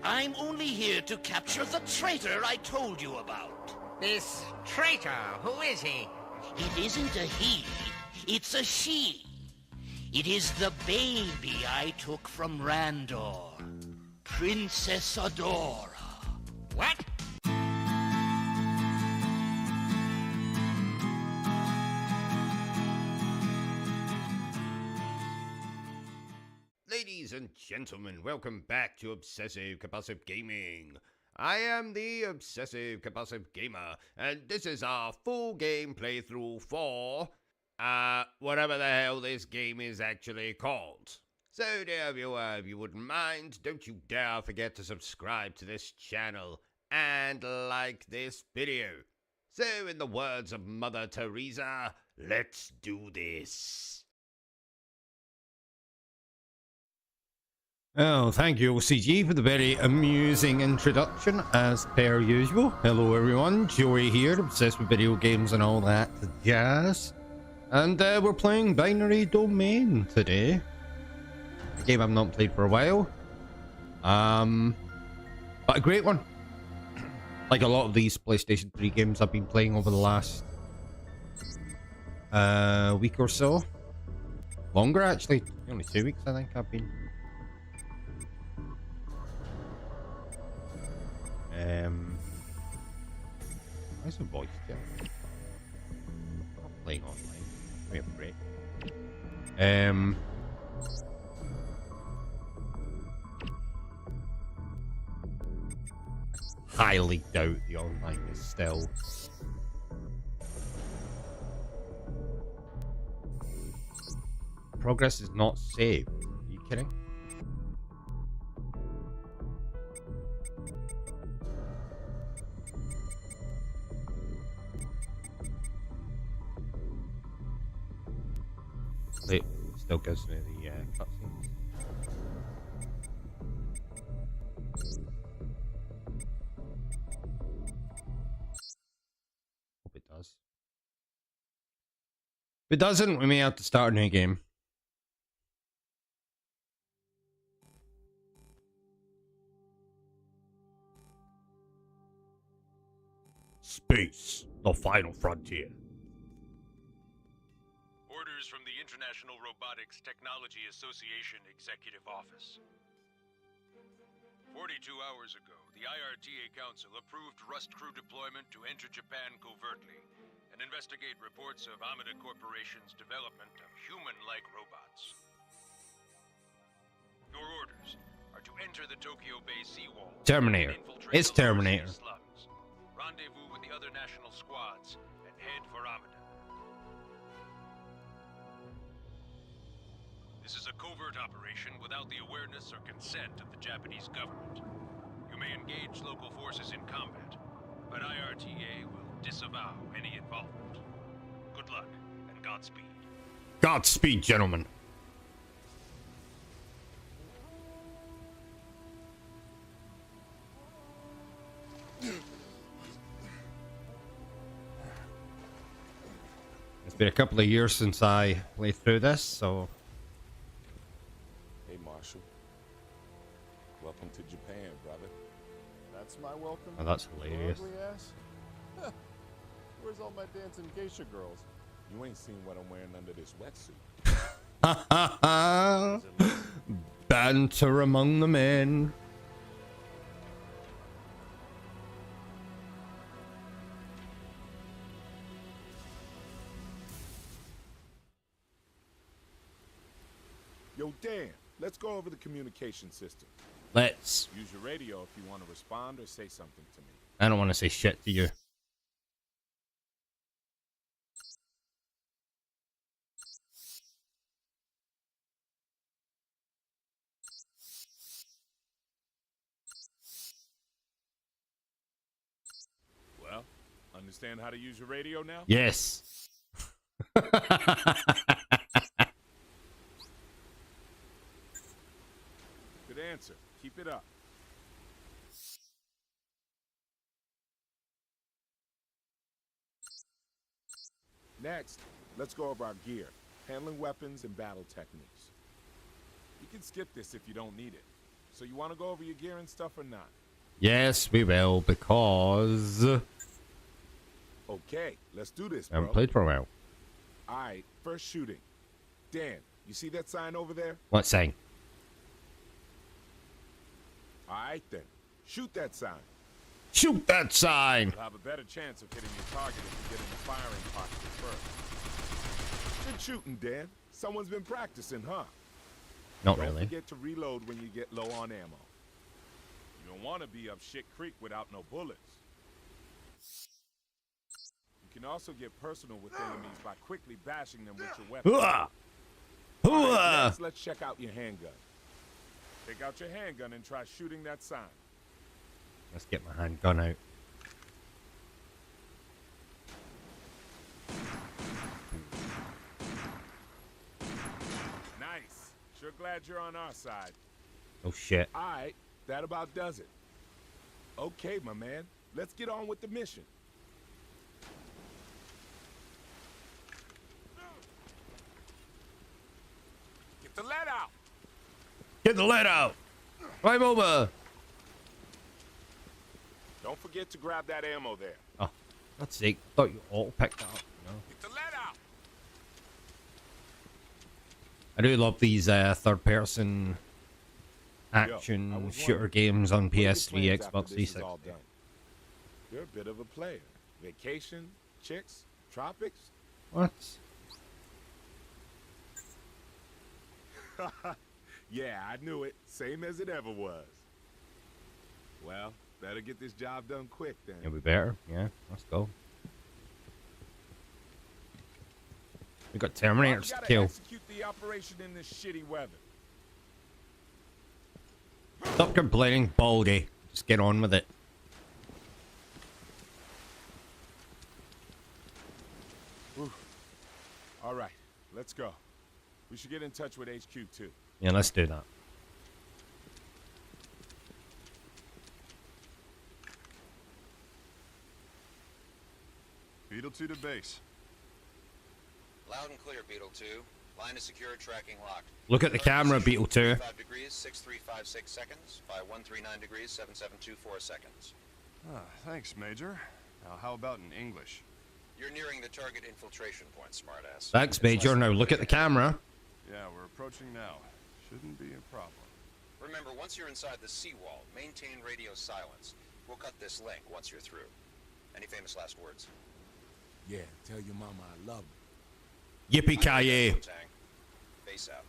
I'm only here to capture the traitor I told you about. This traitor, who is he? It isn't a he, it's a she. It is the baby I took from Randor, Princess Adora. What? Ladies and gentlemen, welcome back to Obsessive Compulsive Gaming. I am the Obsessive Compulsive Gamer, and this is our full game playthrough for, whatever the hell this game is actually called. So dear viewer, if you wouldn't mind, don't you dare forget to subscribe to this channel and like this video. So in the words of Mother Teresa, let's do this. Oh, thank you, OCG, for the very amusing introduction, as per usual. Hello, everyone. Joey here, obsessed with video games and all that jazz. And we're playing Binary Domain today. A game I've not played for a while. But a great one. Like a lot of these PlayStation 3 games I've been playing over the last week or so. Longer, actually. Only 2 weeks, I think I've been. Where's the voice chat? I'm not playing online. Give me a break. Highly doubt the online is still. Progress is not saved. Are you kidding? It still gives me the cutscenes. Hope it does. If it doesn't, we may have to start a new game. Space, the final frontier. Orders from the International Robotics Technology Association Executive Office. 42 hours ago, the IRTA Council approved Rust Crew deployment to enter Japan covertly and investigate reports of Amida Corporation's development of human-like robots. Your orders are to enter the Tokyo Bay seawall. Terminator. It's Terminator. Slums, rendezvous with the other national squads, and head for Amida. This is a covert operation without the awareness or consent of the Japanese government. You may engage local forces in combat, but IRTA will disavow any involvement. Good luck, and Godspeed. Godspeed, gentlemen. It's been a couple of years since I played through this, so... Hey, Marshall. Welcome to Japan, brother. That's my welcome. Oh, that's hilarious. Ugly ass. Where's all my dancing geisha girls? You ain't seen what I'm wearing under this wetsuit. Banter among the men. Yo, Dan, let's go over the communication system. Let's. Use your radio if you want to respond or say something to me. I don't want to say shit to you. Well, understand how to use your radio now? Yes. Good answer. Keep it up. Next, let's go over our gear, handling weapons and battle techniques. You can skip this if you don't need it. So you want to go over your gear and stuff or not? Yes, we will, because Okay, let's do this, I haven't bro. played for a while. All right, first shooting. Dan, you see that sign over there? What sign? All right, then. Shoot that sign. Shoot that sign! You'll have a better chance of hitting your target if you get in the firing posture first. Good shooting, Dan. Someone's been practicing, huh? Not Don't really. forget to reload when you get low on ammo. You don't want to be up shit creek without no bullets. You can also get personal with enemies by quickly bashing them with your weapon. Hooah! All right, Hooah! next, let's check out your handgun. Take out your handgun and try shooting that sign. Let's get my handgun out. Nice. Sure glad you're on our side. Oh shit. All right, that about does it. Okay, my man. Let's get on with the mission. Get the lead out. Get the lead out! Climb over! Don't forget to grab that ammo there. Oh, God's sake. I thought you all picked that up, you know? Get the lead out. I do love these third-person I action was shooter wondering, games on what are your PS3, plans after Xbox this is 360. all done? You're a bit of a player. Vacation, chicks, tropics. What? Yeah, I knew it. Same as it ever was. Well, better get this job done quick then. Yeah, we better. Yeah, let's go. We got Well, Terminators we to gotta kill. execute the operation in this shitty weather. Stop complaining, Baldy. Just get on with it. All right, let's go. We should get in touch with HQ too. Yeah, let's do that. Beetle 2 to base. Loud and clear, Beetle 2. Line is secure, tracking locked. Look at the camera, Beetle 2. 5 degrees, 6356 seconds. By 139 degrees, 7724 seconds. Ah, thanks, Major. Now, how about in English? You're nearing the target infiltration point, smartass. Thanks, It's Major. less than Now a look at the minute. camera. Yeah, we're approaching now. Shouldn't be a problem. Remember, once you're inside the seawall, maintain radio silence. We'll cut this link once you're through. Any famous last words? Yeah, tell your mama I love her. Yippee-ki-yay. Tang. Face out.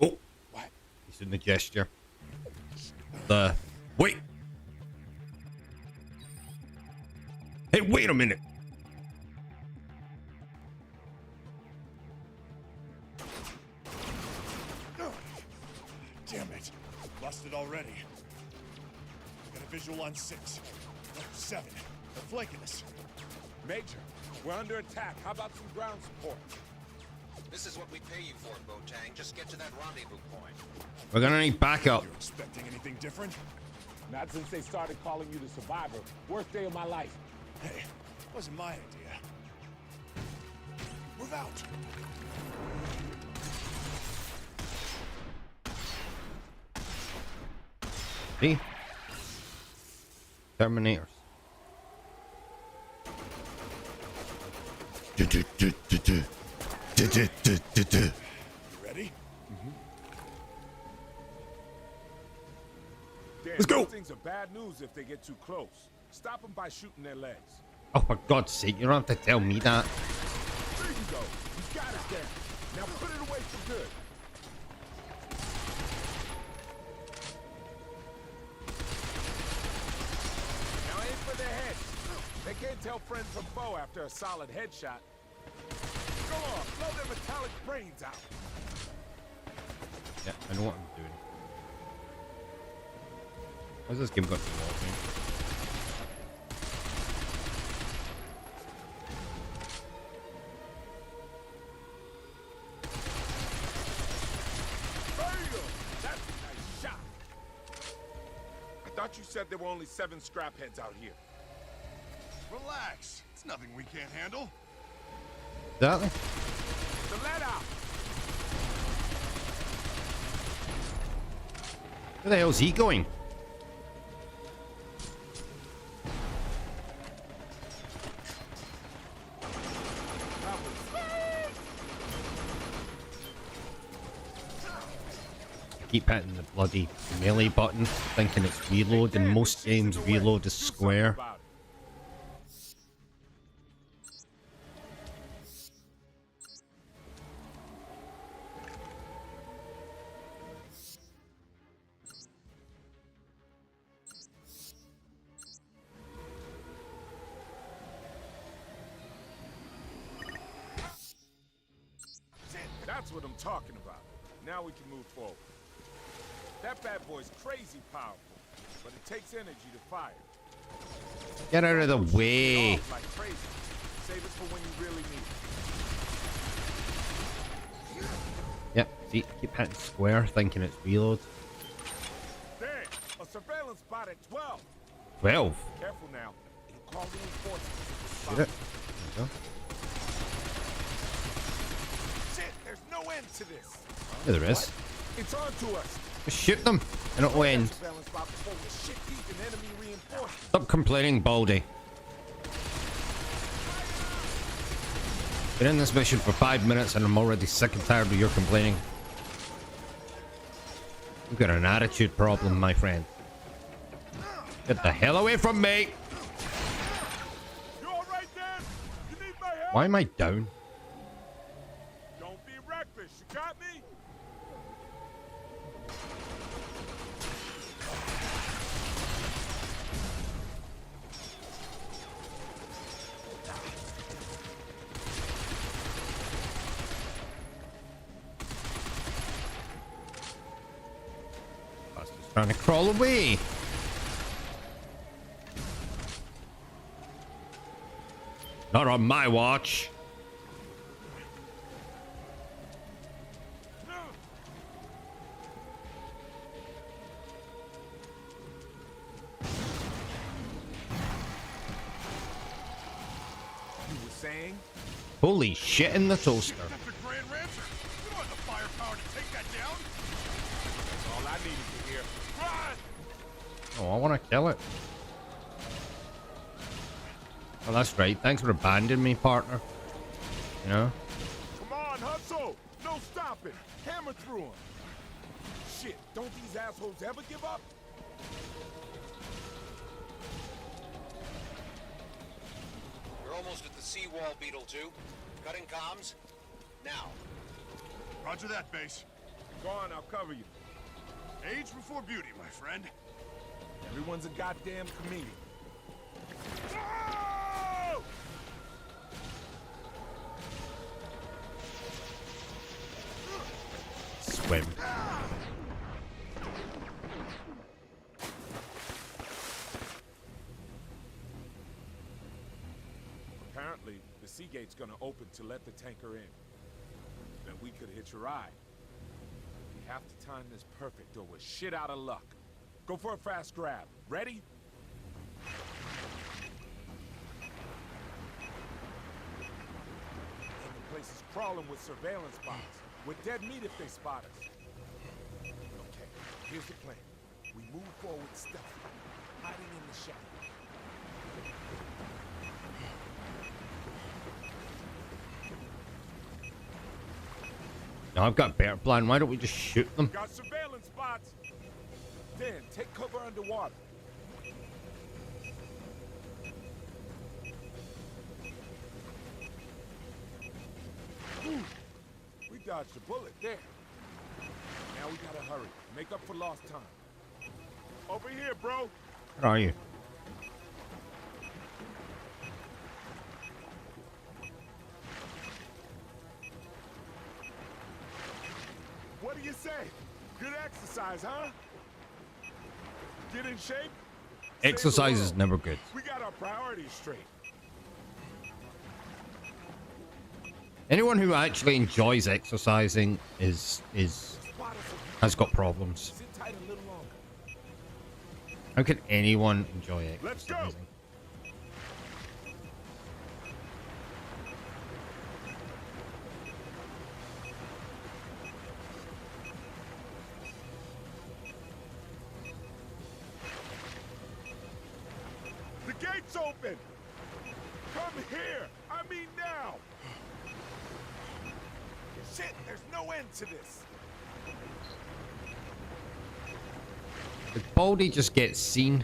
Oh, What? he's in the gesture. Wait. Hey, wait a minute. Damn it. Lost it already. Got a visual on 6. No, 7. They're flanking us. Major, we're under attack. How about some ground support? This is what we pay you for, Bo-Tang. Just get to that rendezvous point. We're gonna need backup. You're expecting anything different? Not since they started calling you the survivor. Worst day of my life. Hey, wasn't my idea. Move out. See? Terminators. You ready? Damn, Let's go. these things are bad news if they get too close. Stop them by shooting their legs. Oh, for God's sake, you don't have to tell me that. There you go. You got it there. Now put it away for good. Now aim for their heads. They can't tell friend from foe after a solid headshot. Go on, blow their metallic brains out. Yeah, I know what I'm doing. What's this game got to do with me? thought you said there were only 7 scrap heads out here. Relax. It's nothing we can't handle. Exactly. So let out. Where the hell's he going? Keep hitting the bloody melee button, thinking it's reload. In most games, reload is square. That's what I'm talking about. Now we can move forward. That bad boy's crazy powerful, but it takes energy to fire. Get out of the way. Like crazy. Save it for when you really need it. Yep, see, keep hitting square, thinking it's reload. There, a surveillance spot at 12. 12. Careful now. It'll call reinforcements. Shoot it. There you go. Shit, there's no end to this. Yeah, there is. It's on to us. Just shoot them, and it'll end. Surveillance spot before we shit deep in enemy reinforcements. Stop complaining, Baldy. Been in this mission for 5 minutes, and I'm already sick and tired of your complaining. You've got an attitude problem, my friend. Get the hell away from me! You all right, Dan? You need my help? Why am I down? Don't be reckless. You got me? Buster's trying to crawl away. Not on my watch. You were saying? Holy shit in the toaster. That's a Grand Rancher. You don't have the firepower to take that down. That's all I needed to hear. Run! Oh, I want to kill it. Oh, that's right. Thanks for abandoning me, partner. You know? Come on, hustle! No stopping! Hammer through him! Shit, don't these assholes ever give up? You're almost at the seawall, Beetle 2. Cutting comms? Now. Roger that, base. Go on, I'll cover you. Age before beauty, my friend. Everyone's a goddamn comedian. Oh! Swim. Apparently, the sea gate's gonna open to let the tanker in. Then we could hitch a ride. We have to time this perfect or we're shit out of luck. Go for a fast grab. Ready? And the place is crawling with surveillance bots. We're dead meat if they spot us. Okay, here's the plan. We move forward stealthy, hiding in the shadows. Now I've got a better plan. Why don't we just shoot them? Got surveillance spots. Then take cover underwater. Ooh, we dodged a bullet there. Now we gotta hurry. Make up for lost time. Over here, bro. Where are you? What do you say? Good exercise, huh? Get in shape? Exercise Save the is world. never good. We got our priorities straight. Anyone who actually enjoys exercising has got problems. Sit tight a little longer. How can anyone enjoy it? Let's It's go. amazing. The gate's open! Come here! I mean now! Shit, there's no end to this! Did Baldy just get seen?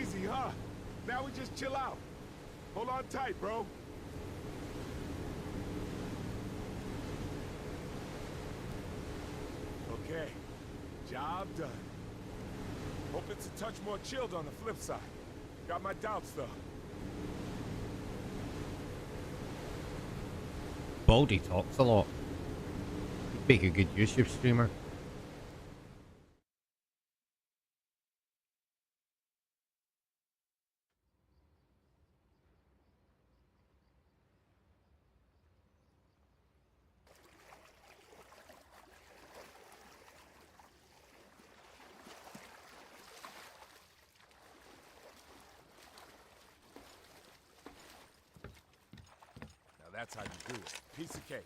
Easy, huh? Now we just chill out. Hold on tight, bro. Okay, job done. Hope it's a touch more chilled on the flip side. Got my doubts, though. Baldy talks a lot. He'd make a good YouTube streamer. Now that's how you do it. Piece of cake.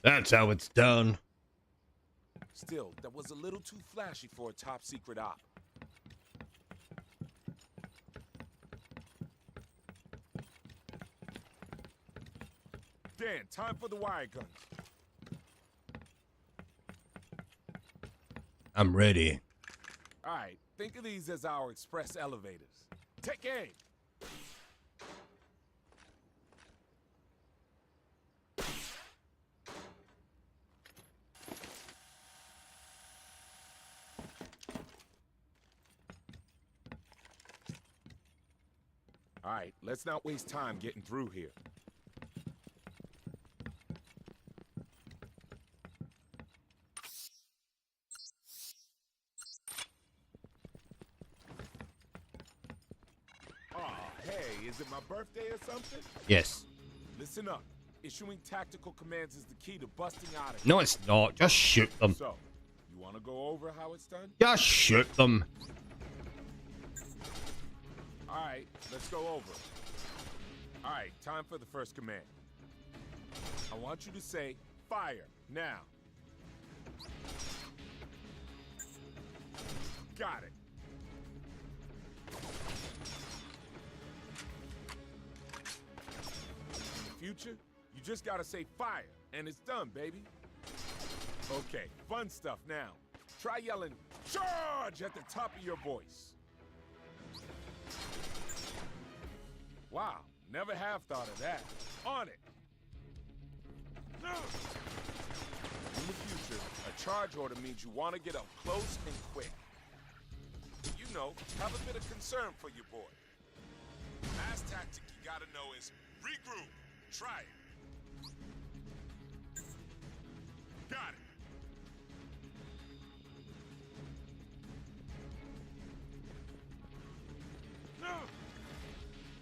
That's how it's done. Still, that was a little too flashy for a top secret op. Dan, time for the wire guns. I'm ready. All right, think of these as our express elevators. Take aim. All right, let's not waste time getting through here. Hey, is it my birthday or something? Yes. Listen up. Issuing tactical commands is the key to busting out of here. No, it's not. Just shoot them. So, you want to go over how it's done? Just shoot them. All right, let's go over. All right, time for the first command. I want you to say, fire, now. Got it. In the future, you just gotta say fire, and it's done, baby. Okay, fun stuff now. Try yelling, charge, at the top of your voice. Wow, never have thought of that. On it. In the future, a charge order means you want to get up close and quick. You know, have a bit of concern for your boy. Last tactic you gotta know is regroup. Try it. Got it.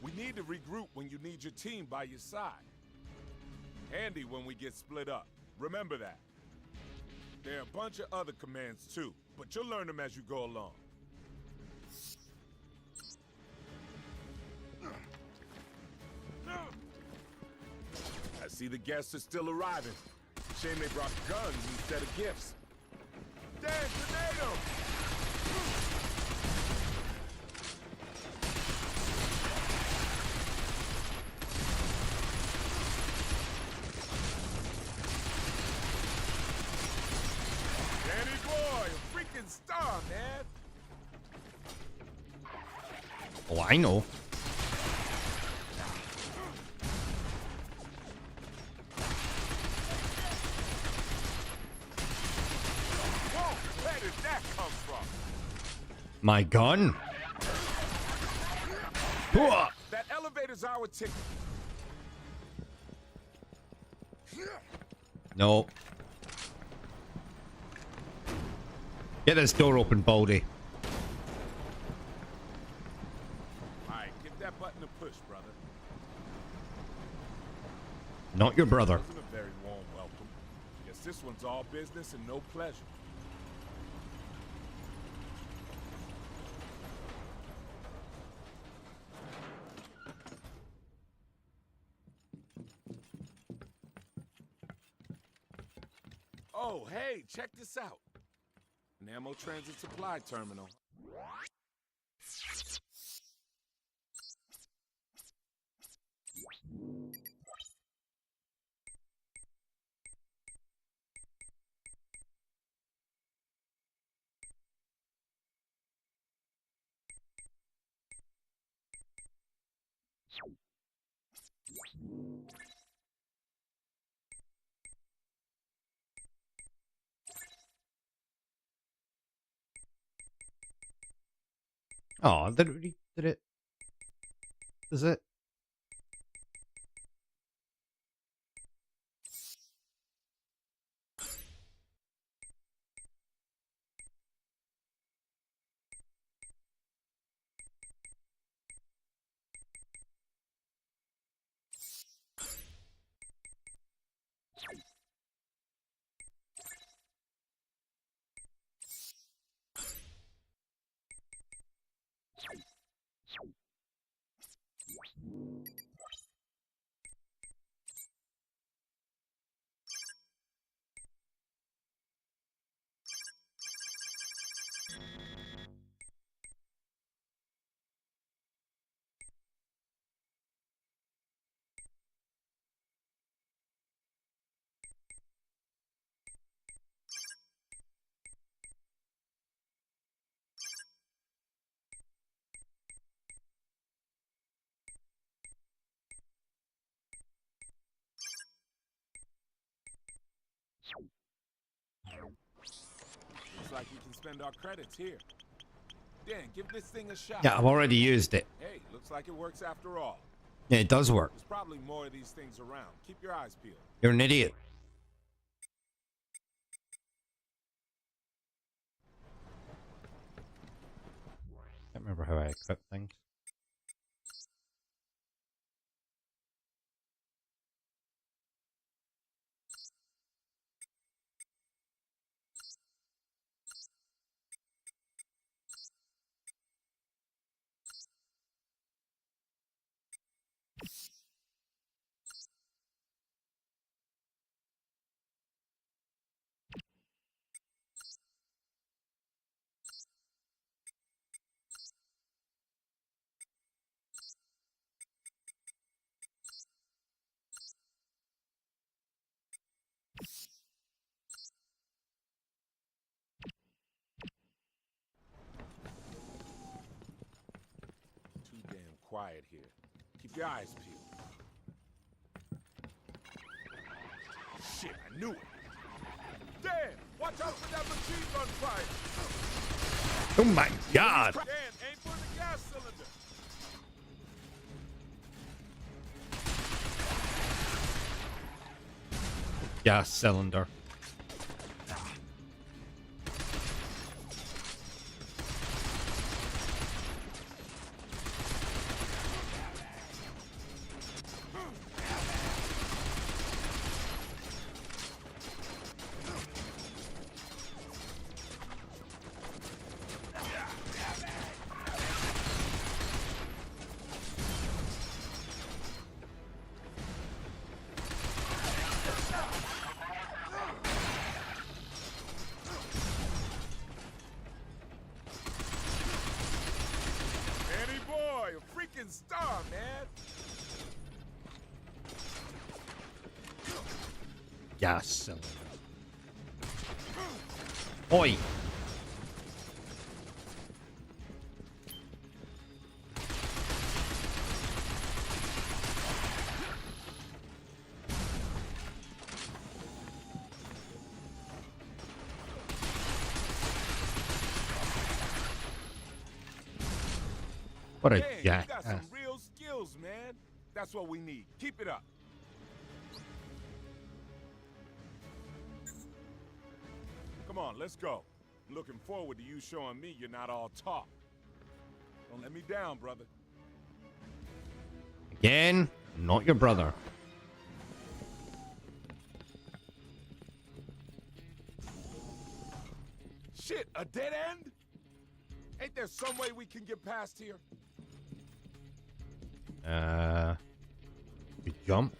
We need to regroup when you need your team by your side. Handy when we get split up. Remember that. There are a bunch of other commands too, but you'll learn them as you go along. I see the guests are still arriving. Shame they brought guns instead of gifts. Dan, tornado! Danny boy, a freaking star, man! Oh, I know. Whoa, where did that come from? My gun. Hooah! That elevator's our ticket. No. Get this door open, Baldy. Alright, give that button a push, brother. Not your brother. Wasn't a very warm welcome. Guess this one's all business and no pleasure. Oh, hey, check this out. An ammo transit supply terminal. Oh, did it? Is it? Looks like we can spend our credits here. Dan, give this thing a shot. Yeah, I've already used it. Hey, looks like it works after all. Yeah, it does work. There's probably more of these things around. Keep your eyes peeled. You're an idiot. Can't remember how I equip things. Too damn quiet here. Keep your eyes peeled. Shit, I knew it. Dan, watch out for that machine gun fire. Oh my god! Dan, aim for the gas cylinder. Gas cylinder. Star, man. Gas cylinder. Oi! What a Man, you got jackass. some real skills, man. That's what we need. Keep it up. Come on, let's go. I'm looking forward to you showing me you're not all talk. Don't let me down, brother. Again, not your brother. Shit, a dead end? Ain't there some way we can get past here? You jump.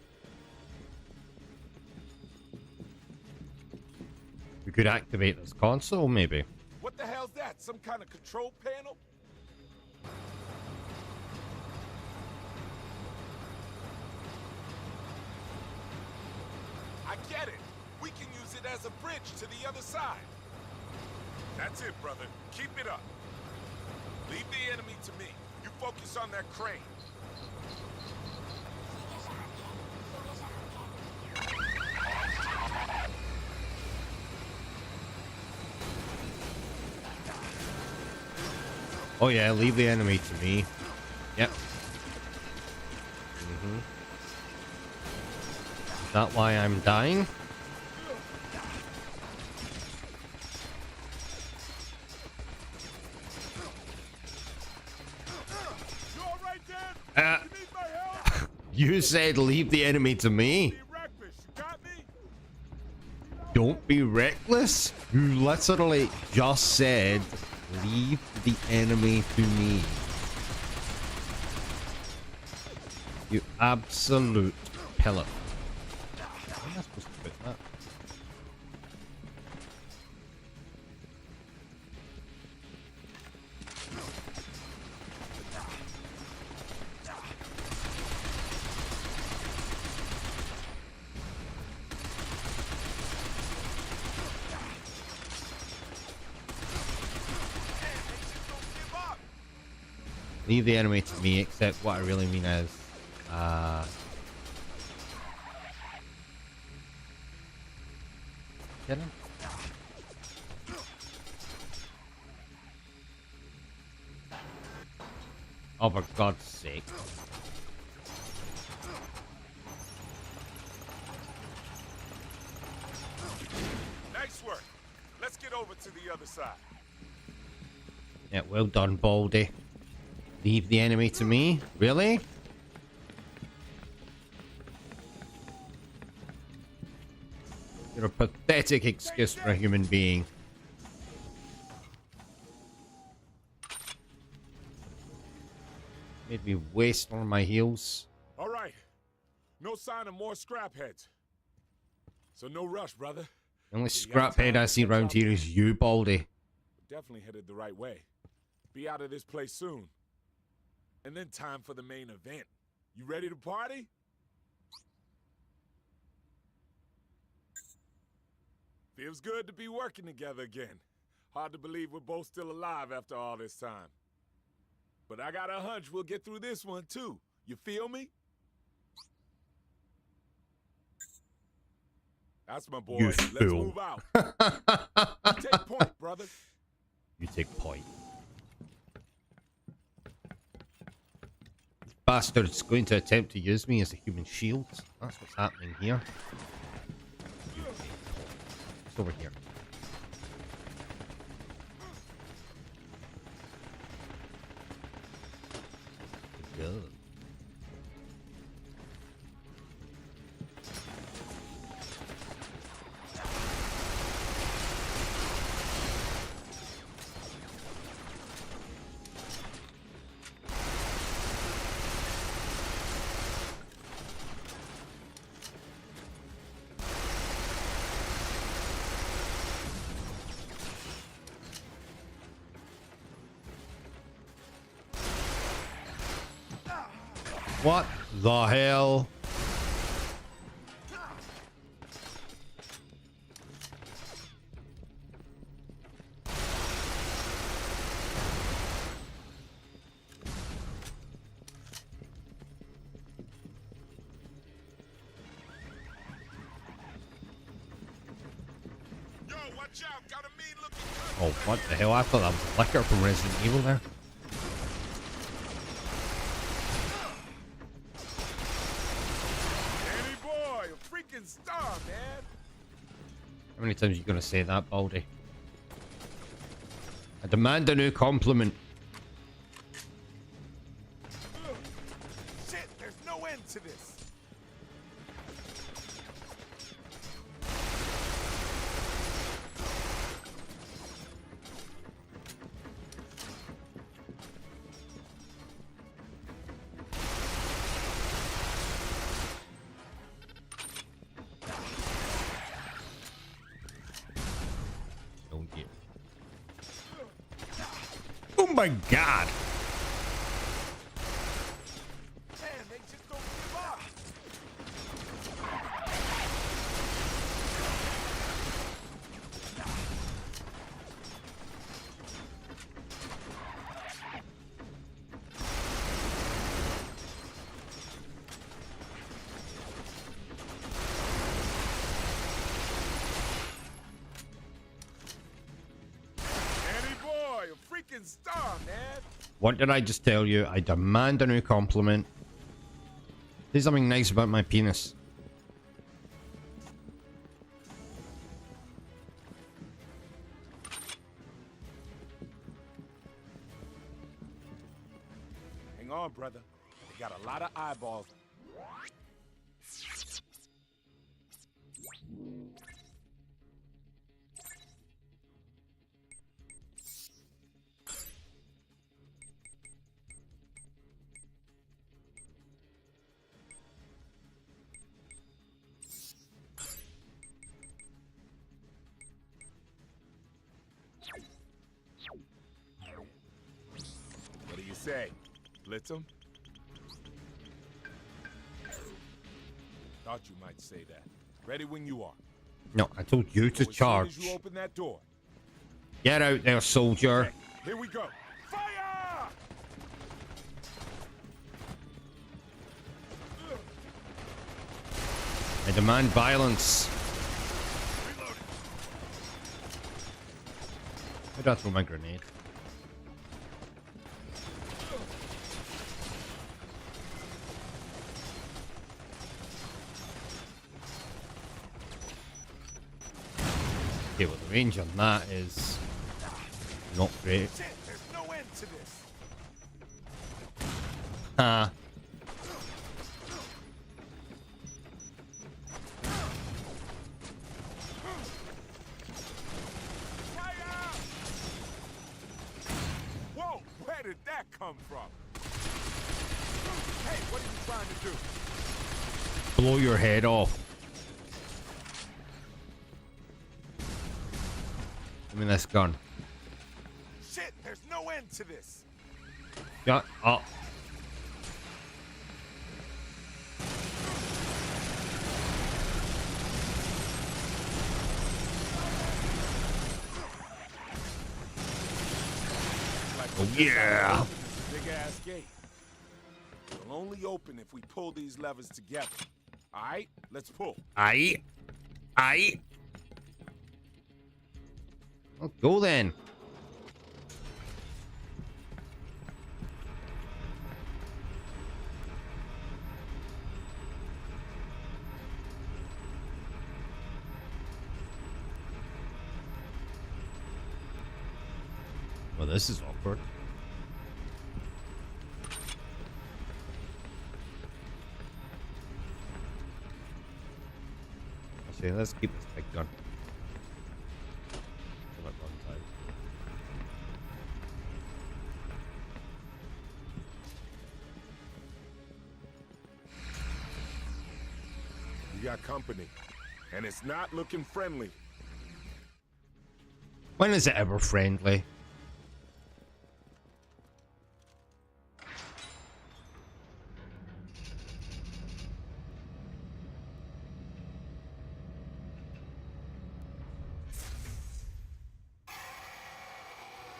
We could activate this console, maybe. What the hell's that? Some kind of control panel? I get it. We can use it as a bridge to the other side. That's it, brother. Keep it up. Leave the enemy to me. You focus on that crane. Oh yeah, leave the enemy to me. Yep. Is that why I'm dying? You all right, Dan? You need my help? You said leave the enemy to me. Be reckless. You got me? Don't be reckless. You literally just said leave the enemy to me. You absolute pillow. Where am I supposed to put that? Leave the enemy to me, except what I really mean is, get him? Oh, for God's sake. Nice work. Let's get over to the other side. Yeah, well done, Baldy. Leave the enemy to me? Really? You're a pathetic excuse for a human being. Made me waste one of my heals. All right. No sign of more scrap heads. So no rush, brother. The only scrap head I see around here is you, Baldy. Definitely headed the right way. Be out of this place soon. And then time for the main event. You ready to party? Feels good to be working together again. Hard to believe we're both still alive after all this time. But I got a hunch we'll get through this one too. You feel me? That's my boy. You Let's fool. move out. Take point, brother. You take point. Bastard's going to attempt to use me as a human shield. That's what's happening here. It's over here. Good. What the hell? Yo, watch out. Got a mean looking Oh, what the hell? I thought that was Liquor from Resident Evil there. freaking star, man. How many times are you gonna say that, Baldy? I demand a new compliment. Shit, there's no end to this. Oh my god! Man, they just don't give up. Danny boy, a freaking star, man. What did I just tell you? I demand a new compliment. Say something nice about my penis. Hang on, brother. They got a lot of eyeballs. What do you say? Blitz 'em? Thought you might say that. Ready when you are. No, I told you to So as charge. soon as you open that door. Get out there, soldier. Okay, here we go. Fire! I demand violence. Where did I throw my grenade? Okay, well, the range on that is not great. Shit, there's no end to this. Ah. Fire! Whoa, where did that come from? Hey, what are you trying to do? Blow your head off. Give me this gun. Shit, there's no end to this. Shut up. Oh yeah. Big ass gate. It'll only open if we pull these levers together. All right, let's pull. Aye. Well, go then. Well, this is awkward. Actually, let's keep this big gun. Till it runs out. We got company, and it's not looking friendly. When is it ever friendly?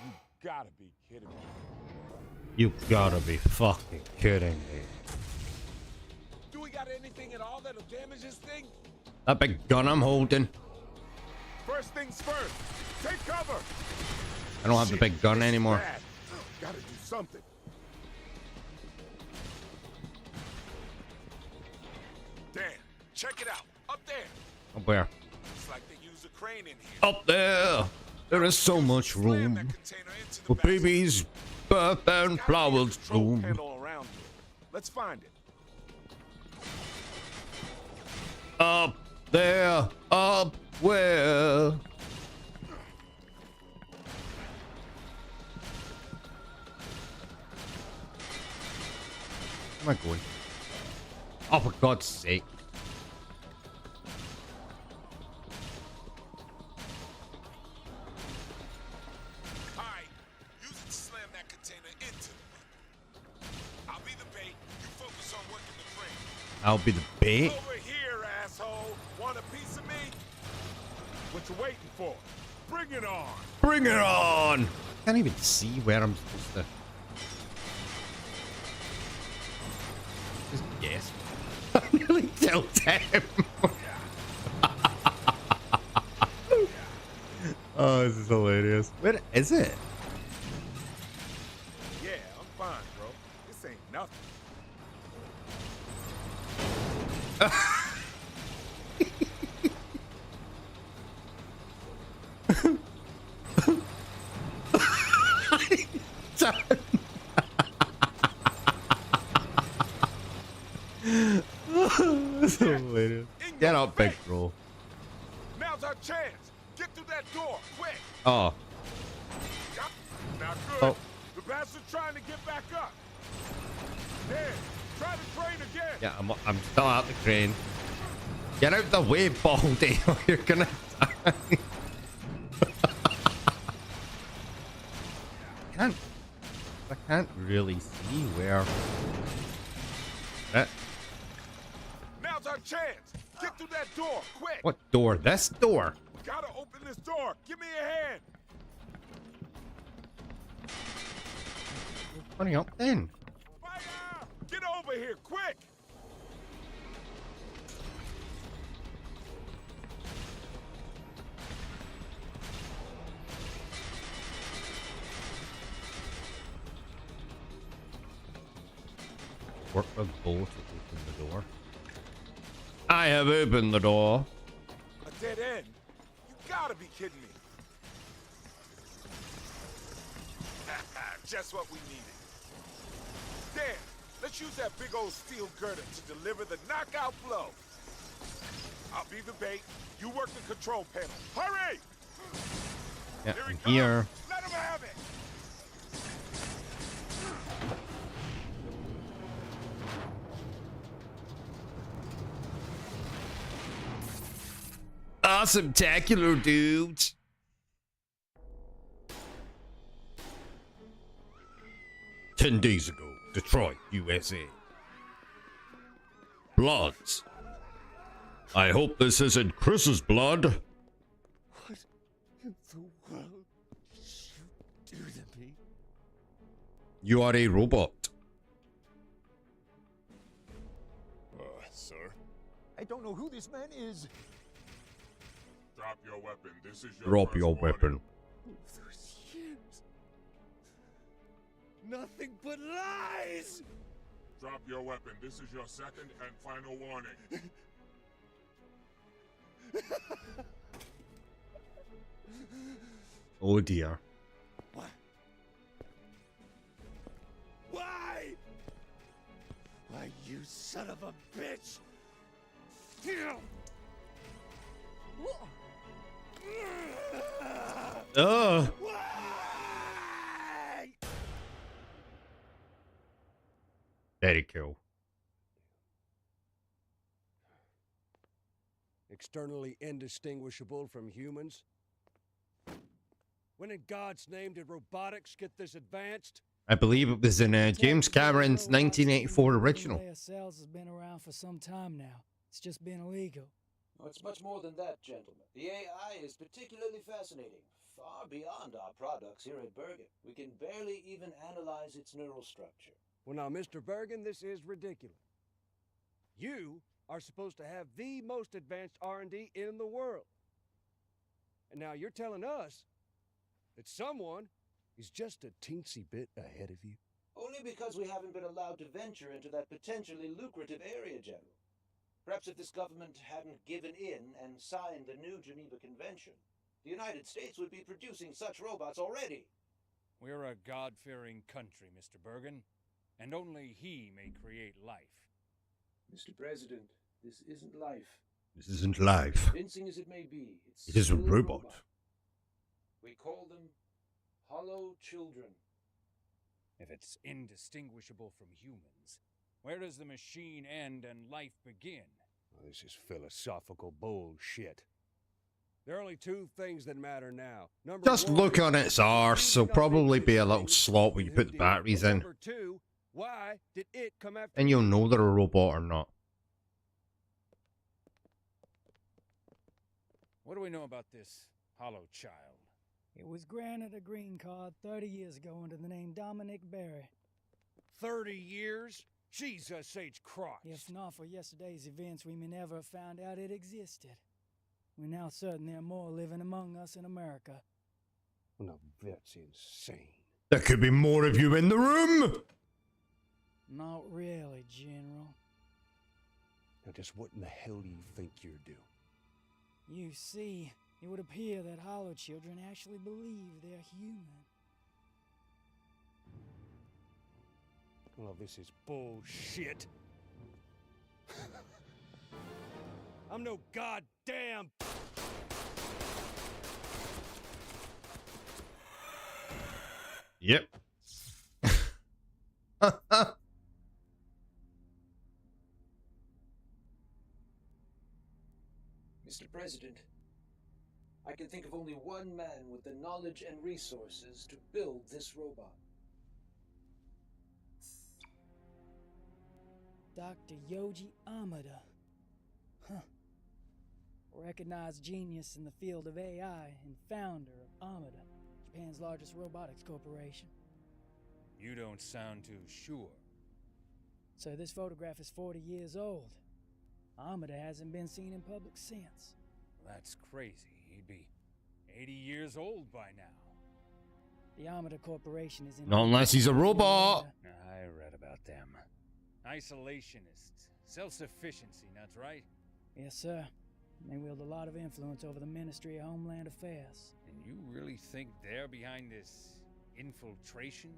You gotta be kidding me. You gotta be fucking kidding me. Do we got anything at all that'll damage this thing? That big gun I'm holding. First things first. Take cover. I don't have the big gun this is anymore. bad. Gotta do something. Damn, check it out. Up there. Up where? Looks like they use a crane in here. Up there. There is so much Slam room that container into the for basket. baby's birth and Gotta be a flowers control bloom. panel around here. Let's find it. Up there, up where? Where am I going? Oh, for God's sake. Alright, use it to slam that container into the bucket. I'll be the bait. You focus on working the crane. I'll be the bait. Over here, asshole. Want a piece of me? What you waiting for? Bring it on. Bring it on! I can't even see where I'm supposed to. Just guess. I nearly killed him. Oh, this is hilarious. Where is it? Yeah, I'm fine, bro. This ain't nothing. That's hilarious. Get up, big bro. Now's our chance. Get through that door, quick. Oh. Yup. Not good. Oh. The bastard's trying to get back up. There. Try the crane again. Yeah, I'm still out the crane. Get out the way, Baldy, or you're gonna die. I can't really see where. That. Now's our chance. Get through that door, quick. What door? This door. Gotta open this door. Give me a hand. Funny up then. Fire! Get over here, quick. Work with Bo to open the door. I have opened the door. A dead end? You gotta be kidding me. Just what we needed. There, let's use that big old steel girder to deliver the knockout blow. I'll be the bait. You work the control panel. Hurry! Yeah, Here he I'm comes. here. Let him have it. Awesome-tacular, dudes. "10 days ago, Detroit, USA. Bloods. I hope this isn't Chris's blood. What in the world did you do to me? You are a robot. Sir? I don't know who this man is. Drop your weapon. This is your Drop first your warning. weapon. All those years. Nothing but lies! Drop your weapon. This is your second and final warning. Oh dear. Why? Why? Why, you son of a bitch! Ugh. Why? Very cool. Externally indistinguishable from humans? When in God's name did robotics get this advanced? I believe it was in James Cameron's 1984 original. Cells has been around for some time now. It's just been illegal. Oh, it's much more than that, gentlemen. The AI is particularly fascinating, far beyond our products here at Bergen. We can barely even analyze its neural structure. Well, now, Mr. Bergen, this is ridiculous. You are supposed to have the most advanced R&D in the world. And now you're telling us that someone is just a teensy bit ahead of you? Only because we haven't been allowed to venture into that potentially lucrative area, General. Perhaps if this government hadn't given in and signed the new Geneva Convention, the United States would be producing such robots already. We're a God-fearing country, Mr. Bergen, and only he may create life. Mr. President, this isn't life. This isn't life. Convincing as it may be, It is a still robot. We call them hollow children. If it's indistinguishable from humans, where does the machine end and life begin? Well, this is philosophical bullshit. There are only two things that matter now. Number Just one, look on its arse. There'll probably be a little slot where you put the batteries in. Number two, why did it come after And you'll know they're a robot or not. What do we know about this hollow child? It was granted a green card 30 years ago under the name Dominic Berry. 30 years? Jesus H. Christ. If not for yesterday's events, we may never have found out it existed. We're now certain there are more living among us in America. No, that's insane. There could be more of you in the room! Not really, General. Now just what in the hell do you think you're doing? You see, it would appear that hollow children actually believe they're human. Well, this is bullshit. I'm no goddamn... Yep. Mr. President, I can think of only one man with the knowledge and resources to build this robot. Dr. Yoji Amada. Huh. Recognized genius in the field of AI and founder of Amada, Japan's largest robotics corporation. You don't sound too sure. So this photograph is 40 years old. Amada hasn't been seen in public since. That's crazy. He'd be 80 years old by now. The Amada Corporation is in... Not unless he's a robot. I read about them. Isolationists. Self-sufficiency, that's right? Yes, sir. They wield a lot of influence over the Ministry of Homeland Affairs. And you really think they're behind this infiltration?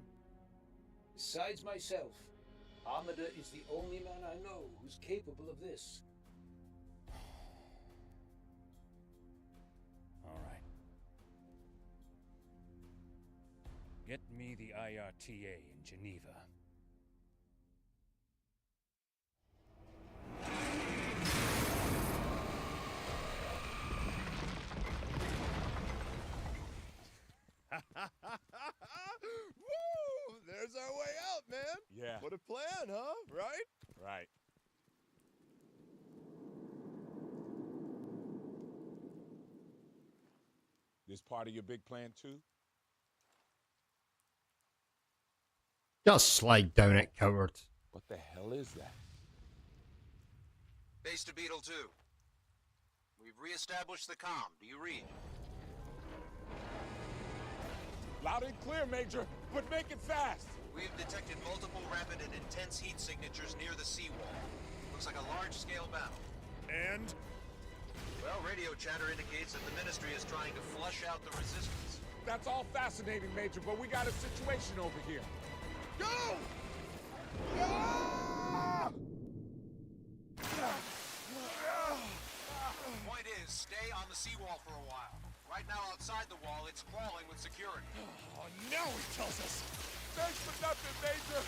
Besides myself, Amada is the only man I know who's capable of this. All right. Get me the IRTA in Geneva. Woo! There's our way out, man. Yeah. What a plan, huh? Right? Right. This part of your big plan too? Just slide down it, coward. What the hell is that? Base to Beetle 2. We've re-established the comm. Do you read? Loud and clear, Major, but make it fast. We've detected multiple rapid and intense heat signatures near the seawall. Looks like a large-scale battle. And? Well, radio chatter indicates that the Ministry is trying to flush out the resistance. That's all fascinating, Major, but we got a situation over here. Go! Point is, stay on the seawall for a while. Right now, outside the wall, it's crawling with security. Oh, now he tells us. Thanks for nothing, Major.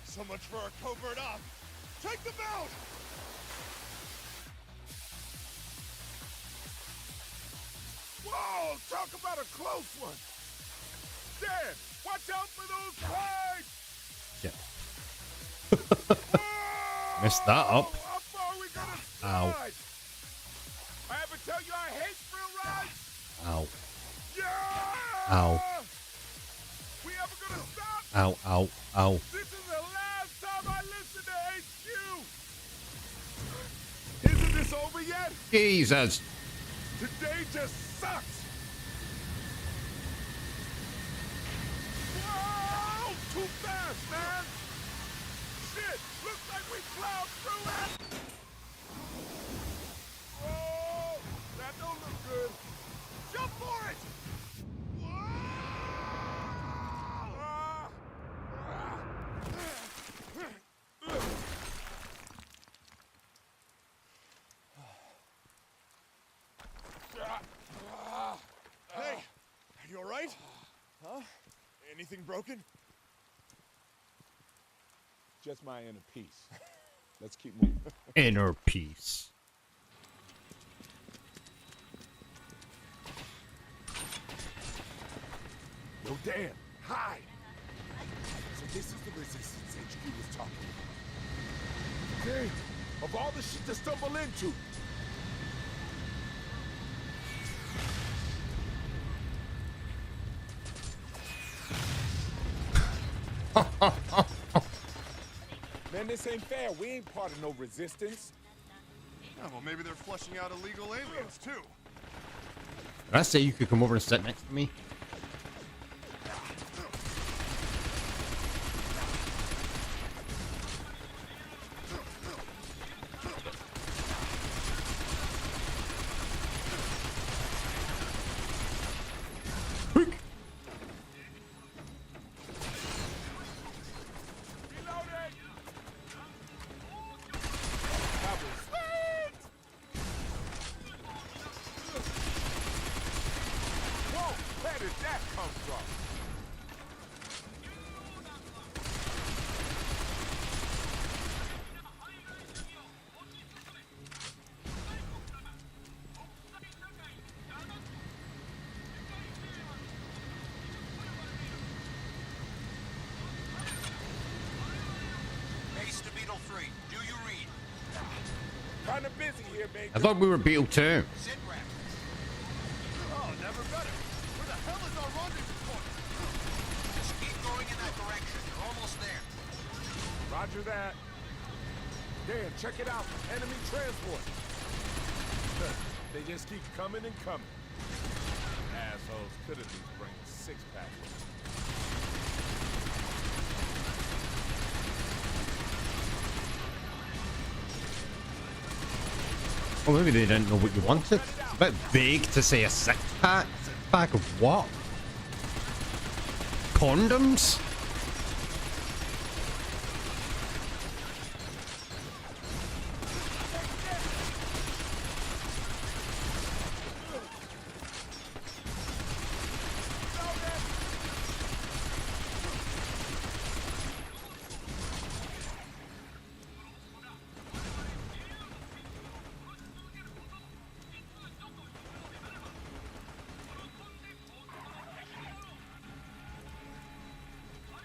So much for a covert op. Take them out! Whoa, talk about a close one. Dan, watch out for those pipes! Yeah. Messed that up. How far are we gonna Ow. slide? I ever tell you I hate thrill rides? Ow. Yeah! Ow. We ever gonna stop? Ow, ow, ow. This is the last time I listen to HQ! Isn't this over yet? Jesus. Today just sucks! Whoa! Too fast, man! Shit! Looks like we plowed through it! Oh, that don't look good. Jump for it! Hey, are you all right? Huh? Anything broken? Just my inner peace. Let's keep moving. Inner peace. Yo, Dan, hide! So this is the resistance HQ was talking about. Damn, of all the shit to stumble into. Man, this ain't fair. We ain't part of no resistance. Yeah, well, maybe they're flushing out illegal aliens, too. Did I say you could come over and sit next to me? Where did that come from? Base to Beetle 3. Do you read? Kinda busy here, baby. I thought we were Beetle 2. Sit rep. Oh, never better. Where the hell is our rendezvous point? Just keep going in that direction. You're almost there. Roger that. Dan, check it out. Enemy transport. They just keep coming and coming. Assholes could at least bring a six-pack with them. Well, maybe they didn't know what you wanted. It's a bit vague to say a six-pack. Six-pack of what? Condoms?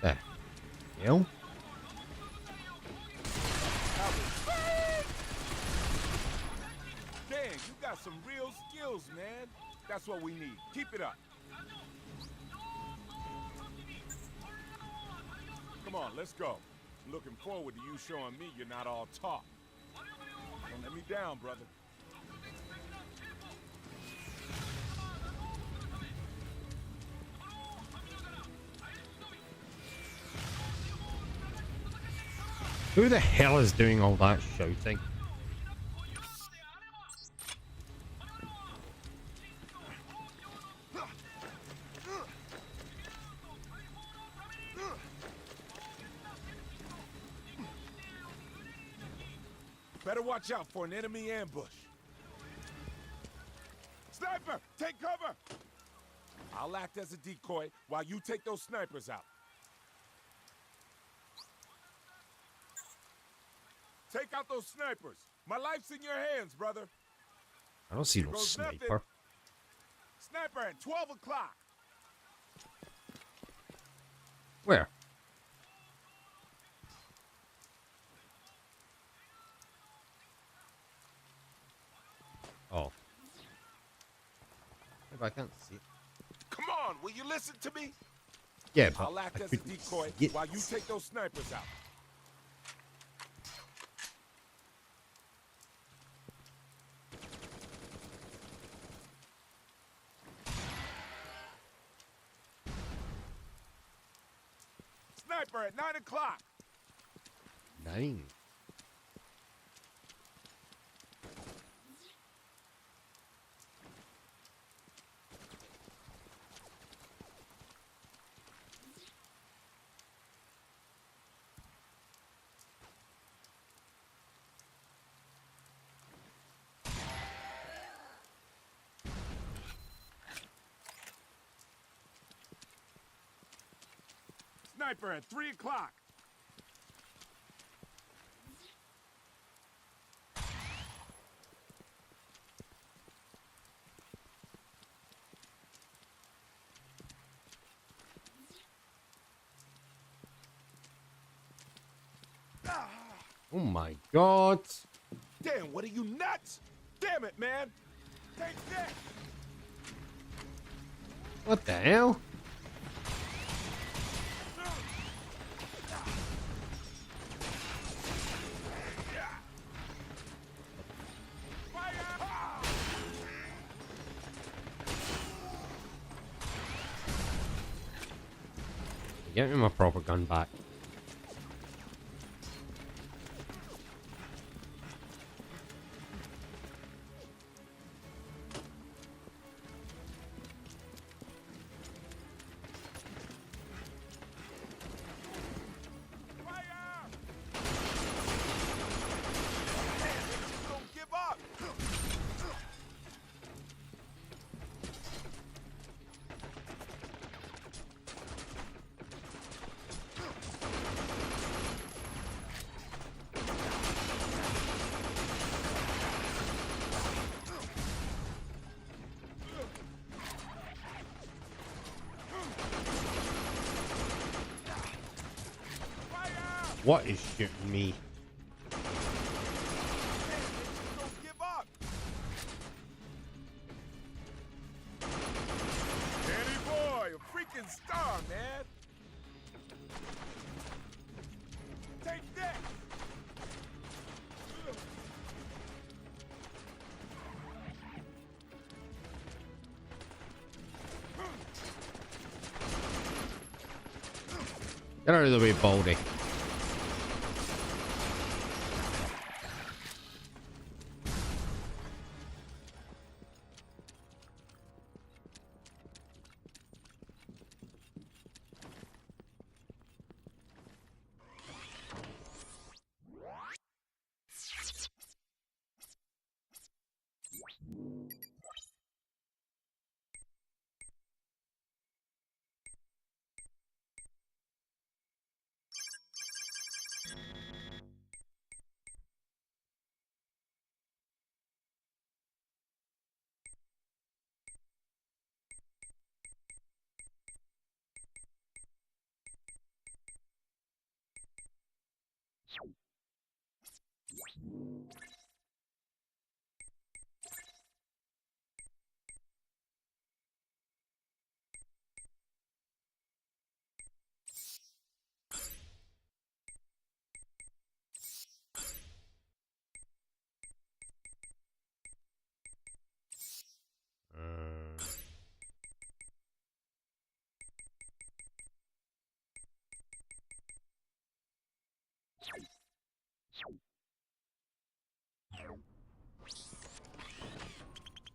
There. You? Dan, you got some real skills, man. That's what we need. Keep it up. Come on, let's go. I'm looking forward to you showing me you're not all talk. Don't let me down, brother. Who the hell is doing all that shouting? Better watch out for an enemy ambush. Sniper, take cover! I'll act as a decoy while you take those snipers out. Take out those snipers. My life's in your hands, brother. I don't see no Goes nothing. sniper. Sniper at 12 o'clock. Where? Oh. Maybe I can't see it. Come on, will you listen to me? Yeah, but I'll act I as a couldn't decoy see it. while you take those snipers out. Sniper at 9 o'clock. Dang. Sniper at 3 o'clock. Oh my god. Damn, what are you nuts? Damn it, man. Take that. What the hell? Get me my proper gun back. Don't give up. What is shooting me? Don't give up. Danny boy, a freaking star, man. Take that. Get out of the way, Baldy.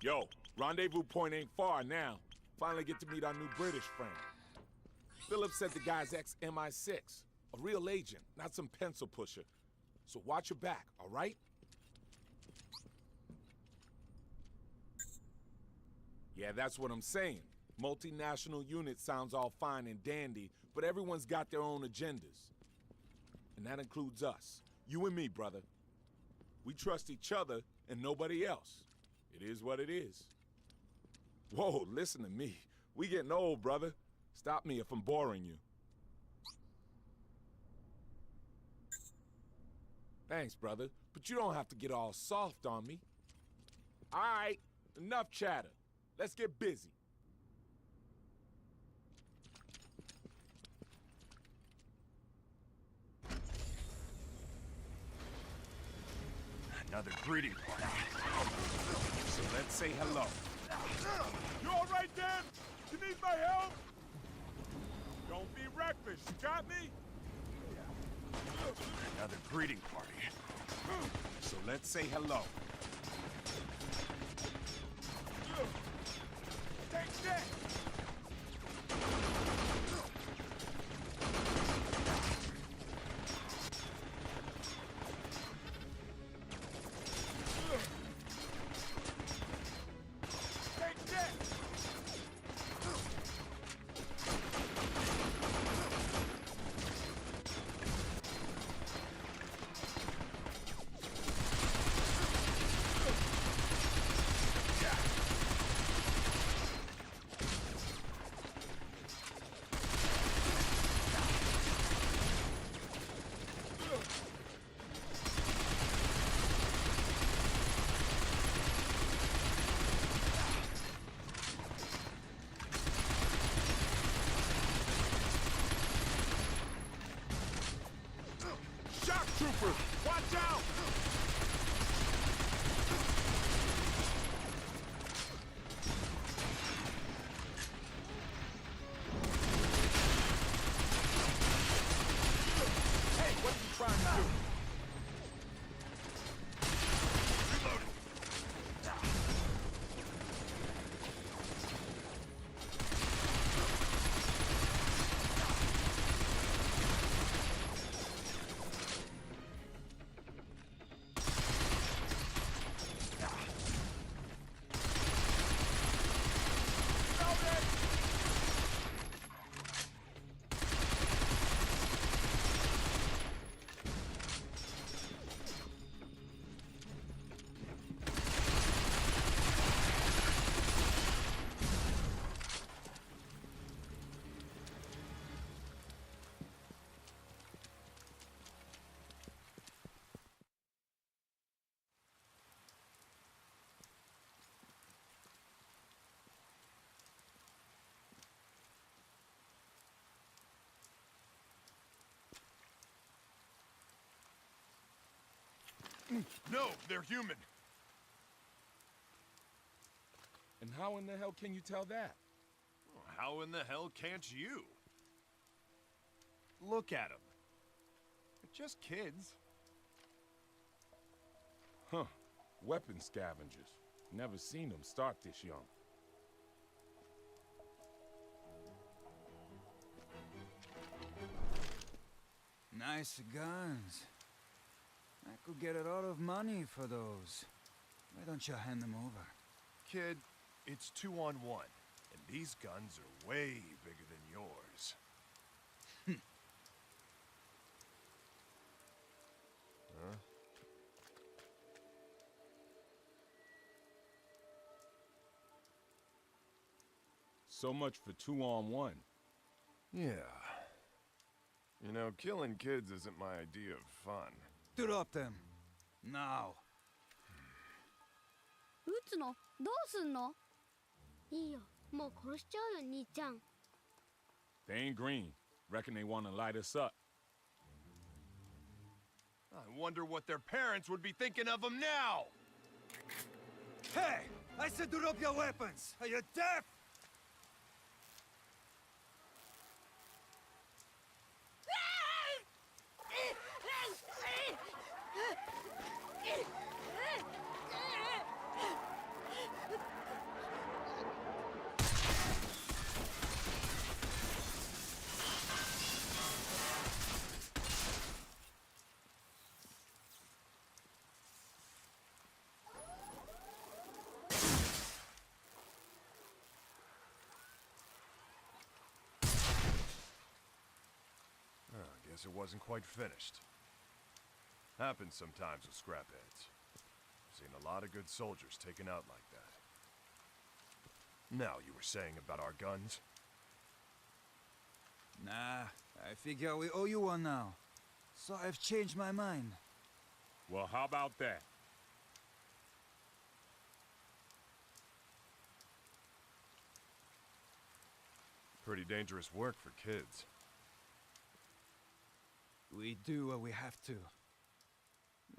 Yo, rendezvous point ain't far now. Finally get to meet our new British friend. Philip said the guy's ex-MI6. A real agent, not some pencil pusher. So watch your back, all right? Yeah, that's what I'm saying. Multinational unit sounds all fine and dandy, but everyone's got their own agendas. And that includes us. You and me, brother. We trust each other and nobody else. It is what it is. Whoa, listen to me. We getting old, brother. Stop me if I'm boring you. Thanks, brother, but you don't have to get all soft on me. All right, enough chatter. Let's get busy. Another greeting party. So let's say hello. You all right, Dan? You need my help? Don't be reckless. You got me? Another greeting party. So let's say hello. Take that! Trooper, watch out! Hey, what are you trying to do? No, they're human. And how in the hell can you tell that? How in the hell can't you? Look at them. They're just kids. Huh. Weapon scavengers. Never seen them start this young. Nice guns. I could get a lot of money for those. Why don't you hand them over? Kid, it's 2-on-1, and these guns are way bigger than yours. Huh? So much for 2-on-1. Yeah. You know, killing kids isn't my idea of fun. Drop them. Now. 撃つの？どうすんの？いいよ。もう殺しちゃうよ、兄ちゃん。 They ain't green. Reckon they want to light us up. I wonder what their parents would be thinking of them now! Hey! I said drop your weapons! Are you deaf? I guess it wasn't quite finished. Happens sometimes with scrapheads. Seen a lot of good soldiers taken out like that. Now, you were saying about our guns? Nah, I figure we owe you one now. So I've changed my mind. Well, how about that? Pretty dangerous work for kids. We do what we have to.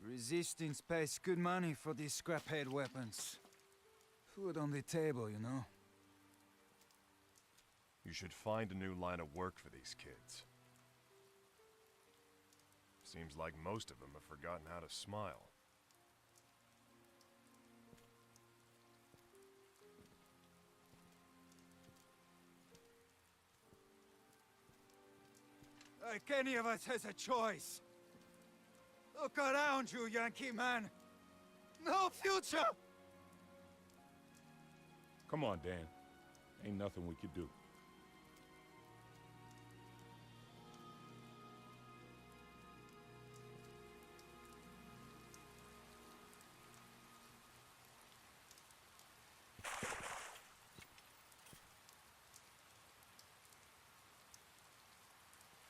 Resistance pays good money for these scraphead weapons. Food on the table, you know? You should find a new line of work for these kids. Seems like most of them have forgotten how to smile. Like any of us has a choice. Look around you, Yankee man. No future! Come on, Dan. Ain't nothing we could do.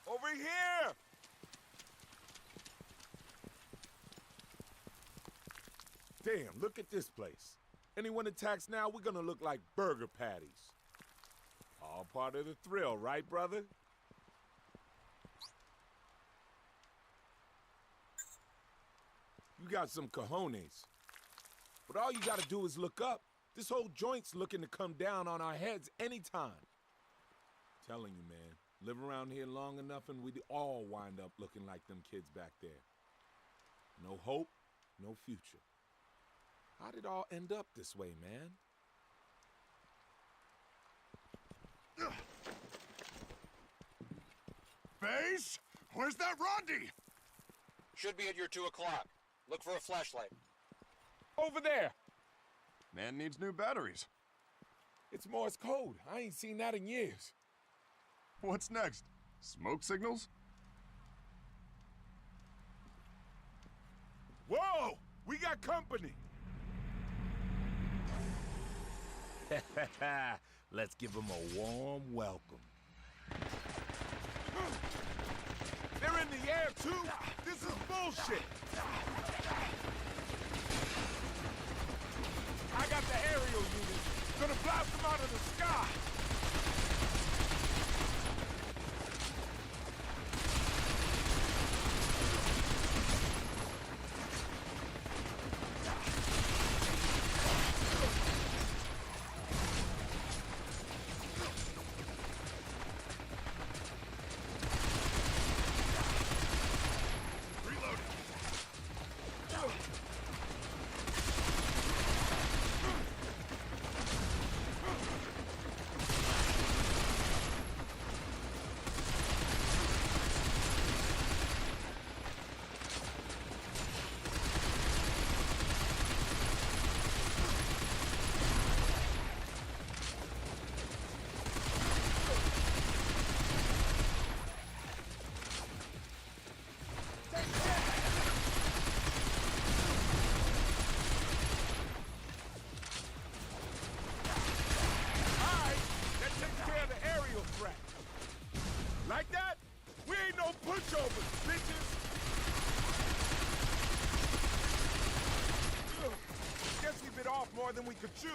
Over here! Damn, look at this place. Anyone attacks now, we're gonna look like burger patties. All part of the thrill, right, brother? You got some cojones. But all you gotta do is look up. This whole joint's looking to come down on our heads anytime. Telling you, man. Live around here long enough and we'd all wind up looking like them kids back there. No hope, no future. How'd it all end up this way, man? Face? Where's that Rodney? Should be at your 2 o'clock. Look for a flashlight. Over there! Man needs new batteries. It's Morse code. I ain't seen that in years. What's next? Smoke signals? Whoa! We got company! Let's give them a warm welcome. They're in the air, too? This is bullshit! I got the aerial unit. Gonna blast them out of the sky! Like that? We ain't no pushovers, bitches! Ugh. Guess we bit off more than we could chew.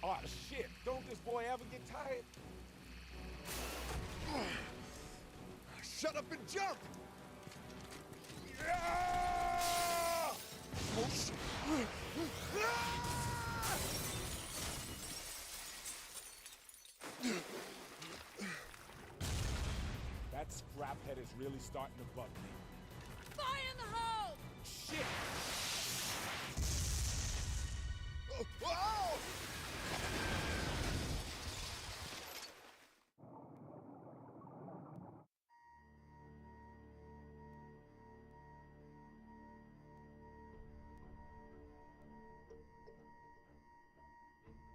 Oh, shit. Don't this boy ever get tired? Shut up and jump! Yeah! Oh, shit. That scraphead is really starting to bug me. Fire in the hole! Shit! Oh!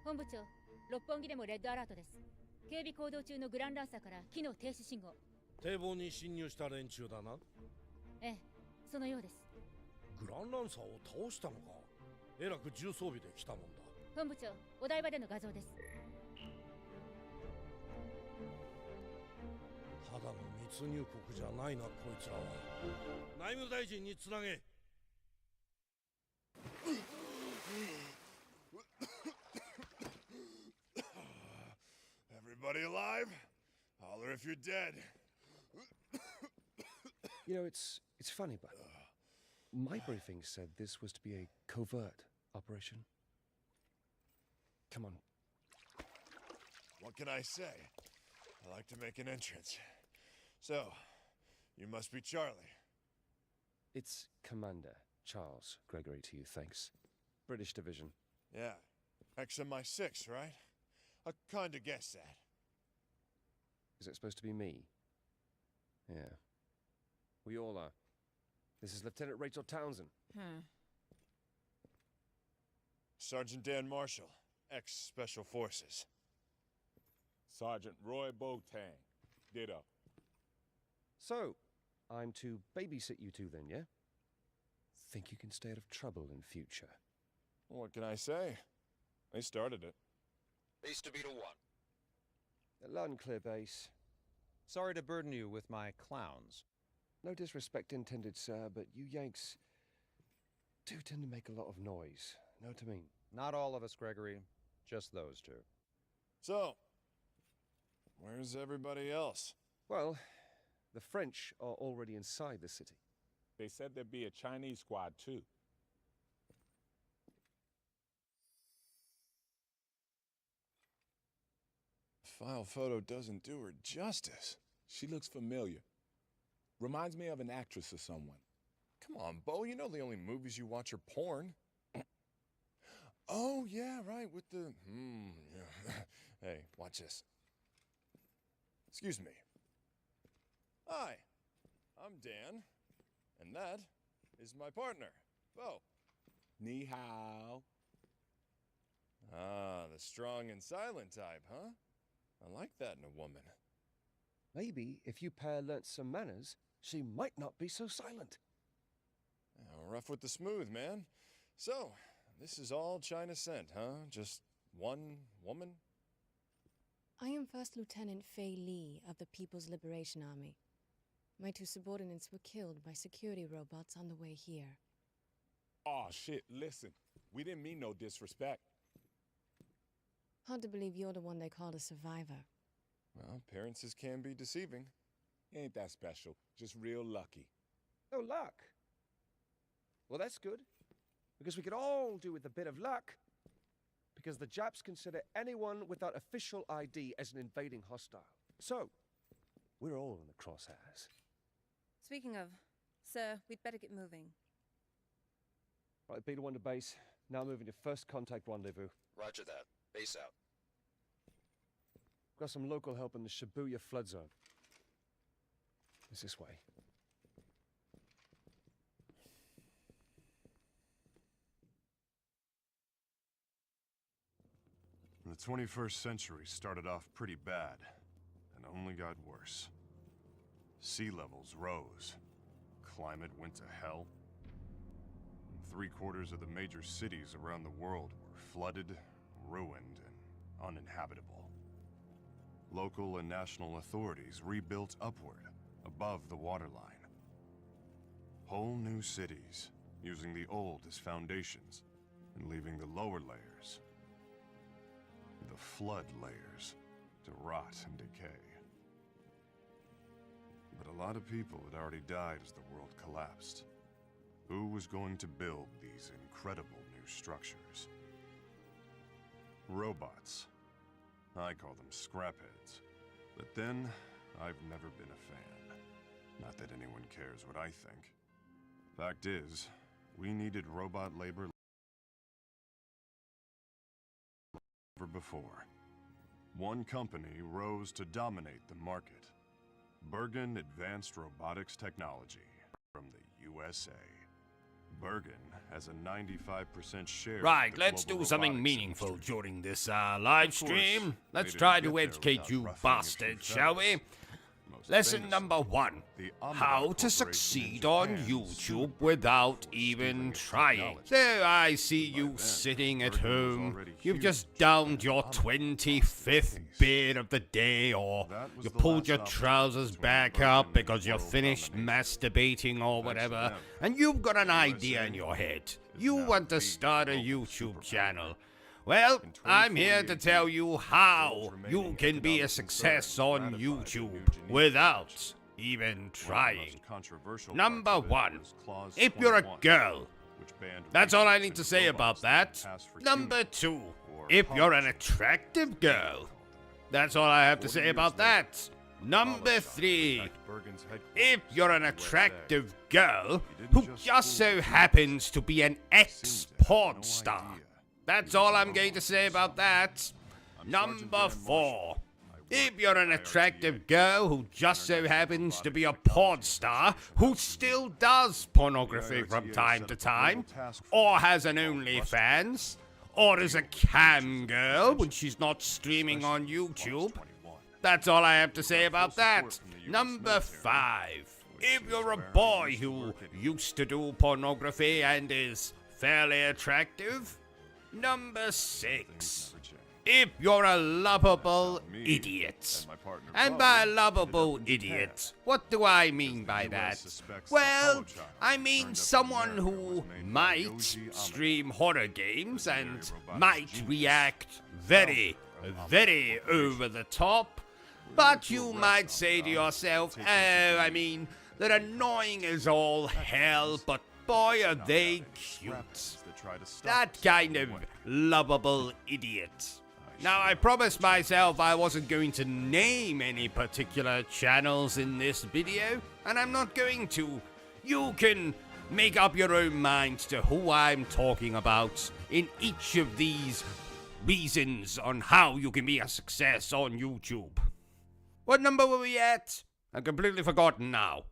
本部長、六本木でもレッドアラートです。警備行動中のグランランサーから機能停止信号。堤防に侵入した連中だな。ええ、そのようです。グランランサーを倒したのか。えらく重装備で来たもんだ。本部長、お台場での画像です。ただの密入国じゃないな、こいつらは。内務大臣につなげ。Everybody alive? Holler if you're dead. You know, it's funny, but my briefing said this was to be a covert operation. Come on. What can I say? I like to make an entrance. So, you must be Charlie. It's Commander Charles Gregory to you, thanks. British Division. Yeah. XMI6, right? I kinda guessed that. Is it supposed to be me? Yeah. We all are. This is Lieutenant Rachel Townsend. Sergeant Dan Marshall, ex-Special Forces. Sergeant Roy Boateng. Ditto. So, I'm to babysit you two then, yeah? Think you can stay out of trouble in future? What can I say? They started it. Base to Beta 1. Loud and clear, base. Sorry to burden you with my clowns. No disrespect intended, sir, but you Yanks do tend to make a lot of noise. Know what I mean? Not all of us, Gregory. Just those two. So, where's everybody else? Well, the French are already inside the city. They said there'd be a Chinese squad, too. File photo doesn't do her justice. She looks familiar. Reminds me of an actress or someone. Come on, Bo, you know the only movies you watch are porn. Oh, yeah, right, with the... yeah. Hey, watch this. Excuse me. Hi, I'm Dan, and that is my partner, Bo. Ni hao. Ah, the strong and silent type, huh? I like that in a woman. Maybe if you pair learnt some manners, she might not be so silent. Rough with the smooth, man. So, this is all China sent, huh? Just one woman? I am First Lieutenant Fei Li of the People's Liberation Army. My two subordinates were killed by security robots on the way here. Aw, shit, listen. We didn't mean no disrespect. Hard to believe you're the one they called a survivor. Well, appearances can be deceiving. Ain't that special. Just real lucky. Oh, luck? Well, that's good. Because we could all do with a bit of luck. Because the Japs consider anyone without official ID as an invading hostile. So, we're all in the crosshairs. Speaking of, sir, we'd better get moving. Right, Beta 1 to base. Now moving to first contact rendezvous. Roger that. Base out. Got some local help in the Shibuya flood zone. It's this way. The 21st century started off pretty bad, and only got worse. Sea levels rose. Climate went to hell. And 3/4 of the major cities around the world were flooded, ruined, and uninhabitable. Local and national authorities rebuilt upward, above the waterline. Whole new cities, using the old as foundations, and leaving the lower layers, the flood layers, to rot and decay. But a lot of people had already died as the world collapsed. Who was going to build these incredible new structures? Robots. I call them scrapheads. But then, I've never been a fan. Not that anyone cares what I think. Fact is, we needed robot labor never before. One company rose to dominate the market. Bergen Advanced Robotics Technology from the USA. Bergen has a 95% share. Right, let's do something meaningful during this live stream. Let's try to educate you bastards, shall we? Lesson number 1. How to succeed on YouTube without even trying. So I see you sitting at home. You've just downed your 25th beer of the day, or you pulled your trousers back up because you're finished masturbating or whatever, and you've got an idea in your head. You want to start a YouTube channel. Well, I'm here to tell you how you can be a success on YouTube without even trying. Number 1, if you're a girl. That's all I need to say about that. Number 2, if you're an attractive girl. That's all I have to say about that. Number 3, if you're an attractive girl who just so happens to be an ex-porn star. That's all I'm going to say about that. Number 4, if you're an attractive girl who just so happens to be a porn star who still does pornography from time to time, or has an OnlyFans, or is a cam girl when she's not streaming on YouTube. That's all I have to say about that. Number 5, if you're a boy who used to do pornography and is fairly attractive. Number 6, if you're a lovable idiot. And by lovable idiot, what do I mean by that? Well, I mean someone who might stream horror games and might react very, very over the top. But you might say to yourself, oh, I mean, they're annoying as all hell, but boy are they cute. That kind of lovable idiot. Now, I promised myself I wasn't going to name any particular channels in this video, and I'm not going to. You can make up your own mind to who I'm talking about in each of these reasons on how you can be a success on YouTube. What number were we at? I've completely forgotten now.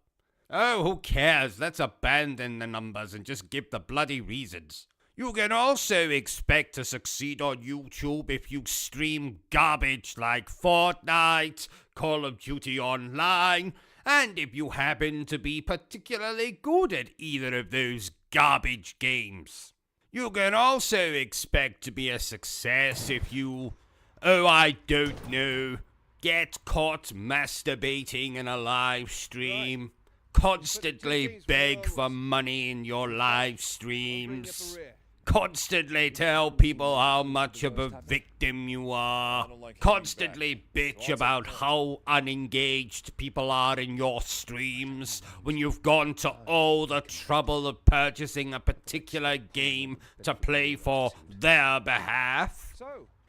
Oh, who cares? Let's abandon the numbers and just give the bloody reasons. You can also expect to succeed on YouTube if you stream garbage like Fortnite, Call of Duty Online, and if you happen to be particularly good at either of those garbage games. You can also expect to be a success if you, oh, I don't know, get caught masturbating in a live stream, constantly beg for money in your live streams, constantly tell people how much of a victim you are, constantly bitch about how unengaged people are in your streams when you've gone to all the trouble of purchasing a particular game to play for their behalf.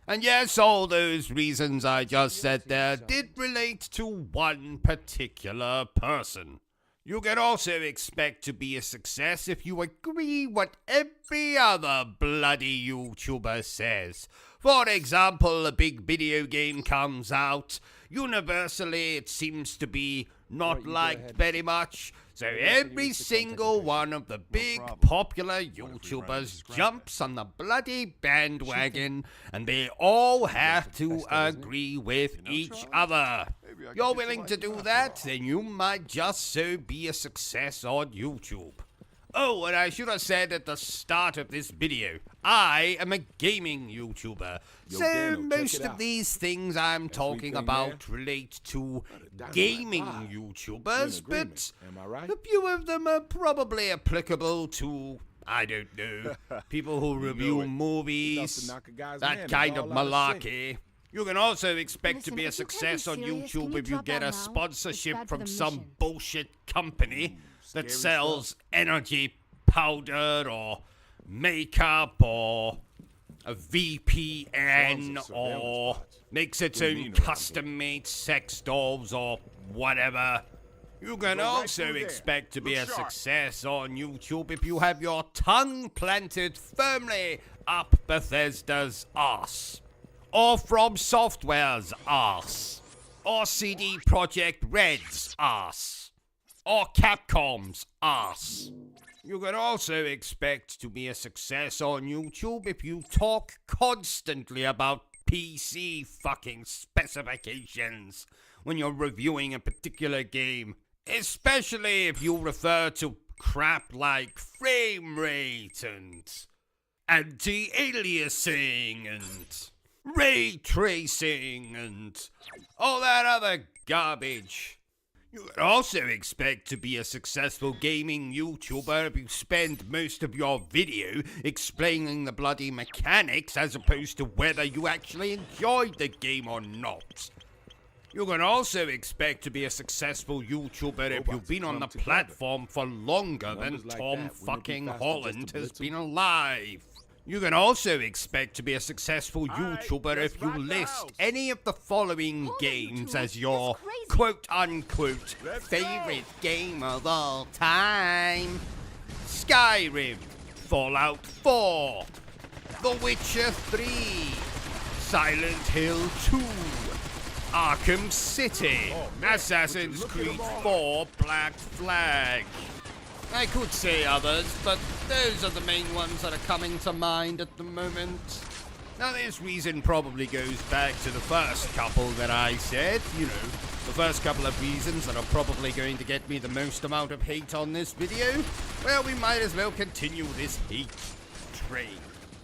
And yes, all those reasons I just said there did relate to one particular person. You can also expect to be a success if you agree what every other bloody YouTuber says. For example, a big video game comes out. Universally, it seems to be not liked very much. So every single one of the big popular YouTubers jumps on the bloody bandwagon, and they all have to agree with each other. You're willing to do that? Then you might just so be a success on YouTube. Oh, and I should have said at the start of this video, I am a gaming YouTuber. So most of these things I'm talking about relate to gaming YouTubers, but a few of them are probably applicable to, I don't know, people who review movies, that kind of malarkey. You can also expect to be a success on YouTube if you get a sponsorship from some bullshit company that sells energy powder or makeup or a VPN or makes its own custom-made sex dolls or whatever. You can also expect to be a success on YouTube if you have your tongue planted firmly up Bethesda's arse, or From Software's arse, or CD Projekt Red's arse, or Capcom's arse. You can also expect to be a success on YouTube if you talk constantly about PC fucking specifications when you're reviewing a particular game, especially if you refer to crap like frame rate and anti-aliasing and ray tracing and all that other garbage. You would also expect to be a successful gaming YouTuber if you spend most of your video explaining the bloody mechanics as opposed to whether you actually enjoyed the game or not. You can also expect to be a successful YouTuber if you've been on the platform for longer than Tom fucking Holland has been alive. You can also expect to be a successful YouTuber if you list any of the following games as your quote-unquote favorite game of all time. Skyrim, Fallout 4, The Witcher 3, Silent Hill 2, Arkham City, Assassin's Creed 4 Black Flag. I could say others, but those are the main ones that are coming to mind at the moment. Now this reason probably goes back to the first couple that I said, you know, the first couple of reasons that are probably going to get me the most amount of hate on this video. Well, we might as well continue this hate train.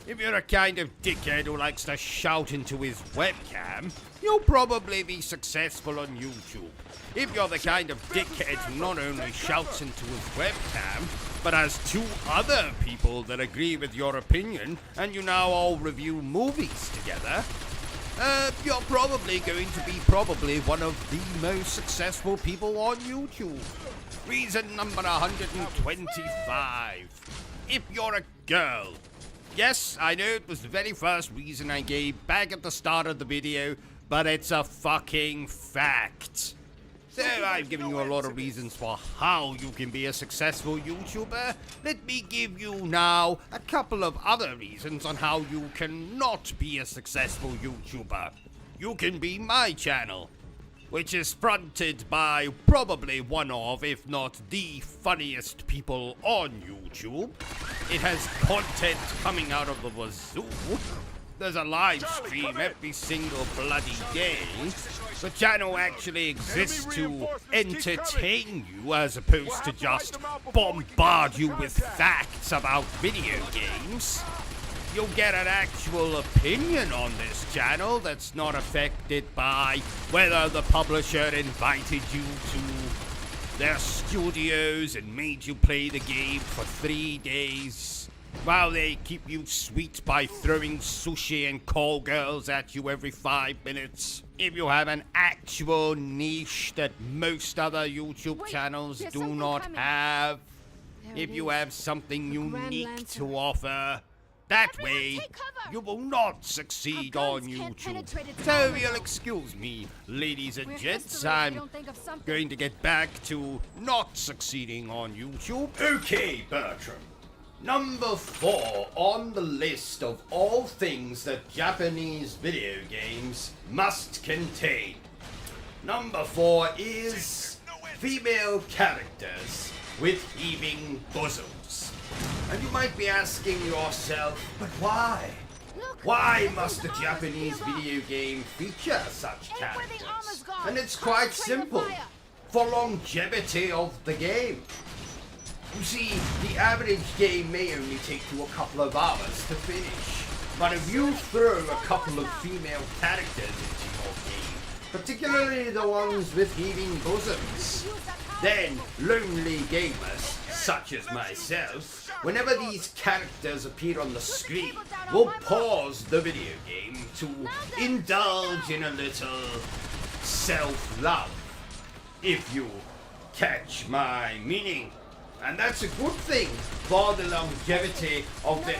If you're a kind of dickhead who likes to shout into his webcam, you'll probably be successful on YouTube. If you're the kind of dickhead who not only shouts into his webcam, but has two other people that agree with your opinion, and you now all review movies together, you're probably going to be one of the most successful people on YouTube. Reason number 125. If you're a girl. Yes, I know it was the very first reason I gave back at the start of the video, but it's a fucking fact. So I've given you a lot of reasons for how you can be a successful YouTuber. Let me give you now a couple of other reasons on how you cannot be a successful YouTuber. You can be my channel, which is fronted by probably one of, if not the funniest people on YouTube. It has content coming out of the wazoo. There's a live stream every single bloody day. The channel actually exists to entertain you as opposed to just bombard you with facts about video games. You'll get an actual opinion on this channel that's not affected by whether the publisher invited you to their studios and made you play the game for 3 days, while they keep you sweet by throwing sushi and call girls at you every 5 minutes. If you have an actual niche that most other YouTube channels do not have, if you have something unique to offer, that way you will not succeed on YouTube. So you'll excuse me, ladies and gents, I'm going to get back to not succeeding on YouTube. Okay, Bertram. Number 4 on the list of all things that Japanese video games must contain. Number 4 is female characters with heaving bosoms. And you might be asking yourself, but why? Why must the Japanese video game feature such characters? And it's quite simple. For longevity of the game. You see, the average game may only take you a couple of hours to finish. But if you throw a couple of female characters into your game, particularly the ones with heaving bosoms, then lonely gamers, such as myself, whenever these characters appear on the screen, will pause the video game to indulge in a little self-love, if you catch my meaning. And that's a good thing for the longevity of the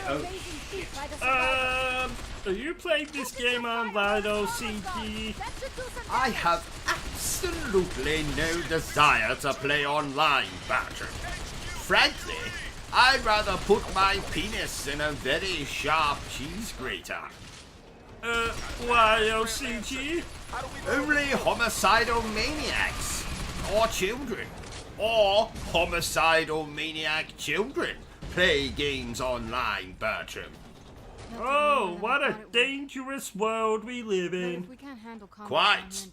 Are you playing this game online, OCG? I have absolutely no desire to play online, Bertram. Frankly, I'd rather put my penis in a very sharp cheese grater. Why, OCG? Only homicidal maniacs, or children, or homicidal maniac children play games online, Bertram. Oh, what a dangerous world we live in. Quite.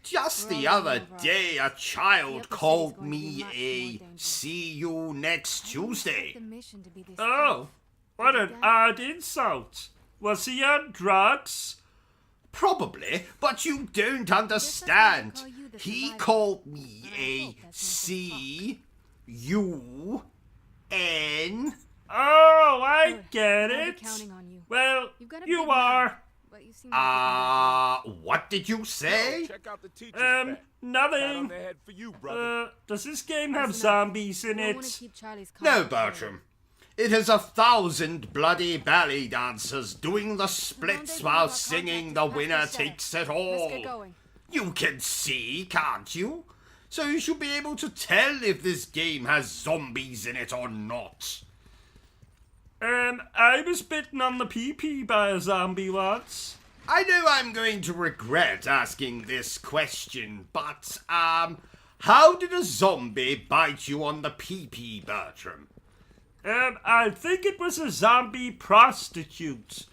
Just the other day, a child called me a see you next Tuesday. Oh, what an odd insult. Was he on drugs? Probably, but you don't understand. He called me a C-U-N. Oh, I get it. Well, you are. What did you say? Nothing. Does this game have zombies in it? No, Bertram. It has 1,000 bloody ballet dancers doing the splits while singing The Winner Takes It All. You can see, can't you? So you should be able to tell if this game has zombies in it or not. I was bitten on the pee-pee by a zombie once. I know I'm going to regret asking this question, but, how did a zombie bite you on the pee-pee, Bertram? I think it was a zombie prostitute.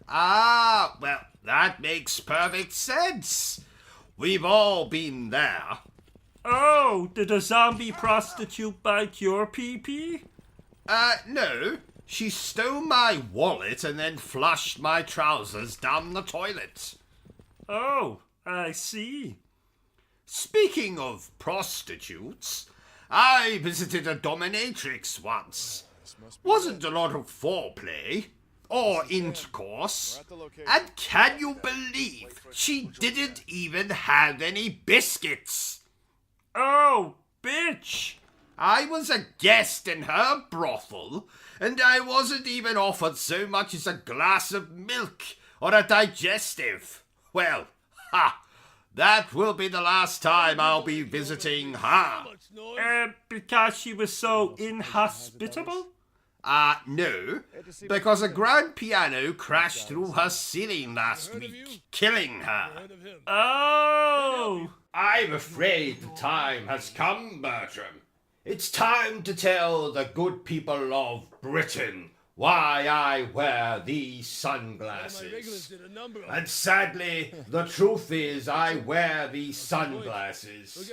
Ah, well, that makes perfect sense. We've all been there. Oh, did a zombie prostitute bite your pee-pee? No. She stole my wallet and then flushed my trousers down the toilet. Oh, I see. Speaking of prostitutes, I visited a dominatrix once. Wasn't a lot of foreplay or intercourse, and can you believe she didn't even have any biscuits? Oh, bitch! I was a guest in her brothel, and I wasn't even offered so much as a glass of milk or a digestive. Well, that will be the last time I'll be visiting her. Because she was so inhospitable? No, because a grand piano crashed through her ceiling last week, killing her. Oh! I'm afraid the time has come, Bertram. It's time to tell the good people of Britain why I wear these sunglasses. And sadly, the truth is I wear these sunglasses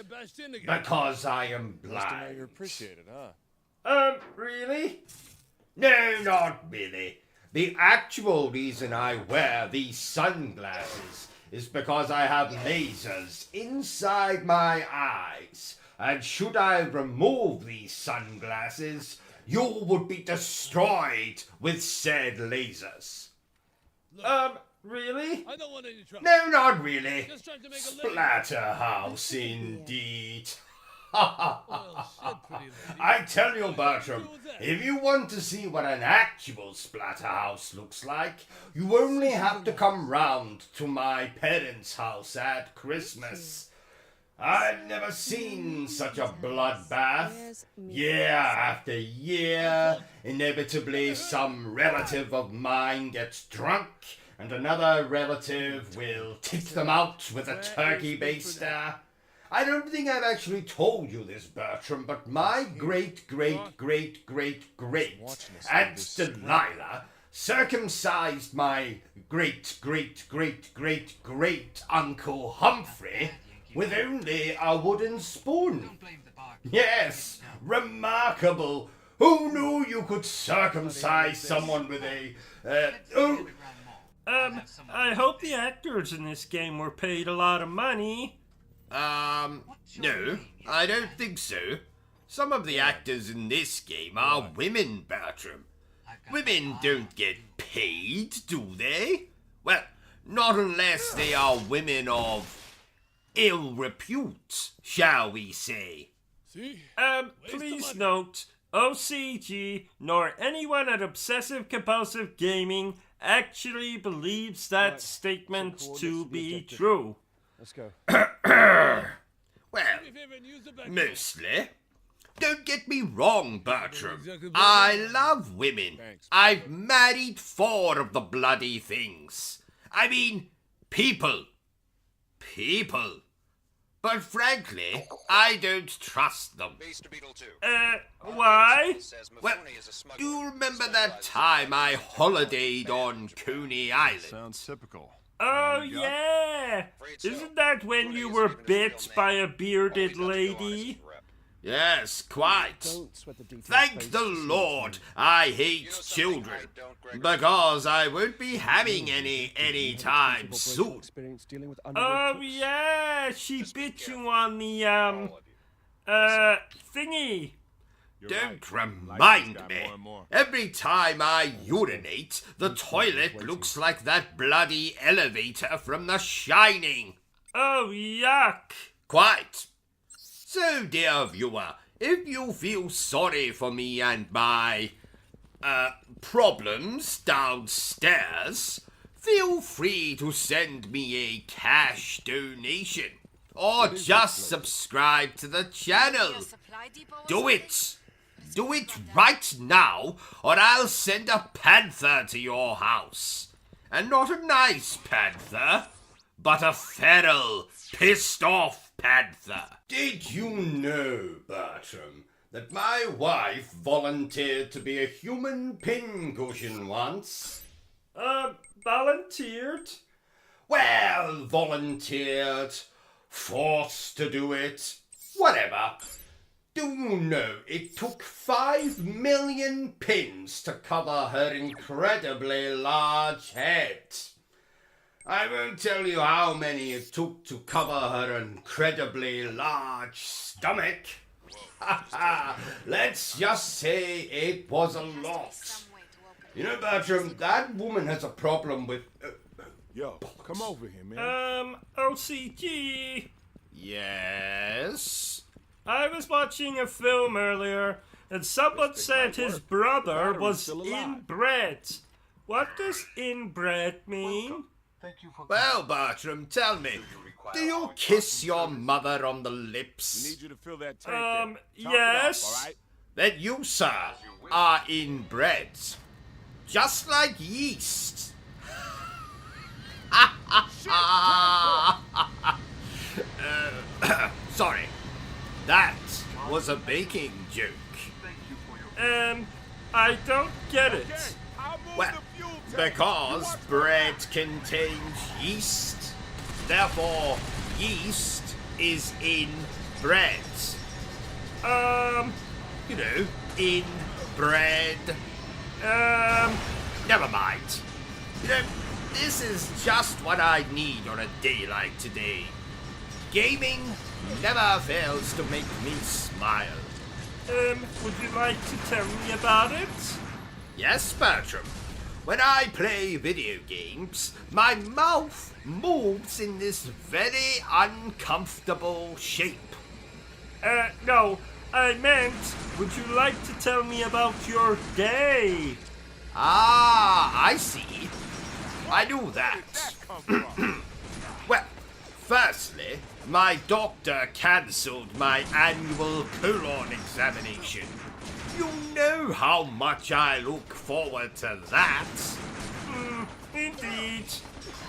because I am blind. You appreciate it, huh? Really? No, not really. The actual reason I wear these sunglasses is because I have lasers inside my eyes. And should I remove these sunglasses, you would be destroyed with said lasers. Really? I don't want any trouble. No, not really. Just trying to make a Splatterhouse, indeed. pretty lady. I tell you, Bertram, if you want to see what an actual splatterhouse looks like, you only have to come round to my parents' house at Christmas. I've never seen such a bloodbath. Year after year, inevitably some relative of mine gets drunk, and another relative will take them out with a turkey baster. I don't think I've actually told you this, Bertram, but my great-great-great-great-great Aunt Delilah circumcised my great-great-great-great-great-Uncle Humphrey with only a wooden spoon. Yes, remarkable. Who knew you could circumcise someone with a, I hope the actors in this game were paid a lot of money. No, I don't think so. Some of the actors in this game are women, Bertram. Women don't get paid, do they? Well, not unless they are women of ill repute, shall we say. Please note, OCG nor anyone at Obsessive Compulsive Gaming actually believes that statement to be true. Let's go. Well, mostly. Don't get me wrong, Bertram. I love women. I've married 4 of the bloody things. I mean, people. but frankly, I don't trust them. Why? Well, do you remember that time I holidayed on Coney Island? Sounds typical. Oh, yeah! Isn't that when you were bit by a bearded lady? Yes, quite. Thank the Lord I hate children, because I won't be having any time soon. Oh, yeah! She bit you on the, thingy. Don't remind me. Every time I urinate, the toilet looks like that bloody elevator from The Shining. Oh, yuck. Quite. So, dear viewer, if you feel sorry for me and my, problems downstairs, feel free to send me a cash donation. Or just subscribe to the channel. Do it. Do it right now, or I'll send a panther to your house. And not a nice panther, but a feral, pissed off panther. Did you know, Bertram, that my wife volunteered to be a human pincushion once? Volunteered? Well, volunteered, forced to do it, whatever. Do you know it took 5 million pins to cover her incredibly large head? I won't tell you how many it took to cover her incredibly large stomach. Let's just say it was a lot. You know, Bertram, that woman has a problem with... Yo, come over here, man. OCG. Yes? I was watching a film earlier, and someone said his brother was inbred. What does inbred mean? Well, Bertram, tell me, do you kiss your mother on the lips? We need you to fill that tank yes. Off, all right? Then you, sir, are inbred. Just like yeast. Sorry. That was a baking joke. I don't get it. Well, because bread contains yeast, therefore yeast is in bread. You know, in bread. Never mind. You know, this is just what I need on a day like today. Gaming never fails to make me smile. Would you like to tell me about it? Yes, Bertram. When I play video games, my mouth moves in this very uncomfortable shape. No, I meant, would you like to tell me about your day? Ah, I see. I knew that. Well, firstly, my doctor cancelled my annual colon examination. You know how much I look forward to that. Indeed.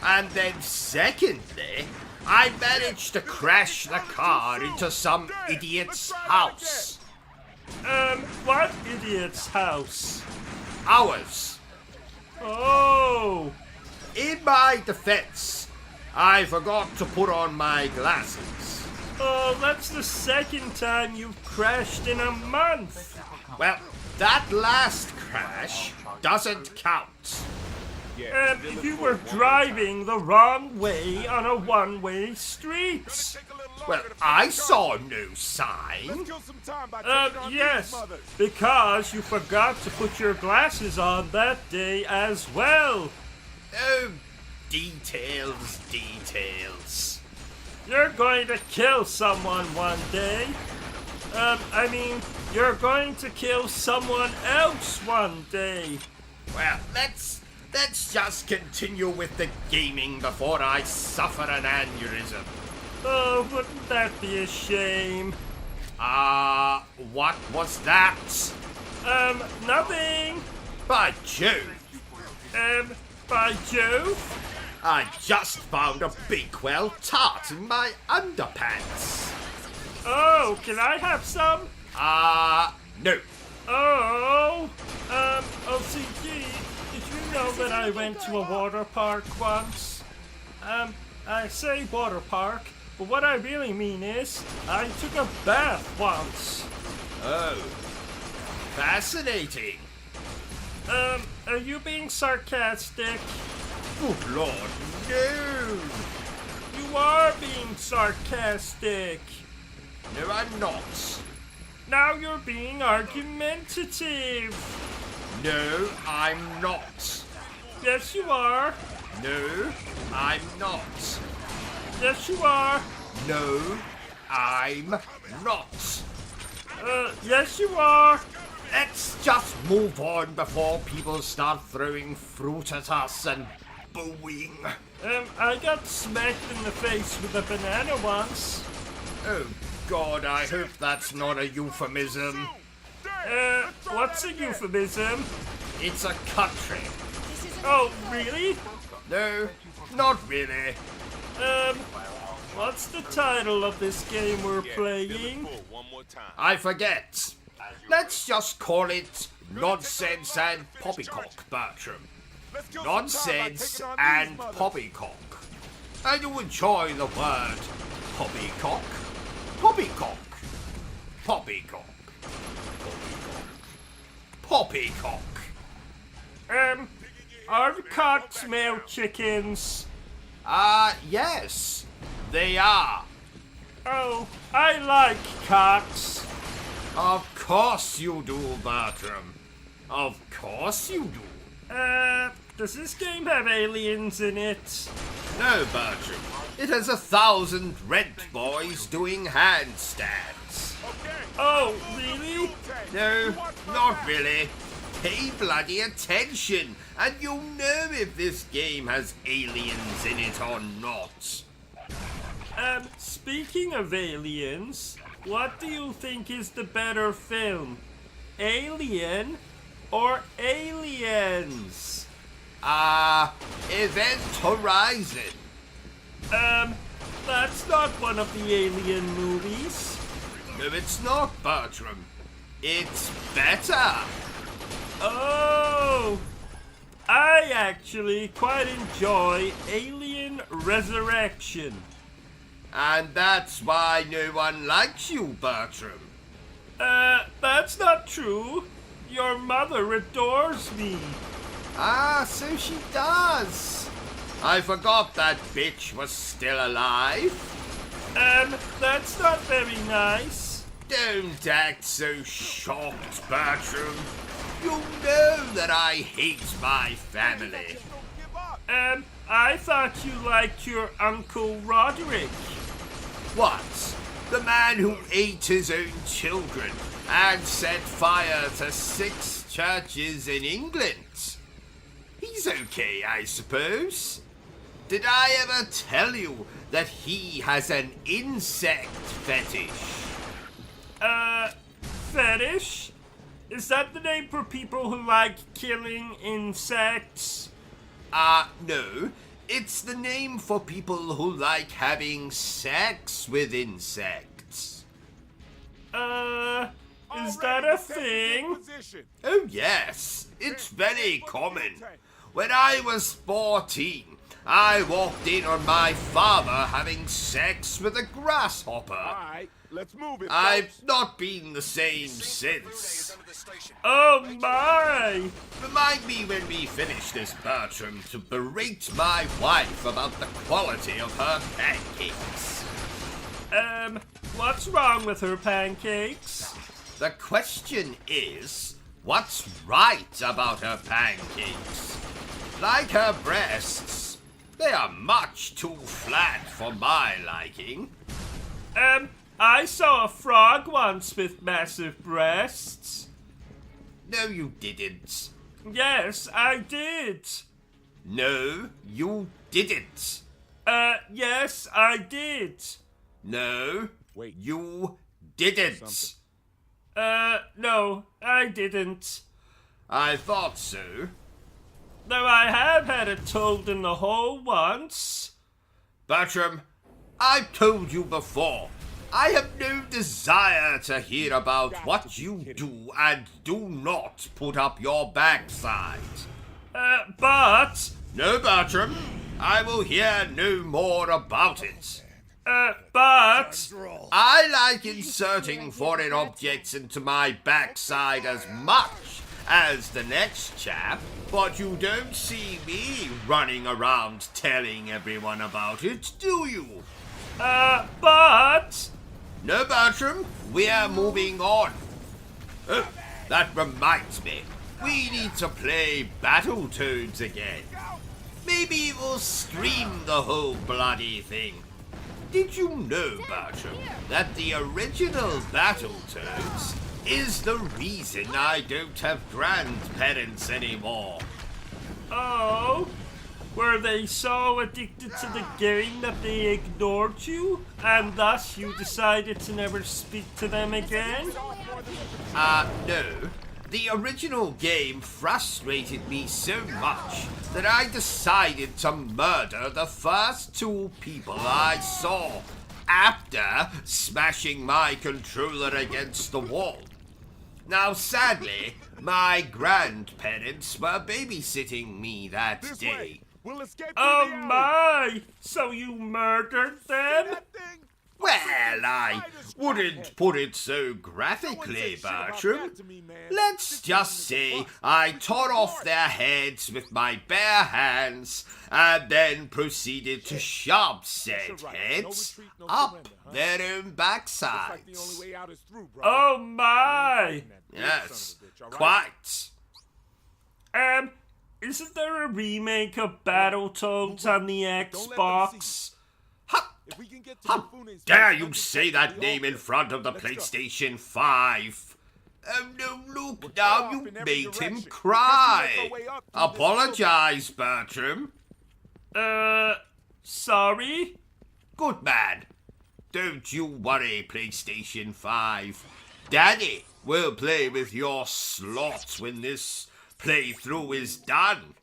And then secondly, I managed to crash the car into some idiot's house. What idiot's house? Ours. Oh. In my defense, I forgot to put on my glasses. Oh, that's the second time you've crashed in a month. Well, that last crash doesn't count. If you were driving the wrong way on a one-way street. Well, I saw no sign. Yes, because you forgot to put your glasses on that day as well. Oh, details, details. You're going to kill someone one day. You're going to kill someone else one day. Well, let's just continue with the gaming before I suffer an aneurysm. Oh, wouldn't that be a shame? What was that? Nothing. By Jove. By Jove? I just found a Bakewell tart in my underpants. Oh, can I have some? No. Oh, OCG, did you know that I went to a water park once? I say water park, but what I really mean is, I took a bath once. Oh, fascinating. Are you being sarcastic? Good Lord, no! You are being sarcastic. No, I'm not. Now you're being argumentative. No, I'm not. Yes, you are. No, I'm not. Yes, you are. No, I'm not. Yes, you are. Let's just move on before people start throwing fruit at us and booing. I got smacked in the face with a banana once. Oh God, I hope that's not a euphemism. What's a euphemism? It's a country. Oh, really? No, not really. What's the title of this game we're playing? I forget. Let's just call it Nonsense and Poppycock, Bertram. Nonsense and Poppycock. And you enjoy the word poppycock. Poppycock. Poppycock. Poppycock. Are cocks male chickens? Yes, they are. Oh, I like cocks. Of course you do, Bertram. Of course you do. Does this game have aliens in it? No, Bertram. It has 1,000 rent boys doing handstands. Oh, really? No, not really. Pay bloody attention, and you'll know if this game has aliens in it or not. Speaking of aliens, what do you think is the better film? Alien or Aliens? Event Horizon. That's not one of the Alien movies. No, it's not, Bertram. It's better. Oh! I actually quite enjoy Alien Resurrection. And that's why no one likes you, Bertram. That's not true. Your mother adores me. So she does. I forgot that bitch was still alive. That's not very nice. Don't act so shocked, Bertram. You know that I hate my family. I thought you liked your Uncle Roderick. What? The man who ate his own children and set fire to 6 churches in England? He's okay, I suppose. Did I ever tell you that he has an insect fetish? Fetish? Is that the name for people who like killing insects? No. It's the name for people who like having sex with insects. Is that a thing? Oh, yes. It's very common. When I was 14, I walked in on my father having sex with a grasshopper. Alright, let's move it. I've not been the same since. Oh my! Remind me when we finish this, Bertram, to berate my wife about the quality of her pancakes. What's wrong with her pancakes? The question is, what's right about her pancakes? Like her breasts, they are much too flat for my liking. I saw a frog once with massive breasts. No, you didn't. Yes, I did. No, you didn't. Yes, I did. No, wait, you didn't. No, I didn't. I thought so. though I have had a toad in the hole once. Bertram, I've told you before, I have no desire to hear about what you do and do not put up your backside. But... No, Bertram, I will hear no more about it. But... I like inserting foreign objects into my backside as much as the next chap, but you don't see me running around telling everyone about it, do you? But... No, Bertram, we're moving on. Oh, that reminds me. We need to play Battletoads again. Maybe we'll stream the whole bloody thing. Did you know, Bertram, that the original Battletoads is the reason I don't have grandparents anymore? Oh? Were they so addicted to the game that they ignored you, and thus you decided to never speak to them again? No. The original game frustrated me so much that I decided to murder the first two people I saw after smashing my controller against the wall. Now, sadly, my grandparents were babysitting me that day. Oh my! So you murdered them? Well, I wouldn't put it so graphically, Bertram. Let's just say I tore off their heads with my bare hands and then proceeded to shove said heads up their own backsides. Oh my! Yes, quite. Isn't there a remake of Battletoads on the Xbox? How dare you say that name in front of the PlayStation 5? Oh no, look now, you made him cry. Apologize, Bertram. Sorry? Good man. Don't you worry, PlayStation 5. Daddy will play with your slot when this playthrough is done.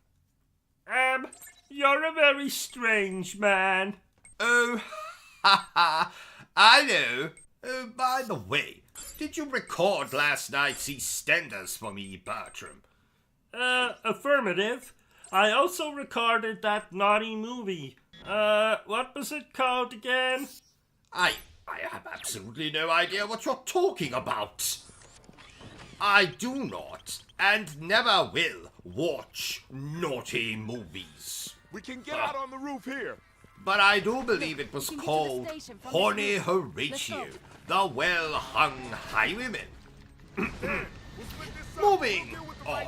You're a very strange man. Oh, I know. Oh, by the way, did you record last night's EastEnders for me, Bertram? Affirmative. I also recorded that naughty movie. What was it called again? I have absolutely no idea what you're talking about. I do not, and never will, watch naughty movies. We can get out on the roof here. But I do believe it was called Horny Horatio, the well-hung highwayman. Moving on.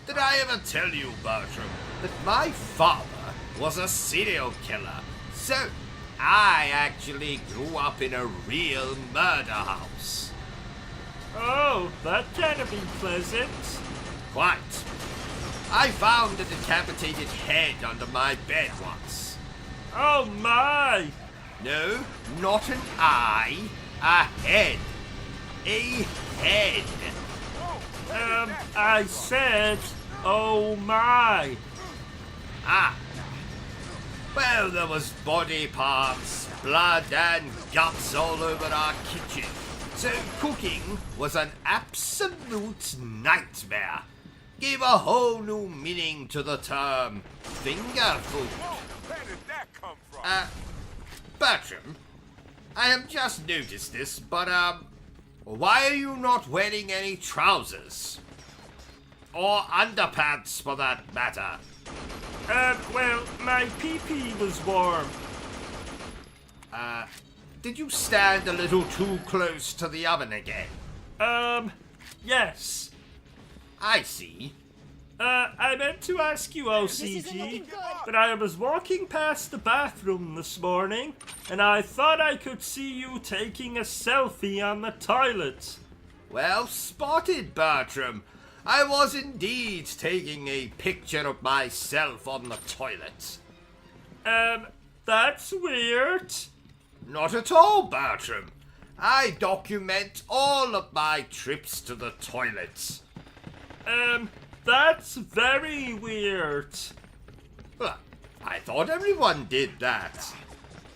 Did I ever tell you, Bertram, that my father was a serial killer? So, I actually grew up in a real murder house. Oh, that can't be pleasant. Quite. I found a decapitated head under my bed once. Oh my! No, not an eye. A head. A head. I said, oh my. Ah. Well, there was body parts, blood and guts all over our kitchen. So cooking was an absolute nightmare. Gave a whole new meaning to the term finger food. Where did that come from? Bertram, I have just noticed this, but, why are you not wearing any trousers? Or underpants, for that matter? Well, my pee-pee was warm. Did you stand a little too close to the oven again? Yes. I see. I meant to ask you, OCG, but I was walking past the bathroom this morning, and I thought I could see you taking a selfie on the toilet. Well spotted, Bertram. I was indeed taking a picture of myself on the toilet. That's weird. Not at all, Bertram. I document all of my trips to the toilet. That's very weird. Well, I thought everyone did that.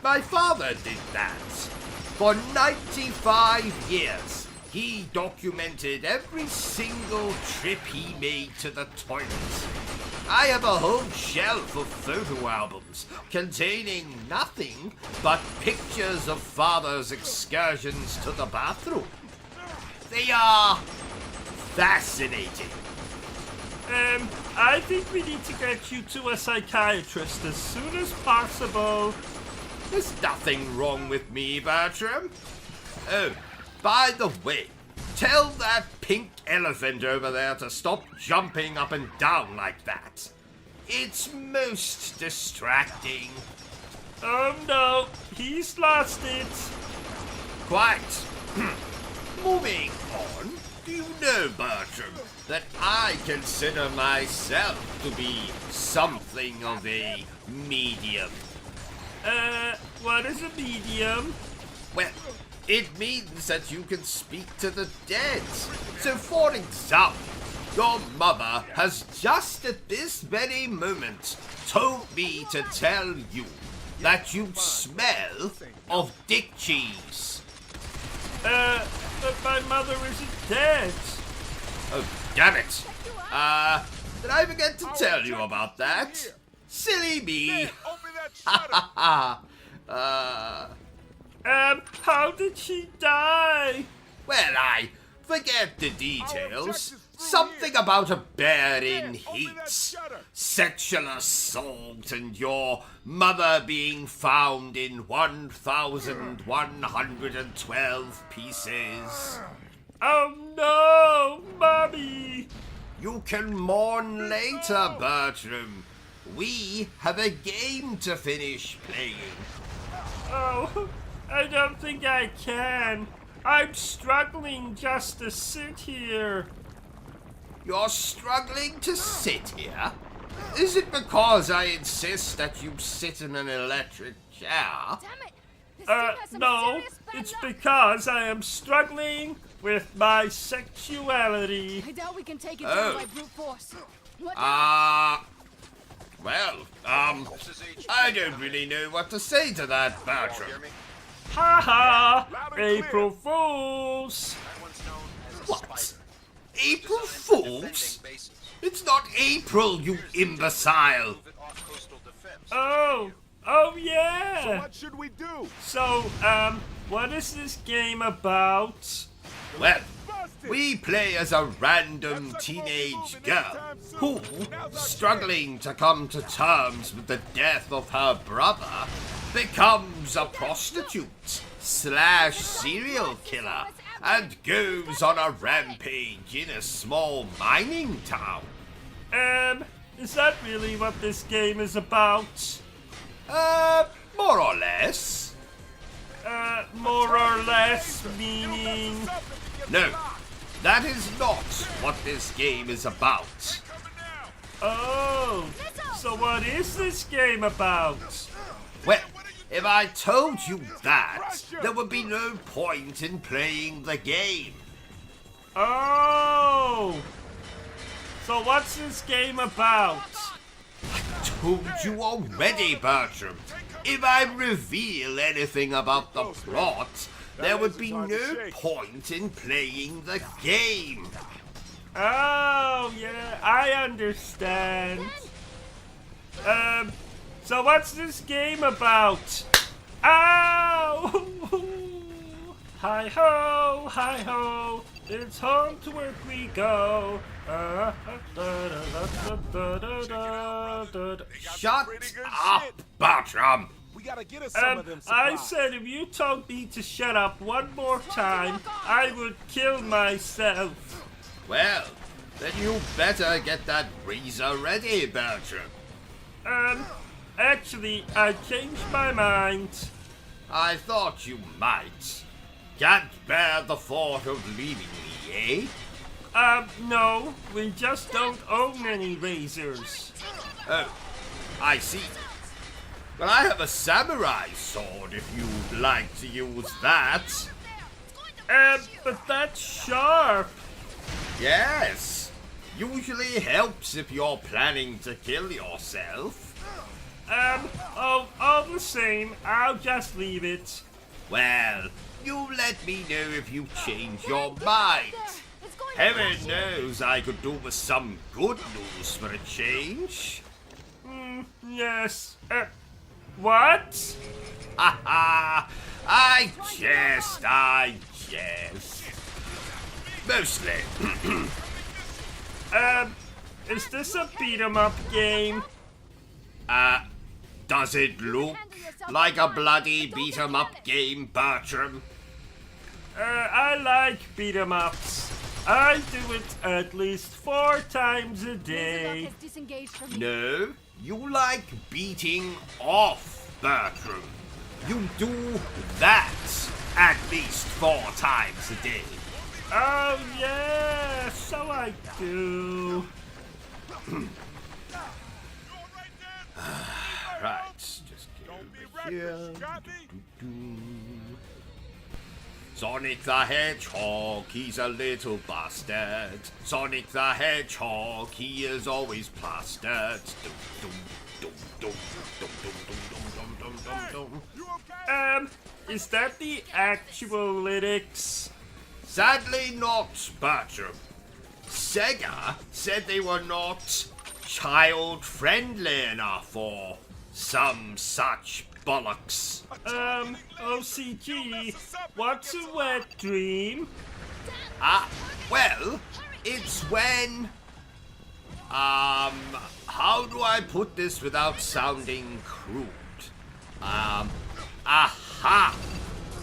My father did that. For 95 years, he documented every single trip he made to the toilet. I have a whole shelf of photo albums containing nothing but pictures of father's excursions to the bathroom. They are fascinating. I think we need to get you to a psychiatrist as soon as possible. There's nothing wrong with me, Bertram. Oh, by the way, tell that pink elephant over there to stop jumping up and down like that. It's most distracting. Oh no, he's lost it. Quite. Moving on, do you know, Bertram, that I consider myself to be something of a medium? What is a medium? Well, it means that you can speak to the dead. So, for example, your mother has just at this very moment told me to tell you that you smell of dick cheese. But my mother isn't dead. Oh, damn it. Did I forget to tell you about that? Silly me. How did she die? Well, I forget the details. Something about a bear in heat, sexual assault, and your mother being found in 1,112 pieces. Oh no, Mommy! You can mourn later, Bertram. We have a game to finish playing. Oh, I don't think I can. I'm struggling just to sit here. You're struggling to sit here? Is it because I insist that you sit in an electric chair? No, it's because I am struggling with my sexuality. I doubt we can take it down by brute force. I don't really know what to say to that, Bertram. Ha ha! April Fools! What? April Fools? It's not April, you imbecile! Oh yeah! So what should we do? So, what is this game about? Well, we play as a random teenage girl who, struggling to come to terms with the death of her brother, becomes a prostitute/serial killer and goes on a rampage in a small mining town. Is that really what this game is about? More or less. More or less meaning... No, that is not what this game is about. Oh, so what is this game about? Well, if I told you that, there would be no point in playing the game. Oh! So what's this game about? I told you already, Bertram. If I reveal anything about the plot, there would be no point in playing the game. Oh, yeah, I understand. So what's this game about? Ow! Hi-ho, hi-ho, it's home to work we go. Shut up, Bertram! We gotta get us some of them supplies. I said if you told me to shut up one more time, I would kill myself. Well, then you better get that razor ready, Bertram. Actually, I changed my mind. I thought you might. Can't bear the thought of leaving me, eh? No, we just don't own any razors. Oh, I see. Well, I have a samurai sword if you'd like to use that. But that's sharp. Yes. Usually helps if you're planning to kill yourself. All the same, I'll just leave it. Well, you let me know if you change your mind. Heaven knows I could do with some good news for a change. Yes. What? Haha, I jest. Mostly. Is this a beat-em-up game? Does it look like a bloody beat-em-up game, Bertram? I like beat-em-ups. I do it at least 4 times a day. No, you like beating off, Bertram. You do that at least 4 times a day. Oh yeah, so I do. Right, just get over here. Sonic the Hedgehog, he's a little bastard. Sonic the Hedgehog, he is always plastered. Is that the actual lyrics? Sadly not, Bertram. Sega said they were not child-friendly enough or some such bollocks. OCG, what's a wet dream? Well, it's when... how do I put this without sounding crude? Aha!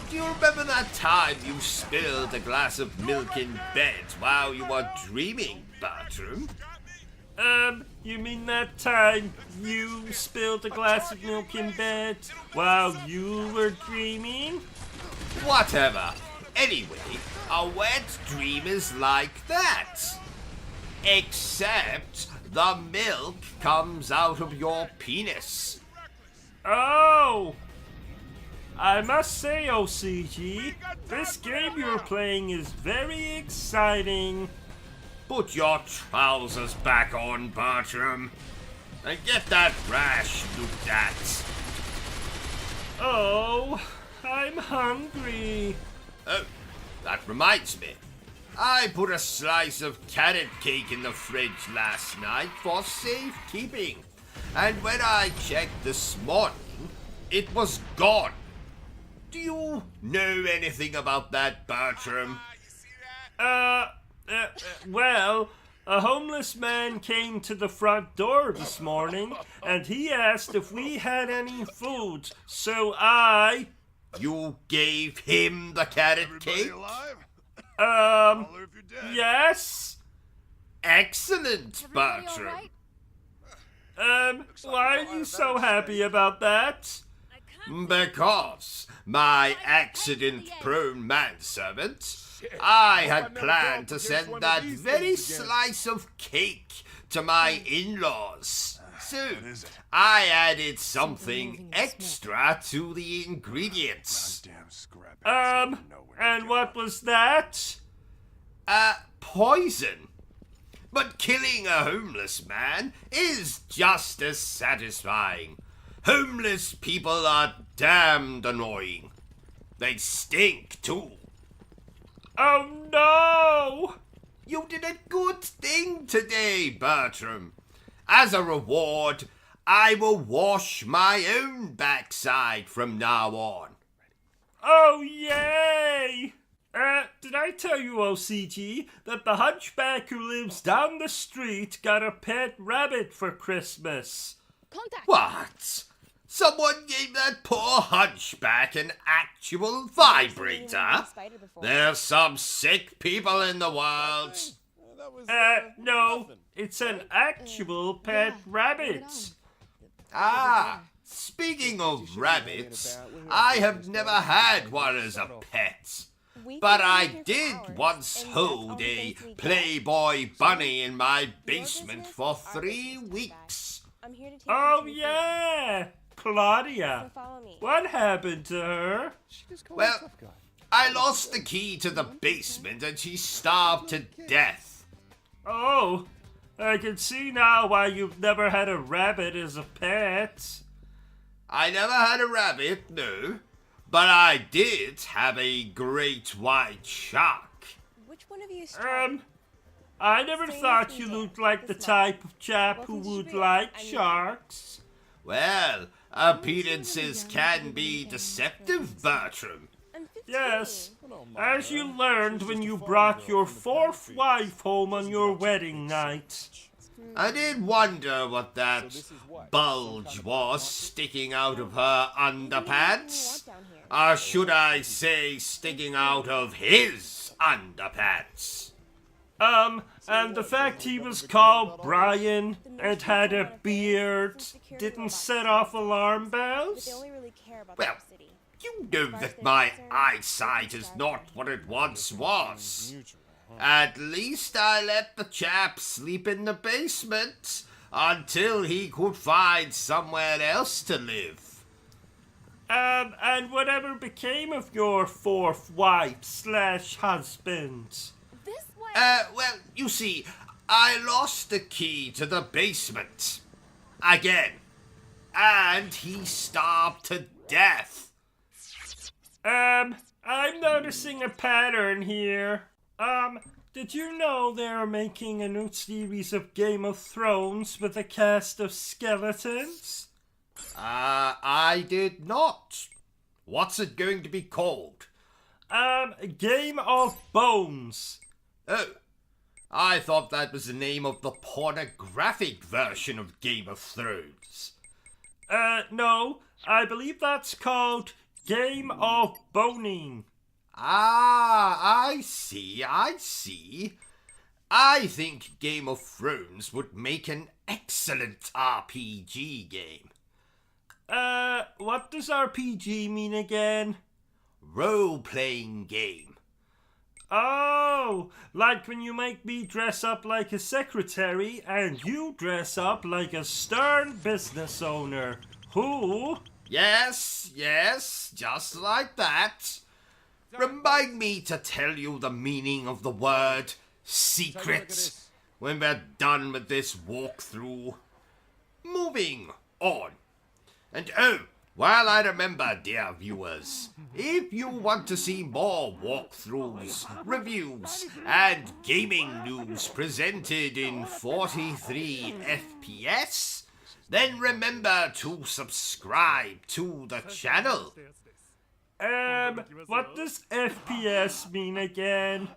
Do you remember that time you spilled a glass of milk in bed while you were dreaming, Bertram? You mean that time you spilled a glass of milk in bed while you were dreaming? Whatever. Anyway, a wet dream is like that. Except the milk comes out of your penis. Oh! I must say, OCG, this game you're playing is very exciting. Put your trousers back on, Bertram. And get that rash looked at. Oh, I'm hungry. Oh, that reminds me. I put a slice of carrot cake in the fridge last night for safekeeping. And when I checked this morning, it was gone. Do you know anything about that, Bertram? Well, a homeless man came to the front door this morning, and he asked if we had any food, so I... You gave him the carrot cake? Yes? Excellent, Bertram. Why are you so happy about that? Because my accident-prone manservant, I had planned to send that very slice of cake to my in-laws. So, I added something extra to the ingredients. And what was that? Poison. But killing a homeless man is just as satisfying. Homeless people are damned annoying. They stink, too. Oh, no! You did a good thing today, Bertram. As a reward, I will wash my own backside from now on. Oh, yay! Did I tell you, OCG, that the hunchback who lives down the street got a pet rabbit for Christmas? What? Someone gave that poor hunchback an actual vibrator? There's some sick people in the world. No, it's an actual pet rabbit. Speaking of rabbits, I have never had one as a pet. But I did once hold a Playboy bunny in my basement for 3 weeks. Oh, yeah! Claudia. What happened to her? Well, I lost the key to the basement and she starved to death. Oh, I can see now why you've never had a rabbit as a pet. I never had a rabbit, no. But I did have a great white shark. Which one of you is trying? I never thought you looked like the type of chap who would like sharks. Well, appearances can be deceptive, Bertram. Yes, as you learned when you brought your fourth wife home on your wedding night. I did wonder what that bulge was sticking out of her underpants. Or should I say sticking out of his underpants? And the fact he was called Brian and had a beard didn't set off alarm bells? Well, you know that my eyesight is not what it once was. At least I let the chap sleep in the basement until he could find somewhere else to live. And whatever became of your fourth wife / husband? Well, you see, I lost the key to the basement. Again. And he starved to death. I'm noticing a pattern here. Did you know they're making a new series of Game of Thrones with a cast of skeletons? I did not. What's it going to be called? Game of Bones. Oh, I thought that was the name of the pornographic version of Game of Thrones. No, I believe that's called Game of Boning. Ah, I see. I think Game of Thrones would make an excellent RPG game. What does RPG mean again? Role-playing game. Oh, like when you make me dress up like a secretary and you dress up like a stern business owner. Who? Yes, just like that. Remind me to tell you the meaning of the word secret when we're done with this walkthrough. Moving on. And oh, while I remember, dear viewers, if you want to see more walkthroughs, reviews, and gaming news presented in 43 FPS, then remember to subscribe to the channel. What does FPS mean again?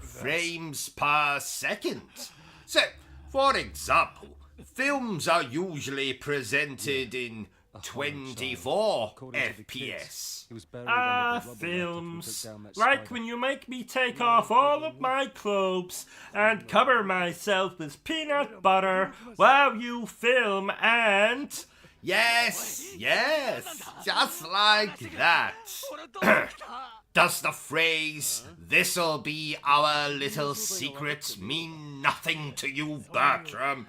Frames per second. So, for example, films are usually presented in 24 FPS. Films. Like when you make me take off all of my clothes and cover myself with peanut butter while you film and... Yes, just like that. Does the phrase, "this'll be our little secret," mean nothing to you, Bertram?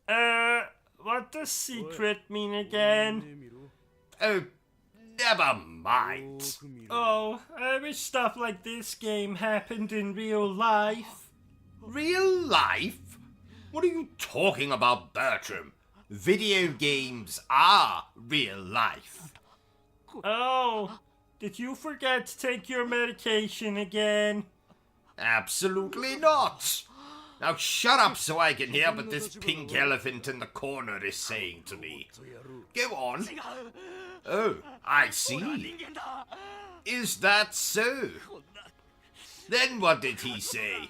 What does secret mean again? Oh, never mind. Oh, I wish stuff like this game happened in real life. Real life? What are you talking about, Bertram? Video games are real life. Oh, did you forget to take your medication again? Absolutely not. Now shut up so I can hear what this pink elephant in the corner is saying to me. Go on. Oh, I see. Is that so? Then what did he say?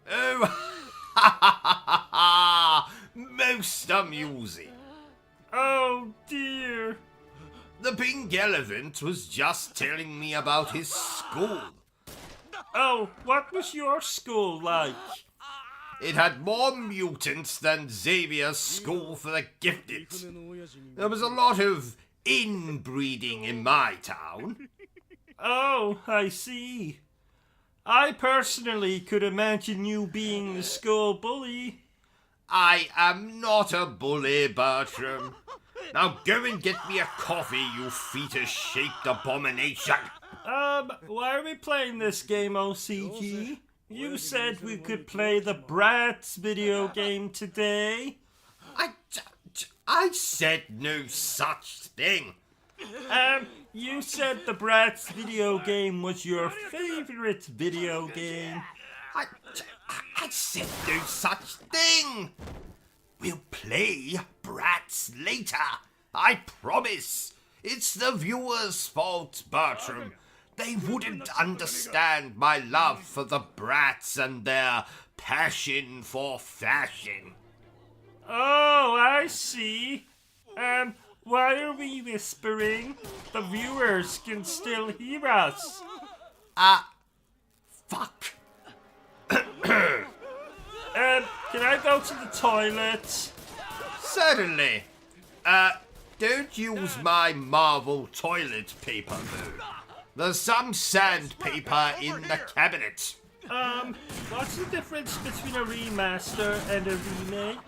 Oh, most amusing. Oh dear. The pink elephant was just telling me about his school. Oh, what was your school like? It had more mutants than Xavier's School for the Gifted. There was a lot of inbreeding in my town. Oh, I see. I personally could imagine you being the school bully. I am not a bully, Bertram. Now go and get me a coffee, you fetus-shaped abomination. Why are we playing this game, OCG? You said we could play the Bratz video game today. I said no such thing. You said the Bratz video game was your favorite video game. I said no such thing. We'll play Bratz later. I promise. It's the viewers' fault, Bertram. They wouldn't understand my love for the Bratz and their passion for fashion. Oh, I see. Why are we whispering? The viewers can still hear us. Fuck. Can I go to the toilet? Certainly. Don't use my Marvel toilet paper, though. There's some sandpaper in the cabinet. What's the difference between a remaster and a remake?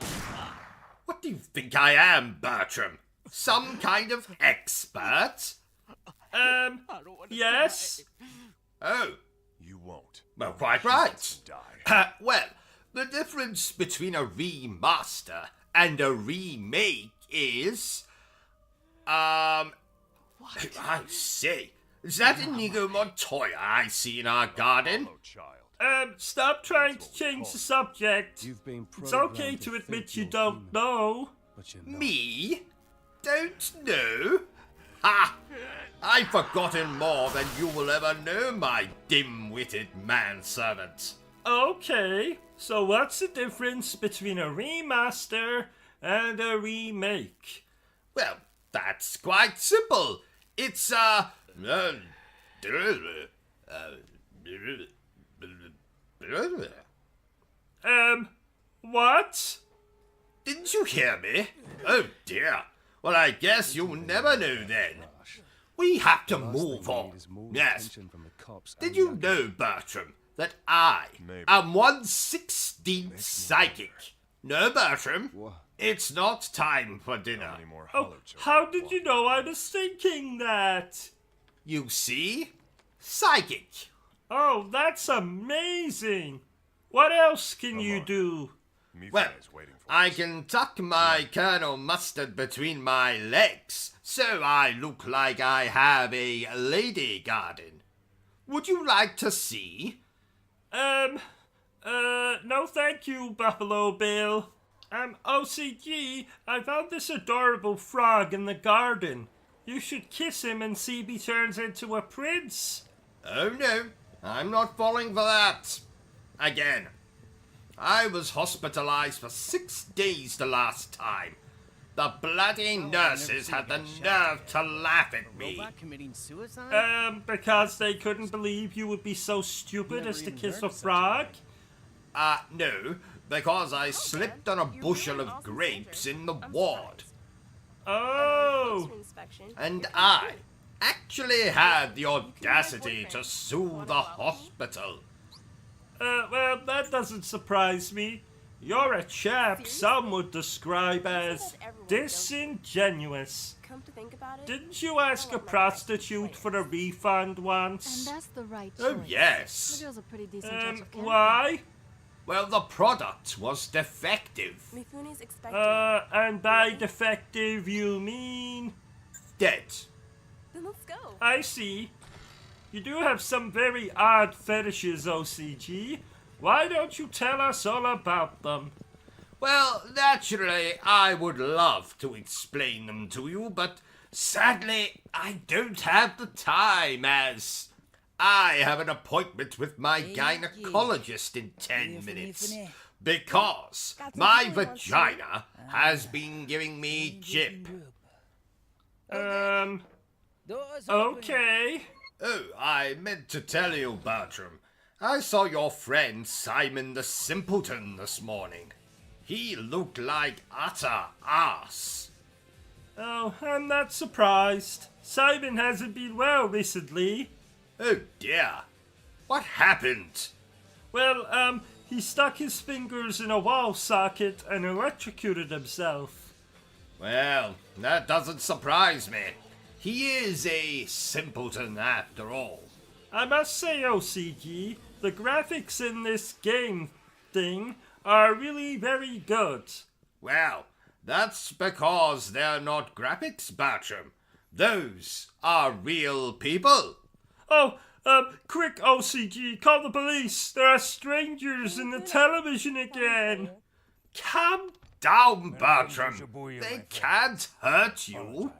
What do you think I am, Bertram? Some kind of expert? Yes? Oh. You won't. Well, quite right. Well, the difference between a remaster and a remake is... I say, is that Inigo Montoya I see in our garden? Stop trying to change the subject. It's okay to admit you don't know. Me? Don't know? Ha! I've forgotten more than you will ever know, my dim-witted manservant. Okay, so what's the difference between a remaster and a remake? Well, that's quite simple. It's what? Didn't you hear me? Oh dear. Well, I guess you'll never know then. We have to move on. Yes. Did you know, Bertram, that I am 1/16 psychic? No, Bertram. It's not time for dinner. Oh, how did you know I was thinking that? You see? Psychic. Oh, that's amazing. What else can you do? Well, I can tuck my Colonel Mustard between my legs, so I look like I have a lady garden. Would you like to see? No thank you, Buffalo Bill. OCG, I found this adorable frog in the garden. You should kiss him and see if he turns into a prince. Oh no, I'm not falling for that. Again. I was hospitalized for 6 days the last time. The bloody nurses had the nerve to laugh at me. Committing suicide? Because they couldn't believe you would be so stupid as to kiss a frog? No, because I slipped on a bushel of grapes in the ward. Oh! And I actually had the audacity to sue the hospital. Well, that doesn't surprise me. You're a chap some would describe as disingenuous. Come to think about it, didn't you ask a prostitute for a refund once? And that's the right Oh, choice. yes. The girl's a pretty decent judge of character. Why? Well, the product was defective. Mifune's expecting. And by defective you mean? Dead. Then let's go. I see. You do have some very odd fetishes, OCG. Why don't you tell us all about them? Well, naturally, I would love to explain them to you, but sadly, I don't have the time, as I have an appointment with my gynecologist in 10 minutes, because my vagina has been giving me jip. Okay. Oh, I meant to tell you, Bertram. I saw your friend Simon the Simpleton this morning. He looked like utter ass. Oh, I'm not surprised. Simon hasn't been well recently. Oh dear. What happened? Well, he stuck his fingers in a wall socket and electrocuted himself. Well, that doesn't surprise me. He is a simpleton after all. I must say, OCG, the graphics in this game thing are really very good. Well, that's because they're not graphics, Bertram. Those are real people. Oh, quick OCG, call the police. There are strangers in the television again. Calm down, Bertram. They can't hurt you.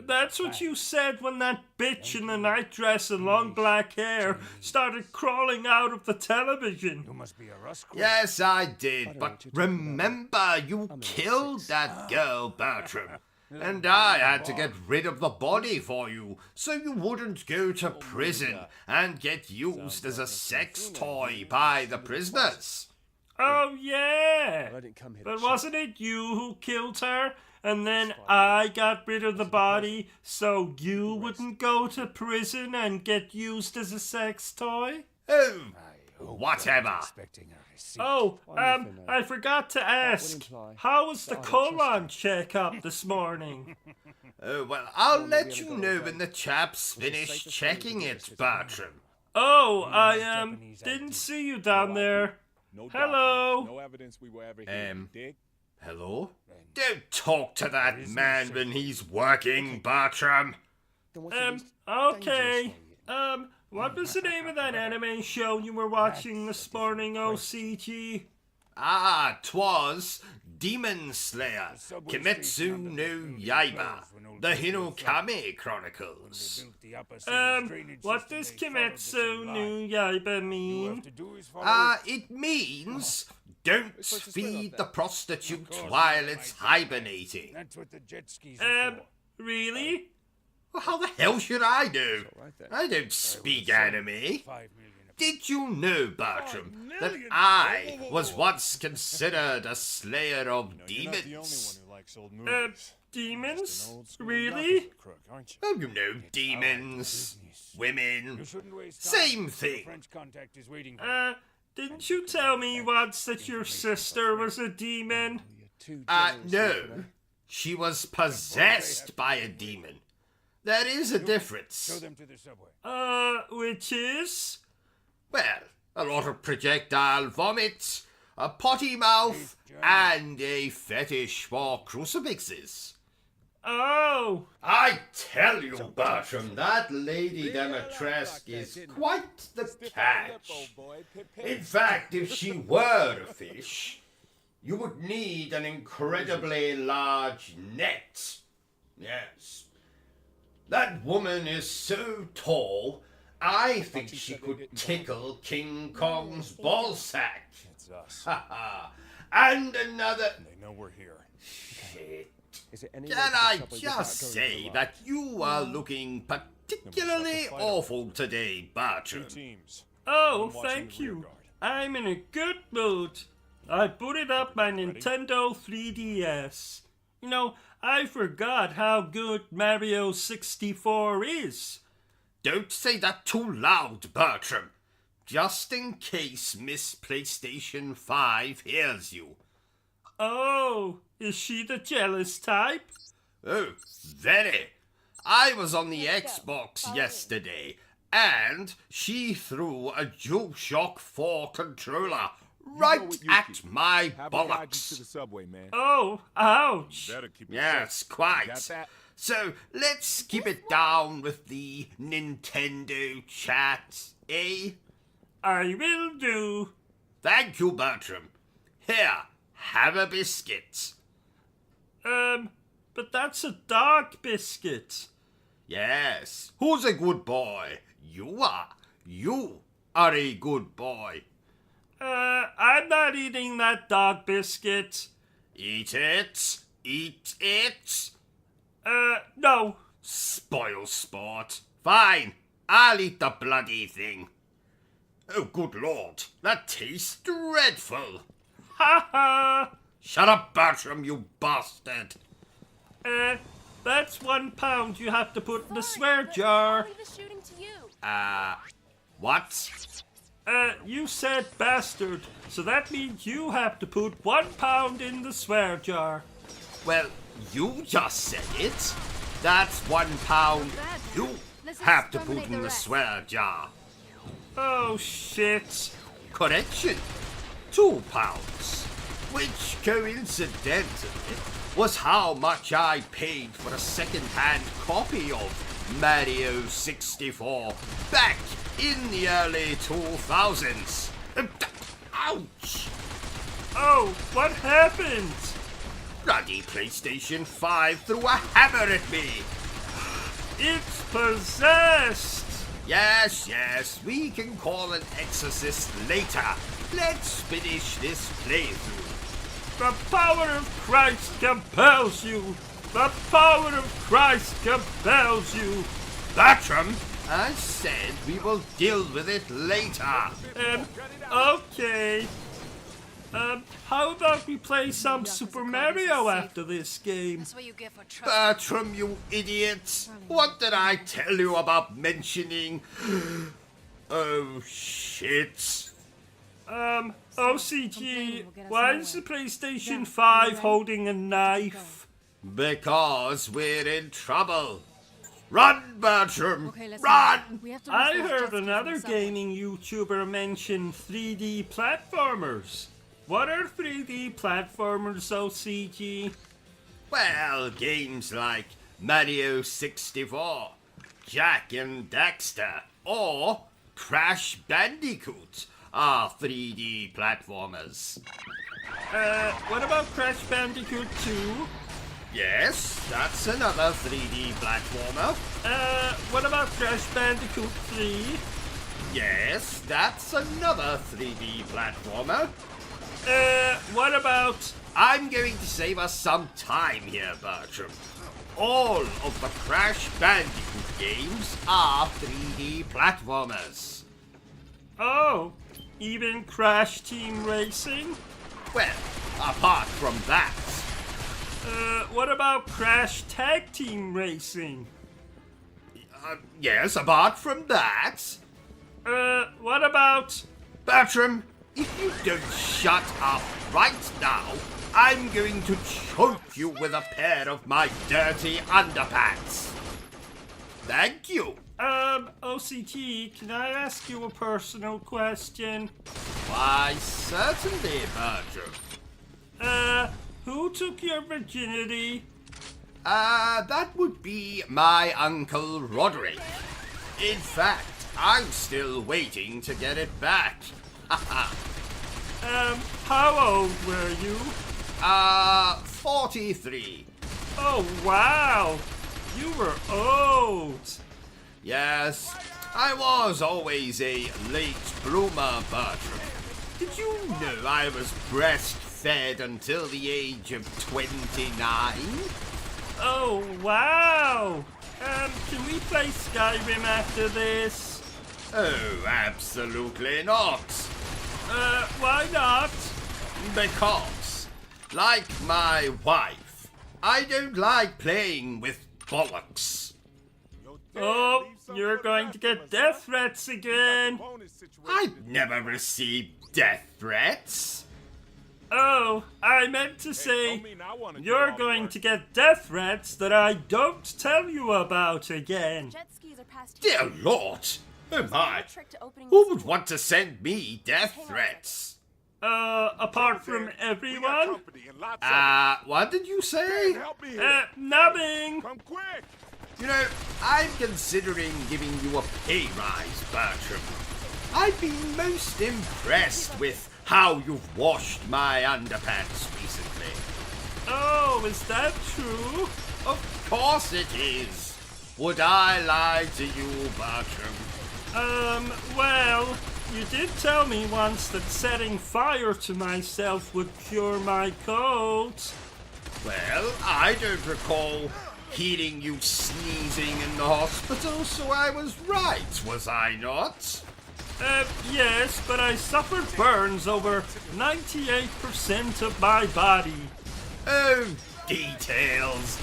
That's what you said when that bitch in the night dress and long black hair started crawling out of the television. You must be a rascal. Yes, I did, but remember, you killed that girl, Bertram. And I had to get rid of the body for you, so you wouldn't go to prison and get used as a sex toy by the prisoners. Oh, yeah. But wasn't it you who killed her? And then I got rid of the body so you wouldn't go to prison and get used as a sex toy? Oh, whatever. Oh, I forgot to ask, how was the colon checkup this morning? Oh, well, I'll let you know when the chaps finish checking it, Bertram. Oh, I, didn't see you down there. Hello? No evidence we were ever here. Dig? Hello? Don't talk to that man when he's working, Bertram. Okay. What was the name of that anime show you were watching this morning, OCG? Ah, 'twas Demon Slayer, Kimetsu no Yaiba, the Hinokami Chronicles. What does Kimetsu no Yaiba mean? It means don't feed the prostitute while it's hibernating. That's what the jet skis are for. Really? Well, how the hell should I know? I don't speak anime. Did you know, Bertram, that I was once considered a slayer of demons? Demons? Really? Oh, you know, demons, women, same thing. Didn't you tell me once that your sister was a demon? No. She was possessed by a demon. There is a difference. Show them to the subway. Which is? Well, a lot of projectile vomit, a potty mouth, and a fetish for crucifixes. Oh! I tell you, Bertram, that Lady Demetresque is quite the catch. In fact, if she were a fish, you would need an incredibly large net. Yes. That woman is so tall, I think she could tickle King Kong's ballsack. It's us. And another... They know we're here. Shit. Can I just say that you are looking particularly awful today, Bertram? Oh, thank you. I'm in a good mood. I booted up my Nintendo 3DS. You know, I forgot how good Mario 64 is. Don't say that too loud, Bertram. Just in case Miss PlayStation 5 hears you. Oh, is she the jealous type? Oh, very. I was on the Xbox yesterday, and she threw a DualShock 4 controller right at my bollocks. To the subway, man. Oh, ouch. Yes, quite. So let's keep it down with the Nintendo chat, eh? I will do. Thank you, Bertram. Here, have a biscuit. But that's a dog biscuit. Yes. Who's a good boy? You are. You are a good boy. I'm not eating that dog biscuit. Eat it. Eat it. No. Spoil sport. Fine. I'll eat the bloody thing. Oh, good lord. That tastes dreadful. Ha ha. Shut up, Bertram, you bastard. That's £1 you have to put in the swear jar. What? You said bastard, so that means you have to put £1 in the swear jar. Well, you just said it. That's £1 you have to put in the swear jar. Oh, shit. Correction, £2, which coincidentally was how much I paid for a second-hand copy of Mario 64 back in the early 2000s. Ouch! Oh, what happened? Bloody PlayStation 5 threw a hammer at me. It's possessed. Yes, we can call an exorcist later. Let's finish this playthrough. The power of Christ compels you. The power of Christ compels you. Bertram, I said we will deal with it later. Okay. How about we play some Super Mario after this game? Bertram, you idiot! What did I tell you about mentioning? Oh, shit. OCG, why is the PlayStation 5 holding a knife? Because we're in trouble. Run, Bertram! Run! I heard another gaming YouTuber mention 3D platformers. What are 3D platformers, OCG? Well, games like Mario 64, Jak and Daxter, or Crash Bandicoot are 3D platformers. What about Crash Bandicoot 2? Yes, that's another 3D platformer. What about Crash Bandicoot 3? Yes, that's another 3D platformer. What about... I'm going to save us some time here, Bertram. All of the Crash Bandicoot games are 3D platformers. Oh, even Crash Team Racing? Well, apart from that. What about Crash Tag Team Racing? Yes, apart from that. What about... Bertram, if you don't shut up right now, I'm going to choke you with a pair of my dirty underpants. Thank you. OCG, can I ask you a personal question? Why, certainly, Bertram. Who took your virginity? That would be my Uncle Roderick. In fact, I'm still waiting to get it back. How old were you? 43. Oh, wow. You were old. Yes, I was always a late bloomer, Bertram. Did you know I was breastfed until the age of 29? Oh, wow. Can we play Skyrim after this? Oh, absolutely not. Why not? Because, like my wife, I don't like playing with bollocks. Oh, you're going to get death threats again. I've never received death threats. Oh, I meant to say, you're going to get death threats that I don't tell you about again. Dear Lord, oh my, who would want to send me death threats? Apart from everyone? What did you say? Nothing. Come quick. You know, I'm considering giving you a pay rise, Bertram. I've been most impressed with how you've washed my underpants recently. Oh, is that true? Of course it is. Would I lie to you, Bertram? Well, you did tell me once that setting fire to myself would cure my colds. Well, I don't recall hearing you sneezing in the hospital, so I was right, was I not? Yes, but I suffered burns over 98% of my body. Oh, details.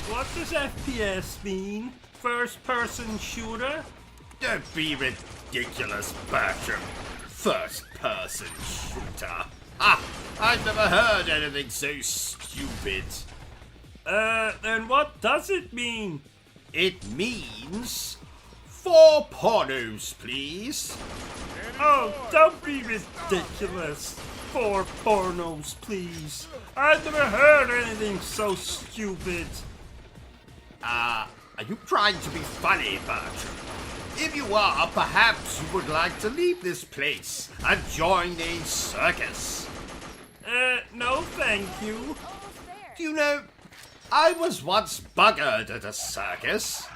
What does FPS mean? First person shooter? Don't be ridiculous, Bertram. First person shooter. I've never heard anything so stupid. Then what does it mean? It means 4 pornos, please. Oh, don't be ridiculous. 4 pornos, please. I've never heard anything so stupid. Are you trying to be funny, Bertram? If you are, perhaps you would like to leave this place and join a circus. No thank you. Do you know, I was once buggered at a circus.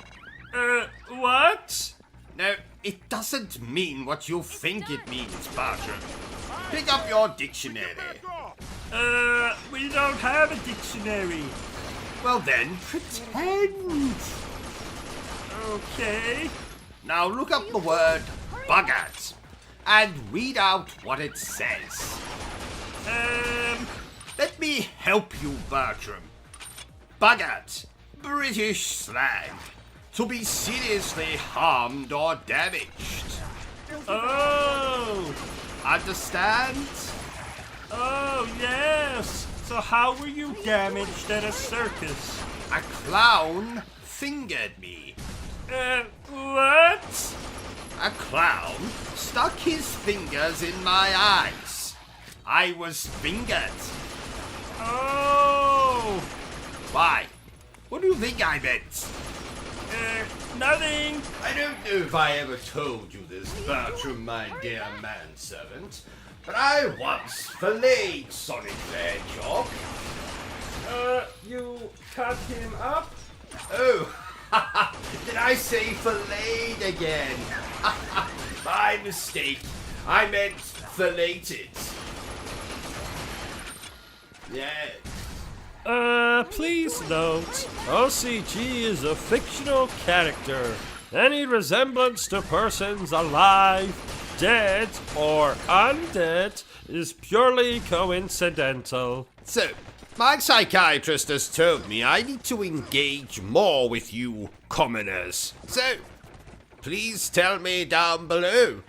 What? No, it doesn't mean what you think it means, Bertram. Pick up your dictionary. We don't have a dictionary. Well then, pretend. Okay. Now look up the word buggered and read out what it says. Let me help you, Bertram. Buggered, British slang. To be seriously harmed or damaged. Oh! Understand? Oh, yes! So how were you damaged at a circus? A clown fingered me. What? A clown stuck his fingers in my eyes. I was fingered. Oh! Why? What do you think I meant? Nothing. I don't know if I ever told you this, Bertram, my dear manservant, but I once filleted Sonic the Hedgehog. You cut him up? Oh, did I say filleted again? My mistake. I meant filleted. Yes. Please note, OCG is a fictional character. Any resemblance to persons alive, dead, or undead is purely coincidental. So, my psychiatrist has told me I need to engage more with you commoners. So, please tell me down below,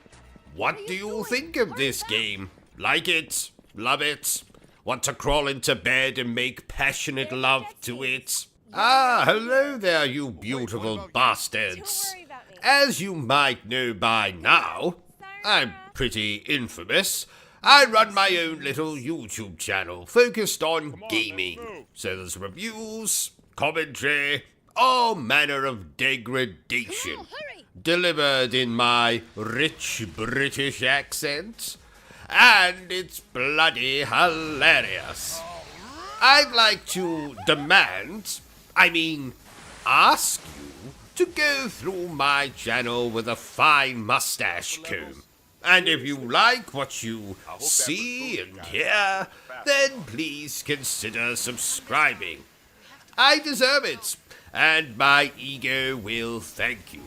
what do you think of this game? Like it? Love it? Want to crawl into bed and make passionate love to it? Ah, hello there, you beautiful bastards. As you might know by now, I'm pretty infamous. I run my own little YouTube channel focused on gaming. So there's reviews, commentary, all manner of degradation, delivered in my rich British accent. And it's bloody hilarious. I'd like to ask you to go through my channel with a fine mustache comb. And if you like what you see and hear, then please consider subscribing. I deserve it, and my ego will thank you.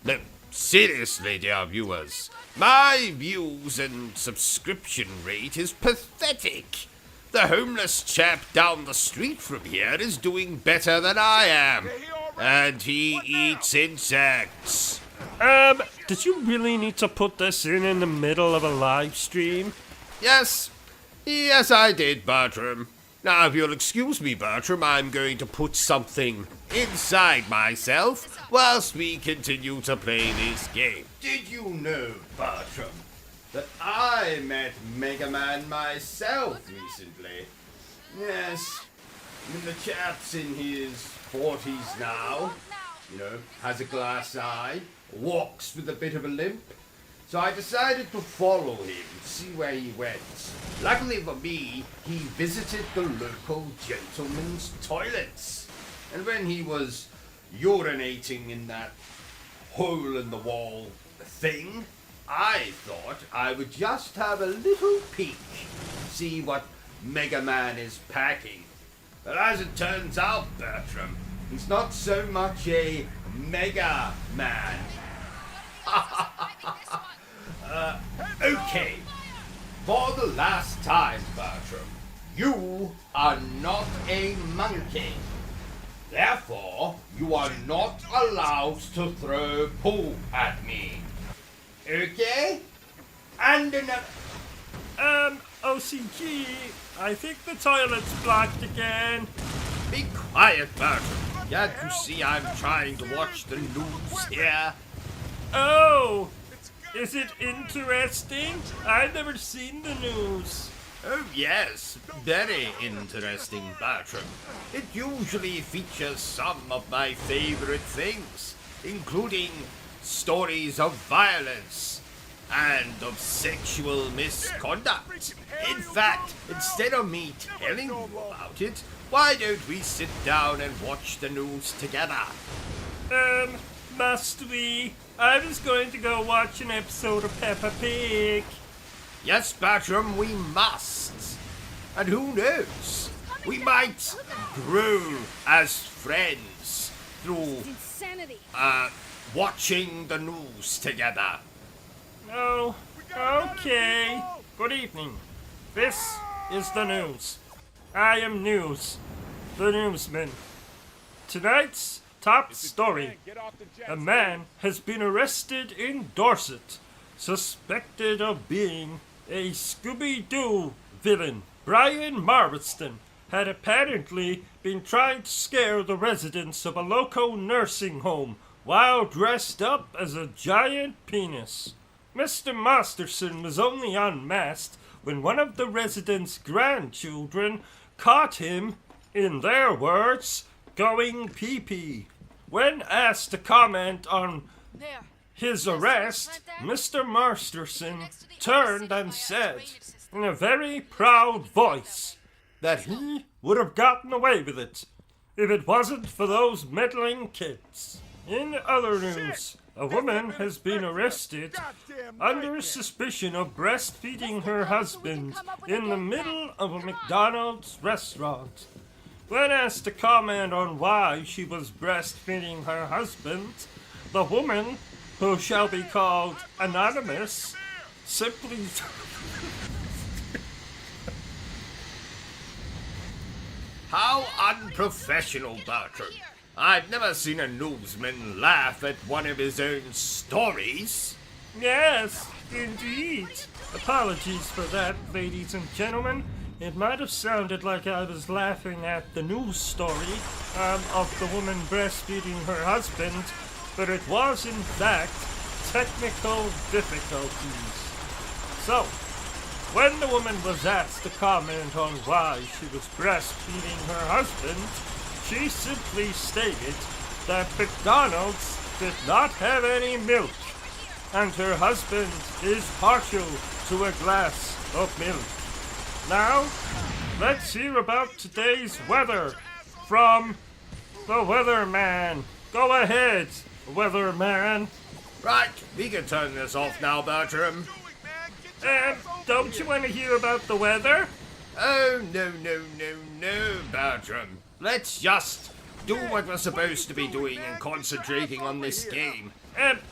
No, seriously, dear viewers. My views and subscription rate is pathetic. The homeless chap down the street from here is doing better than I am. And he eats insects. Did you really need to put this in the middle of a live stream? Yes. Yes, I did, Bertram. Now, if you'll excuse me, Bertram, I'm going to put something inside myself whilst we continue to play this game. Did you know, Bertram, that I met Mega Man myself recently? Yes. I mean, the chap's in his 40s now. You know, has a glass eye, walks with a bit of a limp. So I decided to follow him, see where he went. Luckily for me, he visited the local gentleman's toilets. And when he was urinating in that hole-in-the-wall thing, I thought I would just have a little peek, see what Mega Man is packing. But as it turns out, Bertram, he's not so much a Mega Man. Okay. For the last time, Bertram, you are not a monkey. Therefore, you are not allowed to throw poo at me. Okay? And another... OCG, I think the toilet's blocked again. Be quiet, Bertram. Can't you see I'm trying to watch the news here? Oh! Is it interesting? I've never seen the news. Oh yes, very interesting, Bertram. It usually features some of my favorite things, including stories of violence and of sexual misconduct. In fact, instead of me telling you about it, why don't we sit down and watch the news together? Must we? I was going to go watch an episode of Peppa Pig. Yes, Bertram, we must. And who knows? We might grow as friends through watching the news together. Oh, okay. Good evening. This is the news. I am News, the newsman. Tonight's top story. A man has been arrested in Dorset, suspected of being a Scooby-Doo villain. Brian Marston had apparently been trying to scare the residents of a local nursing home while dressed up as a giant penis. Mr. Masterson was only unmasked when one of the residents' grandchildren caught him, in their words, going pee-pee. When asked to comment on his arrest, Mr. Masterson turned and said, in a very proud voice, that he would have gotten away with it if it wasn't for those meddling kids. In other news, a woman has been arrested under suspicion of breastfeeding her husband in the middle of a McDonald's restaurant. When asked to comment on why she was breastfeeding her husband, the woman, who shall be called Anonymous, simply How unprofessional, Bertram. I've never seen a newsman laugh at one of his own stories. Yes, indeed. Apologies for that, ladies and gentlemen. It might have sounded like I was laughing at the news story of the woman breastfeeding her husband, but it was in fact technical difficulties. So, when the woman was asked to comment on why she was breastfeeding her husband, she simply stated that McDonald's did not have any milk, and her husband is partial to a glass of milk. Now, let's hear about today's weather from the weatherman. Go ahead, weatherman. Right, we can turn this off now, Bertram. Don't you want to hear about the weather? Oh, no, Bertram. Let's just do what we're supposed to be doing and concentrating on this game.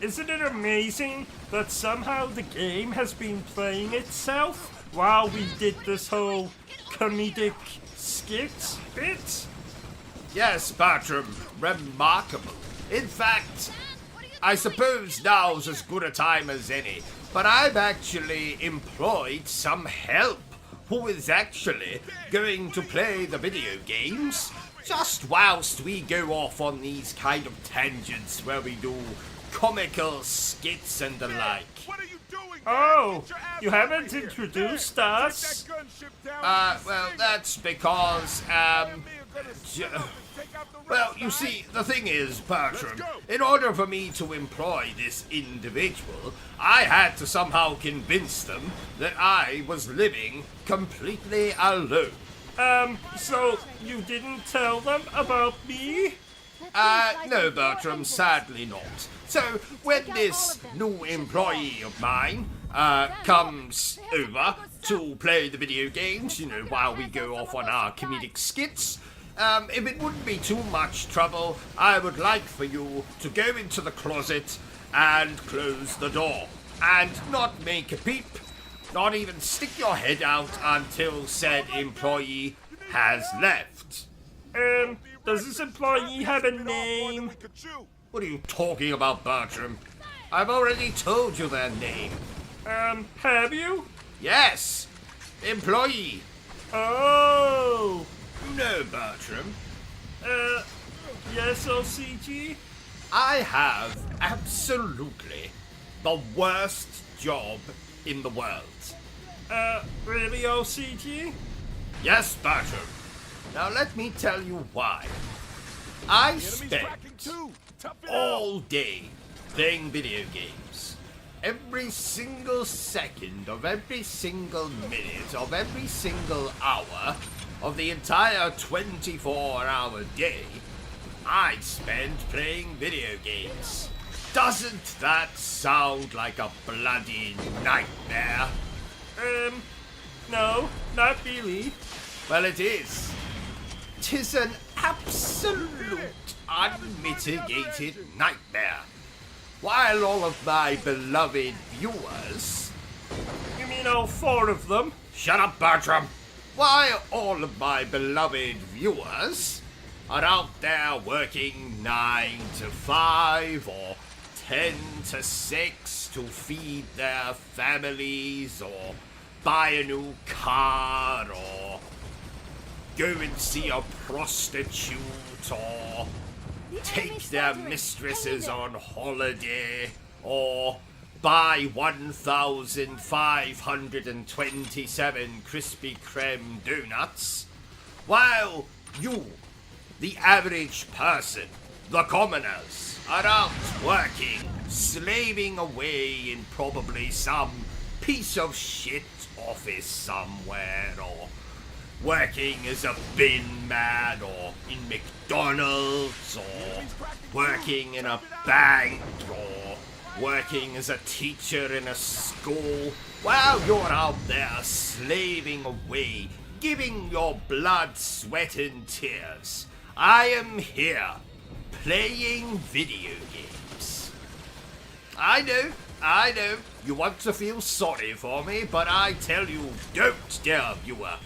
Isn't it amazing that somehow the game has been playing itself while we did this whole comedic skit bit? Yes, Bertram, remarkable. In fact, I suppose now's as good a time as any, but I've actually employed some help who is actually going to play the video games just whilst we go off on these kind of tangents where we do comical skits and the like. Oh, you haven't introduced us? Well, that's because, well, you see, the thing is, Bertram, in order for me to employ this individual, I had to somehow convince them that I was living completely alone. So you didn't tell them about me? No, Bertram, sadly not. So, when this new employee of mine, comes over to play the video games, you know, while we go off on our comedic skits, if it wouldn't be too much trouble, I would like for you to go into the closet and close the door. And not make a peep, not even stick your head out until said employee has left. Does this employee have a name? What are you talking about, Bertram? I've already told you their name. Have you? Yes! Employee. Oh! No, Bertram. Yes, OCG? I have absolutely the worst job in the world. Really, OCG? Yes, Bertram. Now let me tell you why. I spent all day playing video games. Every single second of every single minute of every single hour of the entire 24-hour day, I spent playing video games. Doesn't that sound like a bloody nightmare? No, not really. Well, it is. 'Tis an absolute, unmitigated nightmare. While all of my beloved viewers... You mean all 4 of them? Shut up, Bertram! While all of my beloved viewers are out there working 9 to 5 or 10 to 6 to feed their families or buy a new car or go and see a prostitute or take their mistresses on holiday or buy 1,527 Krispy Kreme donuts, while you, the average person, the commoners, are out working, slaving away in probably some piece of shit office somewhere, or working as a bin man, or in McDonald's, or working in a bank, or working as a teacher in a school, while you're out there slaving away, giving your blood, sweat and tears, I am here playing video games. I know, you want to feel sorry for me, but I tell you, don't, dear viewer.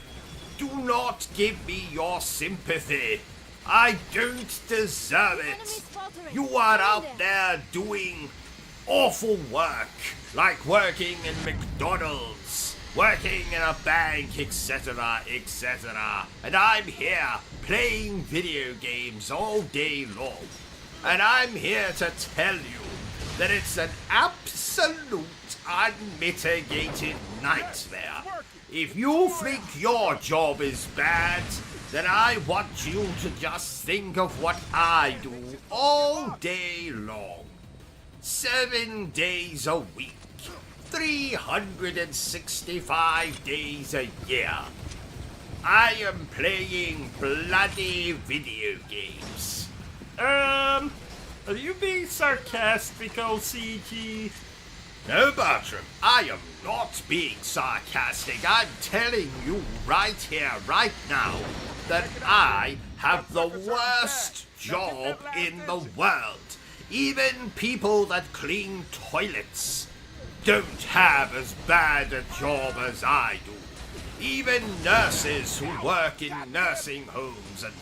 Do not give me your sympathy. I don't deserve it. You are out there doing awful work, like working in McDonald's, working in a bank, etc., etc. And I'm here playing video games all day long. And I'm here to tell you that it's an absolute unmitigated nightmare. If you think your job is bad, then I want you to just think of what I do all day long. 7 days a week, 365 days a year. I am playing bloody video games. Are you being sarcastic, OCG? No, Bertram, I am not being sarcastic. I'm telling you right here, right now, that I have the worst job in the world. Even people that clean toilets don't have as bad a job as I do. Even nurses who work in nursing homes and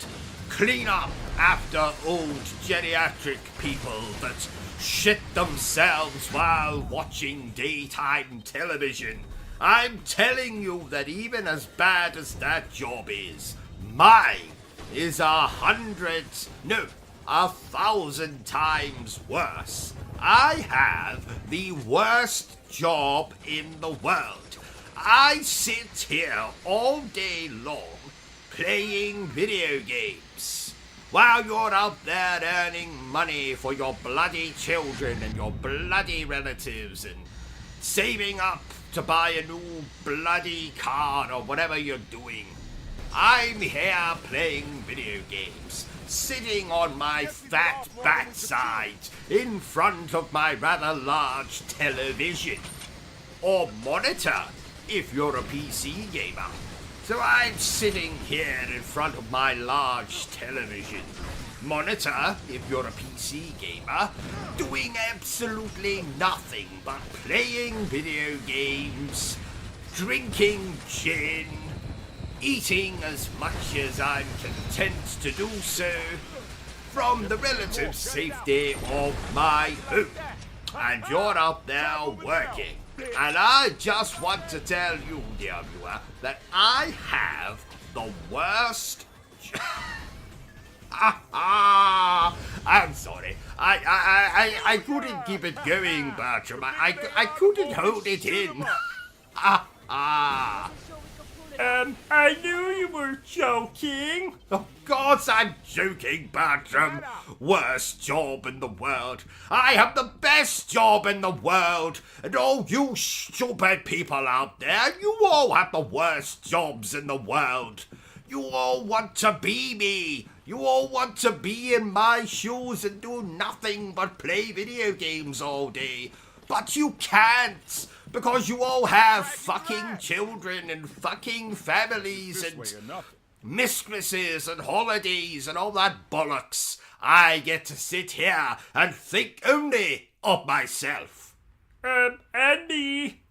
clean up after old geriatric people that shit themselves while watching daytime television. I'm telling you that even as bad as that job is, mine is 1,000 times worse. I have the worst job in the world. I sit here all day long playing video games, while you're out there earning money for your bloody children and your bloody relatives and saving up to buy a new bloody car or whatever you're doing. I'm here playing video games, sitting on my fat backside in front of my rather large television, or monitor if you're a PC gamer. So I'm sitting here in front of my large television monitor, if you're a PC gamer, doing absolutely nothing but playing video games, drinking gin, eating as much as I'm content to do so, from the relative safety of my home. And you're out there working. And I just want to tell you, dear viewer, that I have the worst I couldn't keep it going, Bertram. I couldn't hold it in. I knew you were joking. Of course I'm joking, Bertram. Worst job in the world. I have the best job in the world. And all you stupid people out there, you all have the worst jobs in the world. You all want to be me. You all want to be in my shoes and do nothing but play video games all day. But you can't. Because you all have fucking children and fucking families and mistresses and holidays and all that bollocks. I get to sit here and think only of myself. Andy.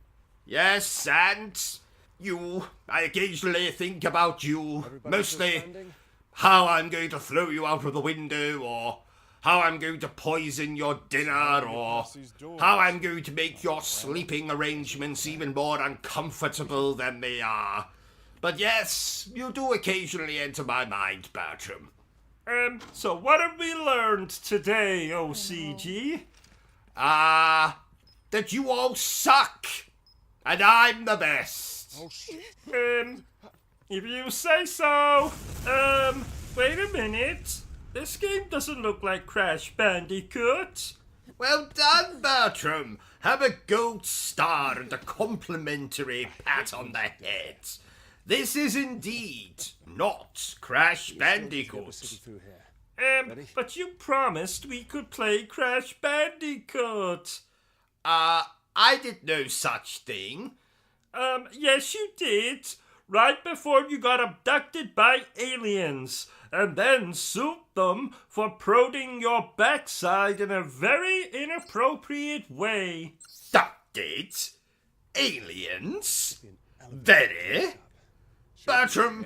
Yes, and you. I occasionally think about you. Mostly how I'm going to throw you out of the window, or how I'm going to poison your dinner, or how I'm going to make your sleeping arrangements even more uncomfortable than they are. But yes, you do occasionally enter my mind, Bertram. So what have we learned today, OCG? That you all suck, and I'm the best. Oh, shit. If you say so. Wait a minute. This game doesn't look like Crash Bandicoot. Well done, Bertram. Have a gold star and a complimentary pat on the head. This is indeed not Crash Bandicoot. But you promised we could play Crash Bandicoot. I did no such thing. Yes you did. Right before you got abducted by aliens. And then sued them for prodding your backside in a very inappropriate way. Abducted? Aliens? Very? Bertram,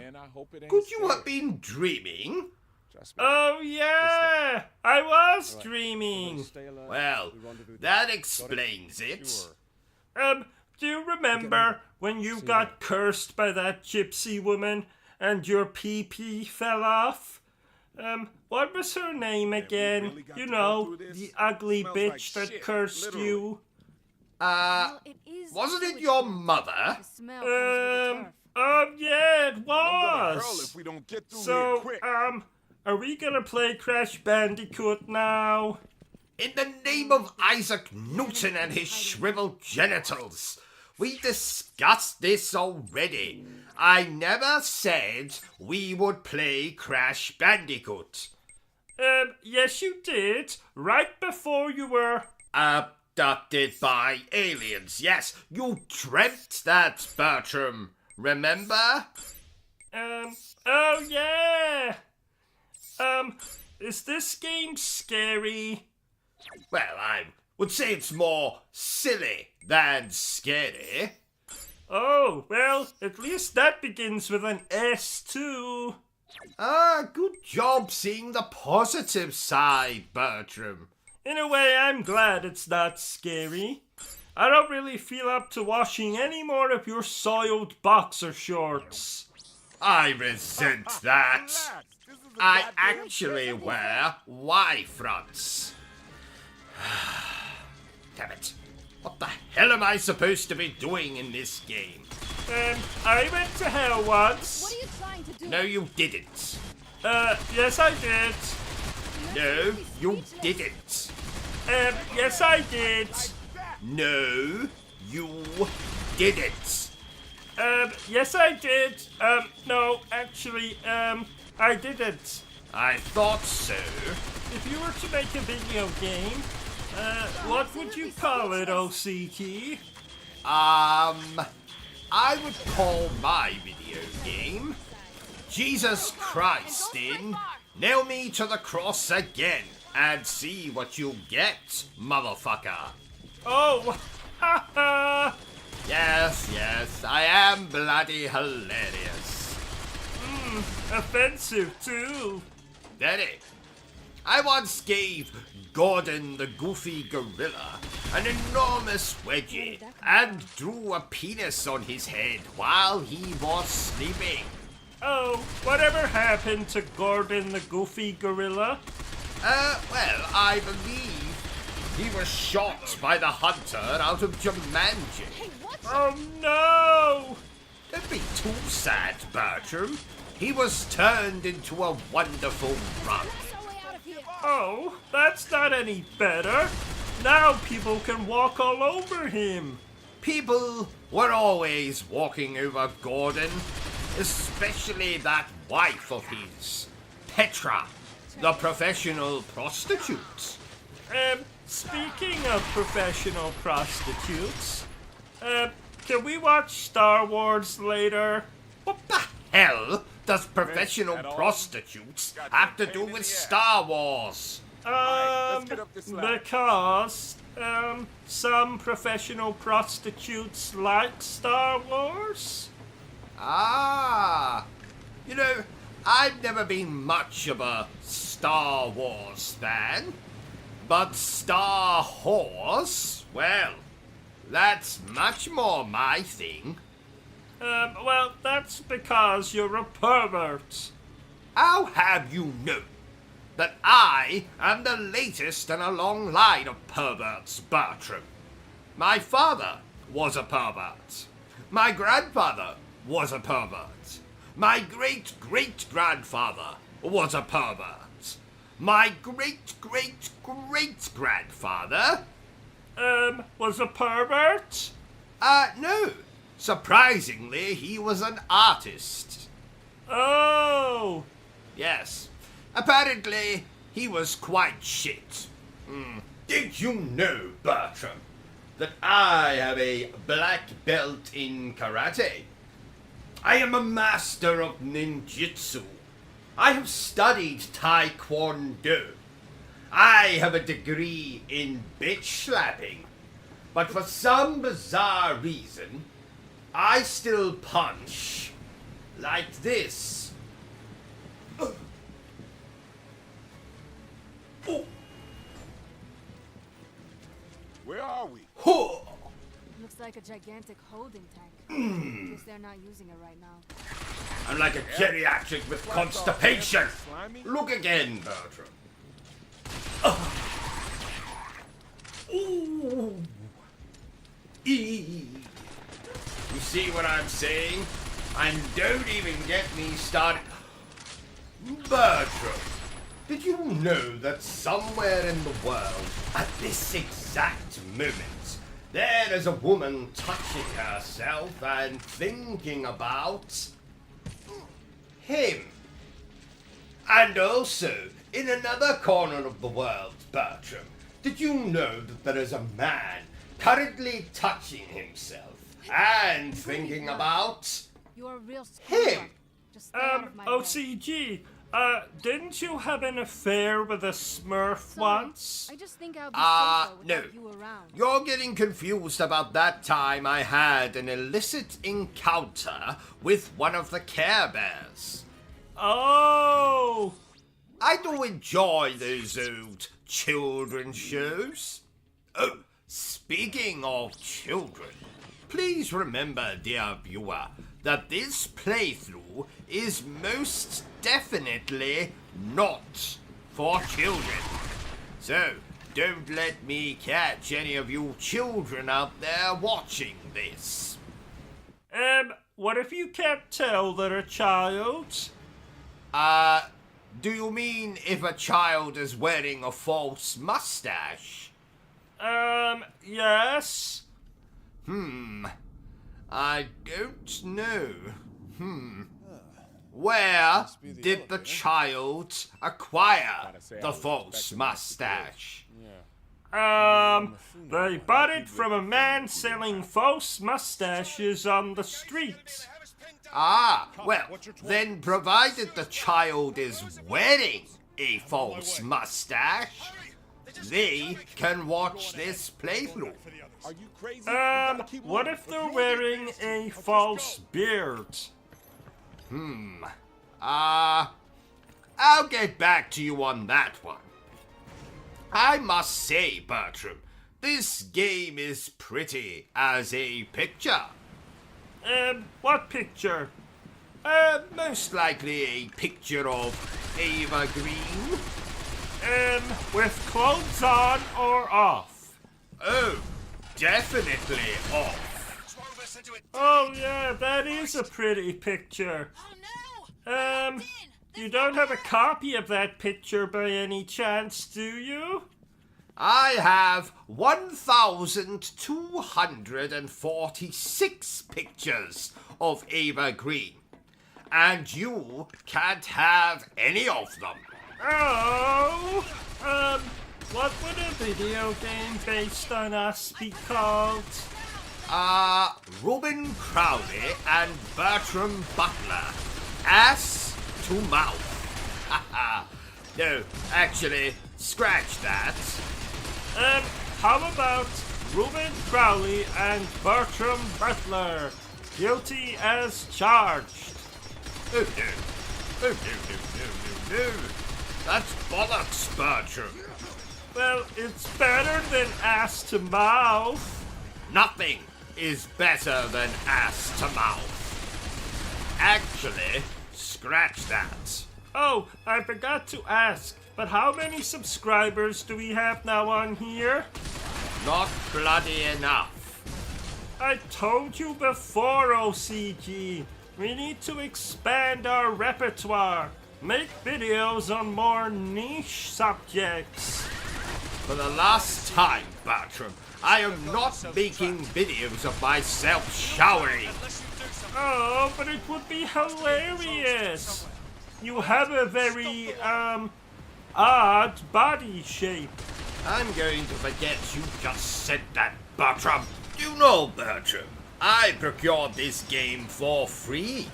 could you have been dreaming? Oh yeah, I was dreaming. Well, that explains it. Do you remember when you got cursed by that gypsy woman? And your pee-pee fell off? What was her name again? You know, the ugly bitch that cursed you. Wasn't it your mother? Oh yeah, it was. So, are we gonna play Crash Bandicoot now? In the name of Isaac Newton and his shriveled genitals. We discussed this already. I never said we would play Crash Bandicoot. Yes you did. Right before you were abducted by aliens. Yes, you dreamt that, Bertram. Remember? Oh yeah. Is this game scary? Well, I would say it's more silly than scary. Oh, well, at least that begins with an S too. Good job seeing the positive side, Bertram. In a way, I'm glad it's not scary. I don't really feel up to washing any more of your soiled boxer shorts. I resent that. I actually wear Y-fronts. Damn it. What the hell am I supposed to be doing in this game? I went to hell once. What are you trying to do? No, you didn't. Yes I did. No, you didn't. Yes I did. No, you didn't. Yes I did. No, actually, I didn't. I thought so. If you were to make a video game, what would you call it, OCG? I would call my video game Jesus Christ in Nail Me to the Cross Again and see what you get, motherfucker. Oh, ha ha! Yes, I am bloody hilarious. Offensive too. Very. I once gave Gordon the Goofy Gorilla an enormous wedgie and drew a penis on his head while he was sleeping. Oh, whatever happened to Gordon the Goofy Gorilla? Well, I believe he was shot by the hunter out of Jumanji. Hey, what? Oh no! Don't be too sad, Bertram. He was turned into a wonderful rug. Oh, that's not any better. Now people can walk all over him. People were always walking over Gordon, especially that wife of his, Petra, the professional prostitute. Speaking of professional prostitutes, can we watch Star Wars later? What the hell does professional prostitutes have to do with Star Wars? Because, some professional prostitutes like Star Wars? Ah, you know, I've never been much of a Star Wars fan, but Star Horse, well, that's much more my thing. Well, that's because you're a pervert. How have you known that I am the latest in a long line of perverts, Bertram? My father was a pervert. My grandfather was a pervert. My great-great-grandfather was a pervert. My great-great-great-grandfather... was a pervert? No. Surprisingly, he was an artist. Oh! Yes. Apparently, he was quite shit. Did you know, Bertram, that I have a black belt in karate? I am a master of ninjutsu. I have studied taekwondo. I have a degree in bitch slapping. But for some bizarre reason, I still punch like this. Oh. Where are we? Looks like a gigantic holding tank. Guess they're not using it right now. I'm like a geriatric with constipation. Look again, Bertram. Ooh. You see what I'm saying? And don't even get me started. Bertram, did you know that somewhere in the world, at this exact moment, there is a woman touching herself and thinking about him? And also, in another corner of the world, Bertram, did you know that there is a man currently touching himself and thinking about You're a real him? Just stay out of my way. OCG, didn't you have an affair with a Smurf once? I just think I'll be safer No. without you around. You're getting confused about that time I had an illicit encounter with one of the Care Bears. Oh! I do enjoy those old children's shows. Oh, speaking of children, please remember, dear viewer, that this playthrough is most definitely not for children. So, don't let me catch any of you children out there watching this. What if you can't tell they're a child? Do you mean if a child is wearing a false mustache? Yes. I don't know. Where did the child acquire the false mustache? They bought it from a man selling false mustaches on the street. Ah, well, then provided the child is wearing a false mustache, they can watch this playthrough. Are you crazy? What if they're wearing a false beard? I'll get back to you on that one. I must say, Bertram, this game is pretty as a picture. What picture? Most likely a picture of Ava Green. With clothes on or off? Oh, definitely off. Oh yeah, that is a pretty picture. You don't have a copy of that picture by any chance, do you? I have 1,246 pictures of Ava Green, and you can't have any of them. Oh, what would a video game based on us be called? Robin Crowley and Bertram Butler. Ass to mouth. No, actually, scratch that. How about Reuben Crowley and Bertram Butler, guilty as charged? Oh no. Oh no. That's bollocks, Bertram. Well, it's better than ass to mouth. Nothing is better than ass to mouth. Actually, scratch that. Oh, I forgot to ask, but how many subscribers do we have now on here? Not bloody enough. I told you before, OCG. We need to expand our repertoire. Make videos on more niche subjects. For the last time, Bertram, I am not making videos of myself showering. Oh, but it would be hilarious. You have a very, odd body shape. I'm going to forget you just said that, Bertram. You know, Bertram, I procured this game for free.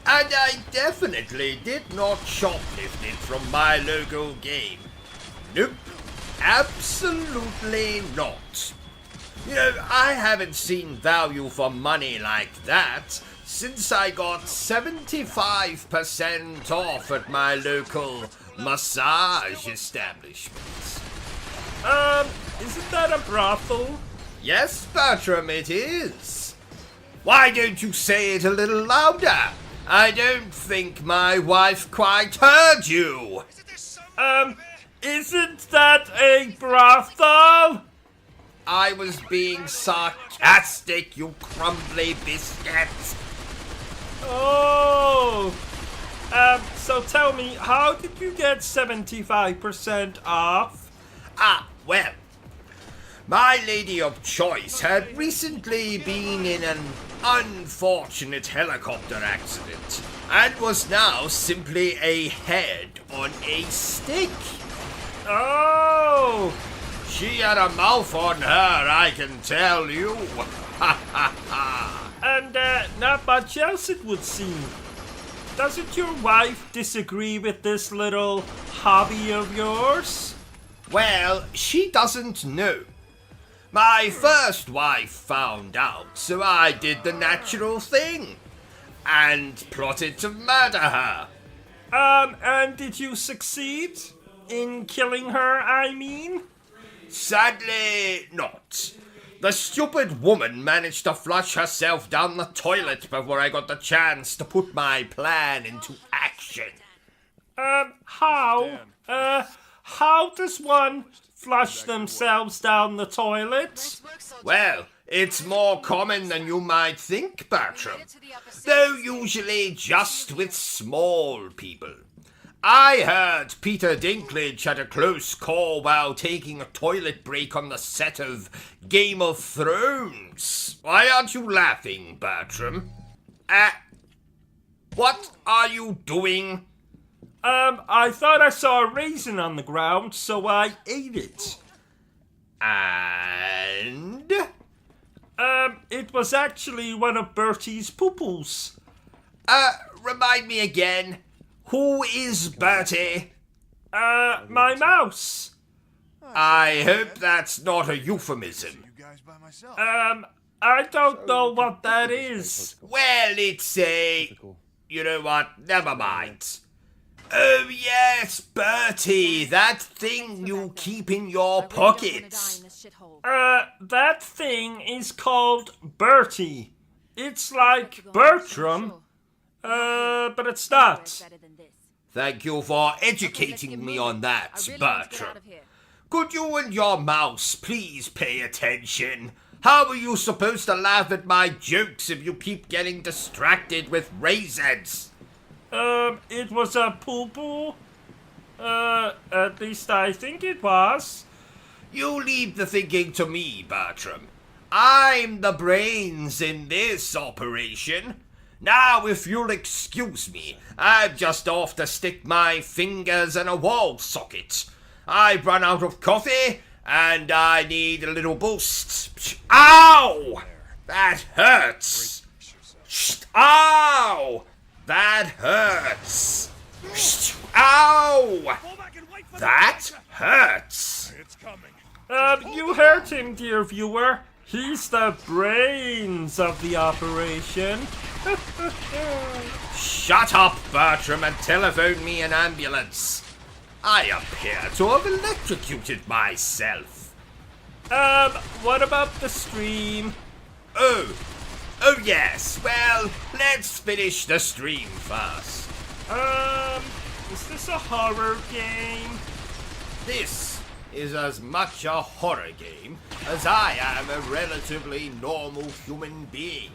And I definitely did not shoplift it from my local game. Nope, absolutely not. You know, I haven't seen value for money like that since I got 75% off at my local massage establishment. Isn't that a brothel? Yes, Bertram, it is. Why don't you say it a little louder? I don't think my wife quite heard you. Isn't that a brothel? I was being sarcastic, you crumbly biscuit. Oh. So tell me, how did you get 75% off? Well, my lady of choice had recently been in an unfortunate helicopter accident and was now simply a head on a stick. Oh! She had a mouth on her, I can tell you. And not much else, it would seem. Doesn't your wife disagree with this little hobby of yours? Well, she doesn't know. My first wife found out, so I did the natural thing and plotted to murder her. And did you succeed? In killing her, I mean? Sadly, not. The stupid woman managed to flush herself down the toilet before I got the chance to put my plan into action. How? How does one flush themselves down the toilet? Well, it's more common than you might think, Bertram. Though usually just with small people. I heard Peter Dinklage had a close call while taking a toilet break on the set of Game of Thrones. Why aren't you laughing, Bertram? What are you doing? I thought I saw a raisin on the ground, so I ate it. And? It was actually one of Bertie's poo-poos. Remind me again. Who is Bertie? My mouse. I hope that's not a euphemism. I don't know what that is. Well, it's a... You know what? Never mind. Oh, yes, Bertie, that thing you keep in your pockets. That thing is called Bertie. It's like Bertram, but it's not. Thank you for educating me on that, Bertram. Could you and your mouse please pay attention? How are you supposed to laugh at my jokes if you keep getting distracted with raisins? It was a poo-poo. At least I think it was. You leave the thinking to me, Bertram. I'm the brains in this operation. Now, if you'll excuse me, I'm just off to stick my fingers in a wall socket. I've run out of coffee, and I need a little boost. Ow! That hurts. Ow! That hurts. Ow! That hurts. You heard him, dear viewer. He's the brains of the operation. Shut up, Bertram, and telephone me an ambulance. I appear to have electrocuted myself. What about the stream? Oh yes. Well, let's finish the stream first. Is this a horror game? This is as much a horror game as I am a relatively normal human being,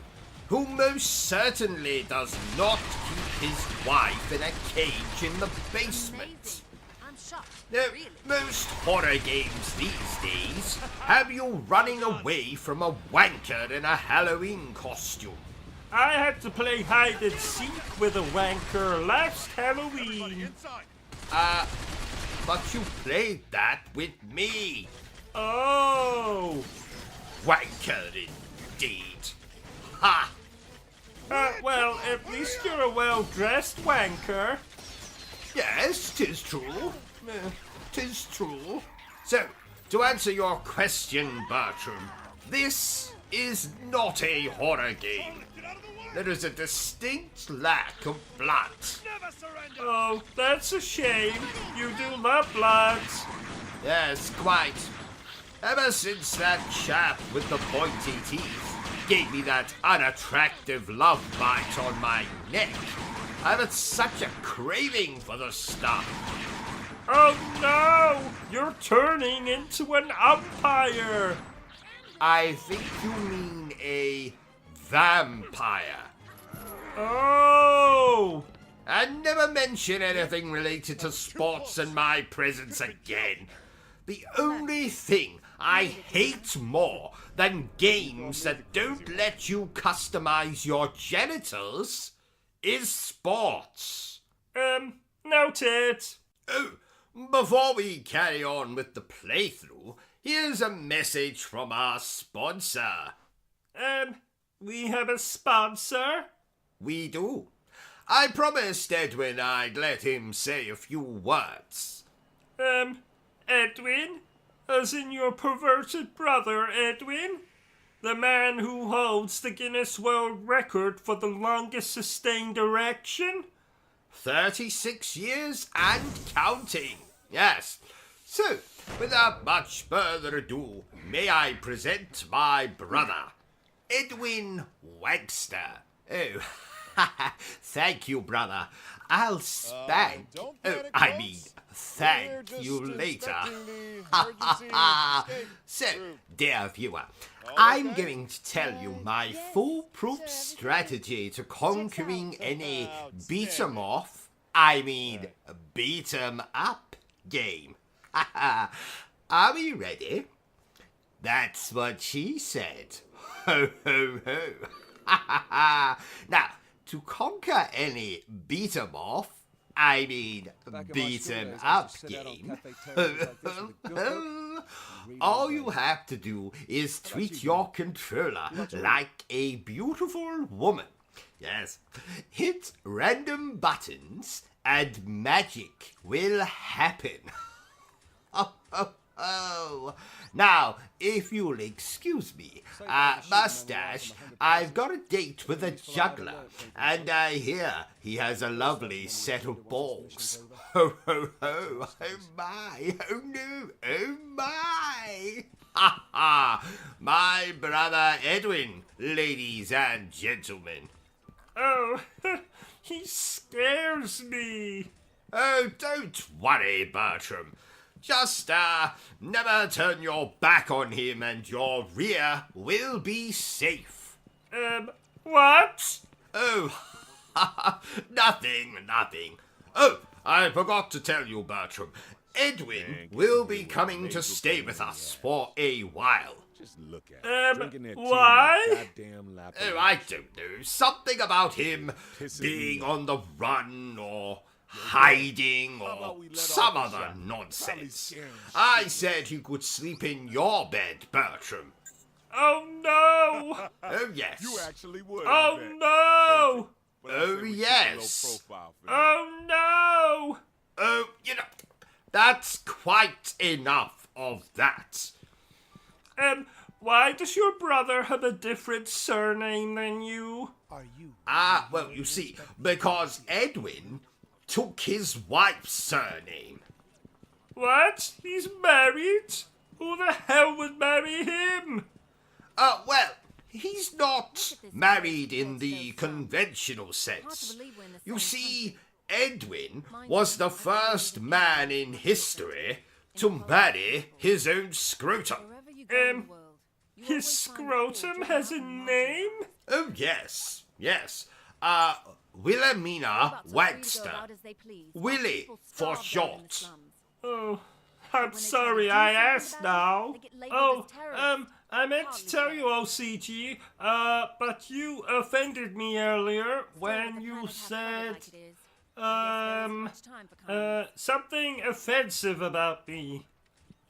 who most certainly does not keep his wife in a cage in the basement. Now, most horror games these days have you running away from a wanker in a Halloween costume. I had to play hide and seek with a wanker last Halloween. But you played that with me. Oh! Wanker indeed. Ha! Well, at least you're a well-dressed wanker. Yes, 'tis true. 'Tis true. So, to answer your question, Bertram, this is not a horror game. There is a distinct lack of blood. Oh, that's a shame. You do love blood. Yes, quite. Ever since that chap with the pointy teeth gave me that unattractive love bite on my neck, I've had such a craving for the stuff. Oh no! You're turning into an umpire! I think you mean a vampire. Oh! And never mention anything related to sports in my presence again. The only thing I hate more than games that don't let you customize your genitals is sports. Noted. Oh, before we carry on with the playthrough, here's a message from our sponsor. We have a sponsor? We do. I promised Edwin I'd let him say a few words. Edwin? As in your perverted brother, Edwin? The man who holds the Guinness World Record for the longest sustained erection? 36 years and counting. Yes. So, without much further ado, may I present my brother, Edwin Wankster. Oh, thank you, brother. I'll spank. Thank you later. So, dear viewer, I'm going to tell you my foolproof strategy to conquering any beat 'em up game. Are we ready? That's what she said. Ho, ho, ho. Now, to conquer any beat 'em up game, all you have to do is treat your controller like a beautiful woman. Yes, hit random buttons and magic will happen. Oh. Now, if you'll excuse me, Mustache, I've got a date with a juggler, and I hear he has a lovely set of balls. Ho, ho, ho, oh my, oh no, oh my. Ha, ha, my brother Edwin, ladies and gentlemen. Oh, he scares me. Oh, don't worry, Bertram. Just, never turn your back on him and your rear will be safe. What? Oh, nothing. Oh, I forgot to tell you, Bertram. Edwin will be coming to stay with us for a while. Just look at him. Drinking that tea in why? the goddamn lap of Oh, I don't know. Something about him being on the run or hiding or some other nonsense. I said he could sleep in your bed, Bertram. Oh no! Oh yes. You actually would. Oh no! Oh yes. Oh no! Oh, that's quite enough of that. Why does your brother have a different surname than you? Well, you see, because Edwin took his wife's surname. What? He's married? Who the hell would marry him? Well, he's not married in the conventional sense. You see, Edwin was the first man in history to marry his own scrotum. His scrotum has a name? Oh, yes. Wilhelmina Wagster. Willie, for short. Oh, I'm sorry I asked now. Oh, I meant to tell you, OCG, but you offended me earlier when you said, something offensive about me.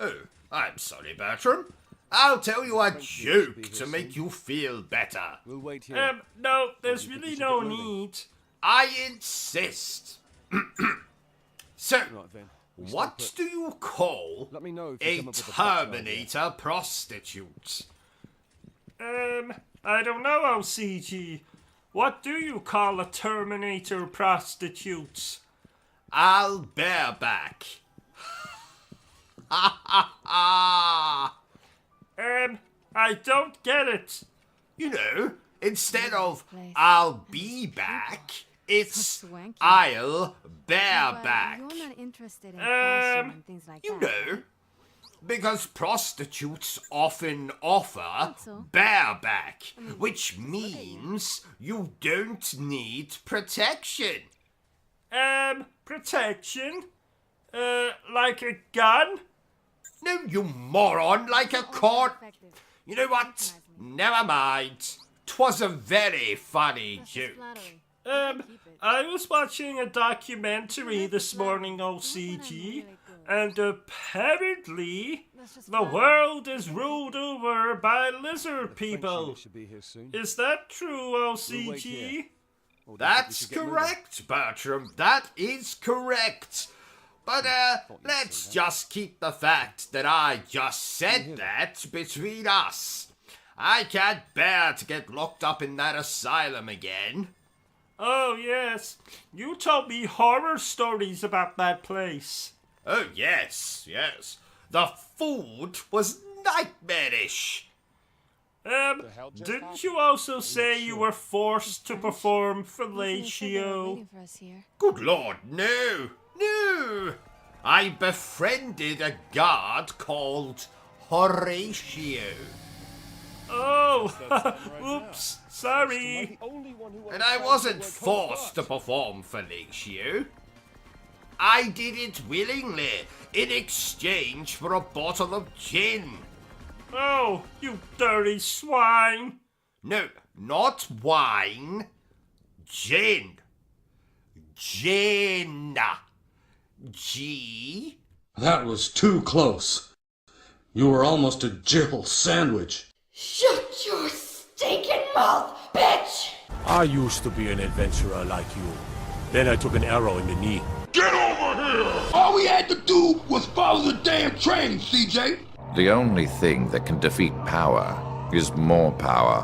Oh, I'm sorry, Bertram. I'll tell you a joke to make you feel better. We'll wait here. No, there's really no need. I insist. So, what do you call a Terminator prostitute? I don't know, OCG. What do you call a Terminator prostitute? I'll bareback. Ha ha ha! I don't get it. You know, instead of I'll be back, it's I'll bareback. You're not interested in fashion and things like you that. know, because prostitutes often offer bareback, which means you don't need protection. Protection? Like a gun? No, you moron, like a cord. You know what? Never mind. 'Twas a very funny joke. I was watching a documentary this morning, OCG, and apparently the world is ruled over by lizard people. Is that true, OCG? That's correct, Bertram. That is correct. But, let's just keep the fact that I just said that between us. I can't bear to get locked up in that asylum again. Oh, yes. You told me horror stories about that place. Oh, yes. The food was nightmarish. Didn't you also say you were forced to perform fellatio? Good Lord, no. I befriended a guard called Horatio. Oh, oops, sorry. And I wasn't forced to perform fellatio. I did it willingly in exchange for a bottle of gin. Oh, you dirty swine. No, not wine. Gin. G. That was too close. You were almost a Jill sandwich. Shut your stinking mouth, bitch! I used to be an adventurer like you. Then I took an arrow in the knee. Get over here! All we had to do was follow the damn train, CJ! The only thing that can defeat power is more power.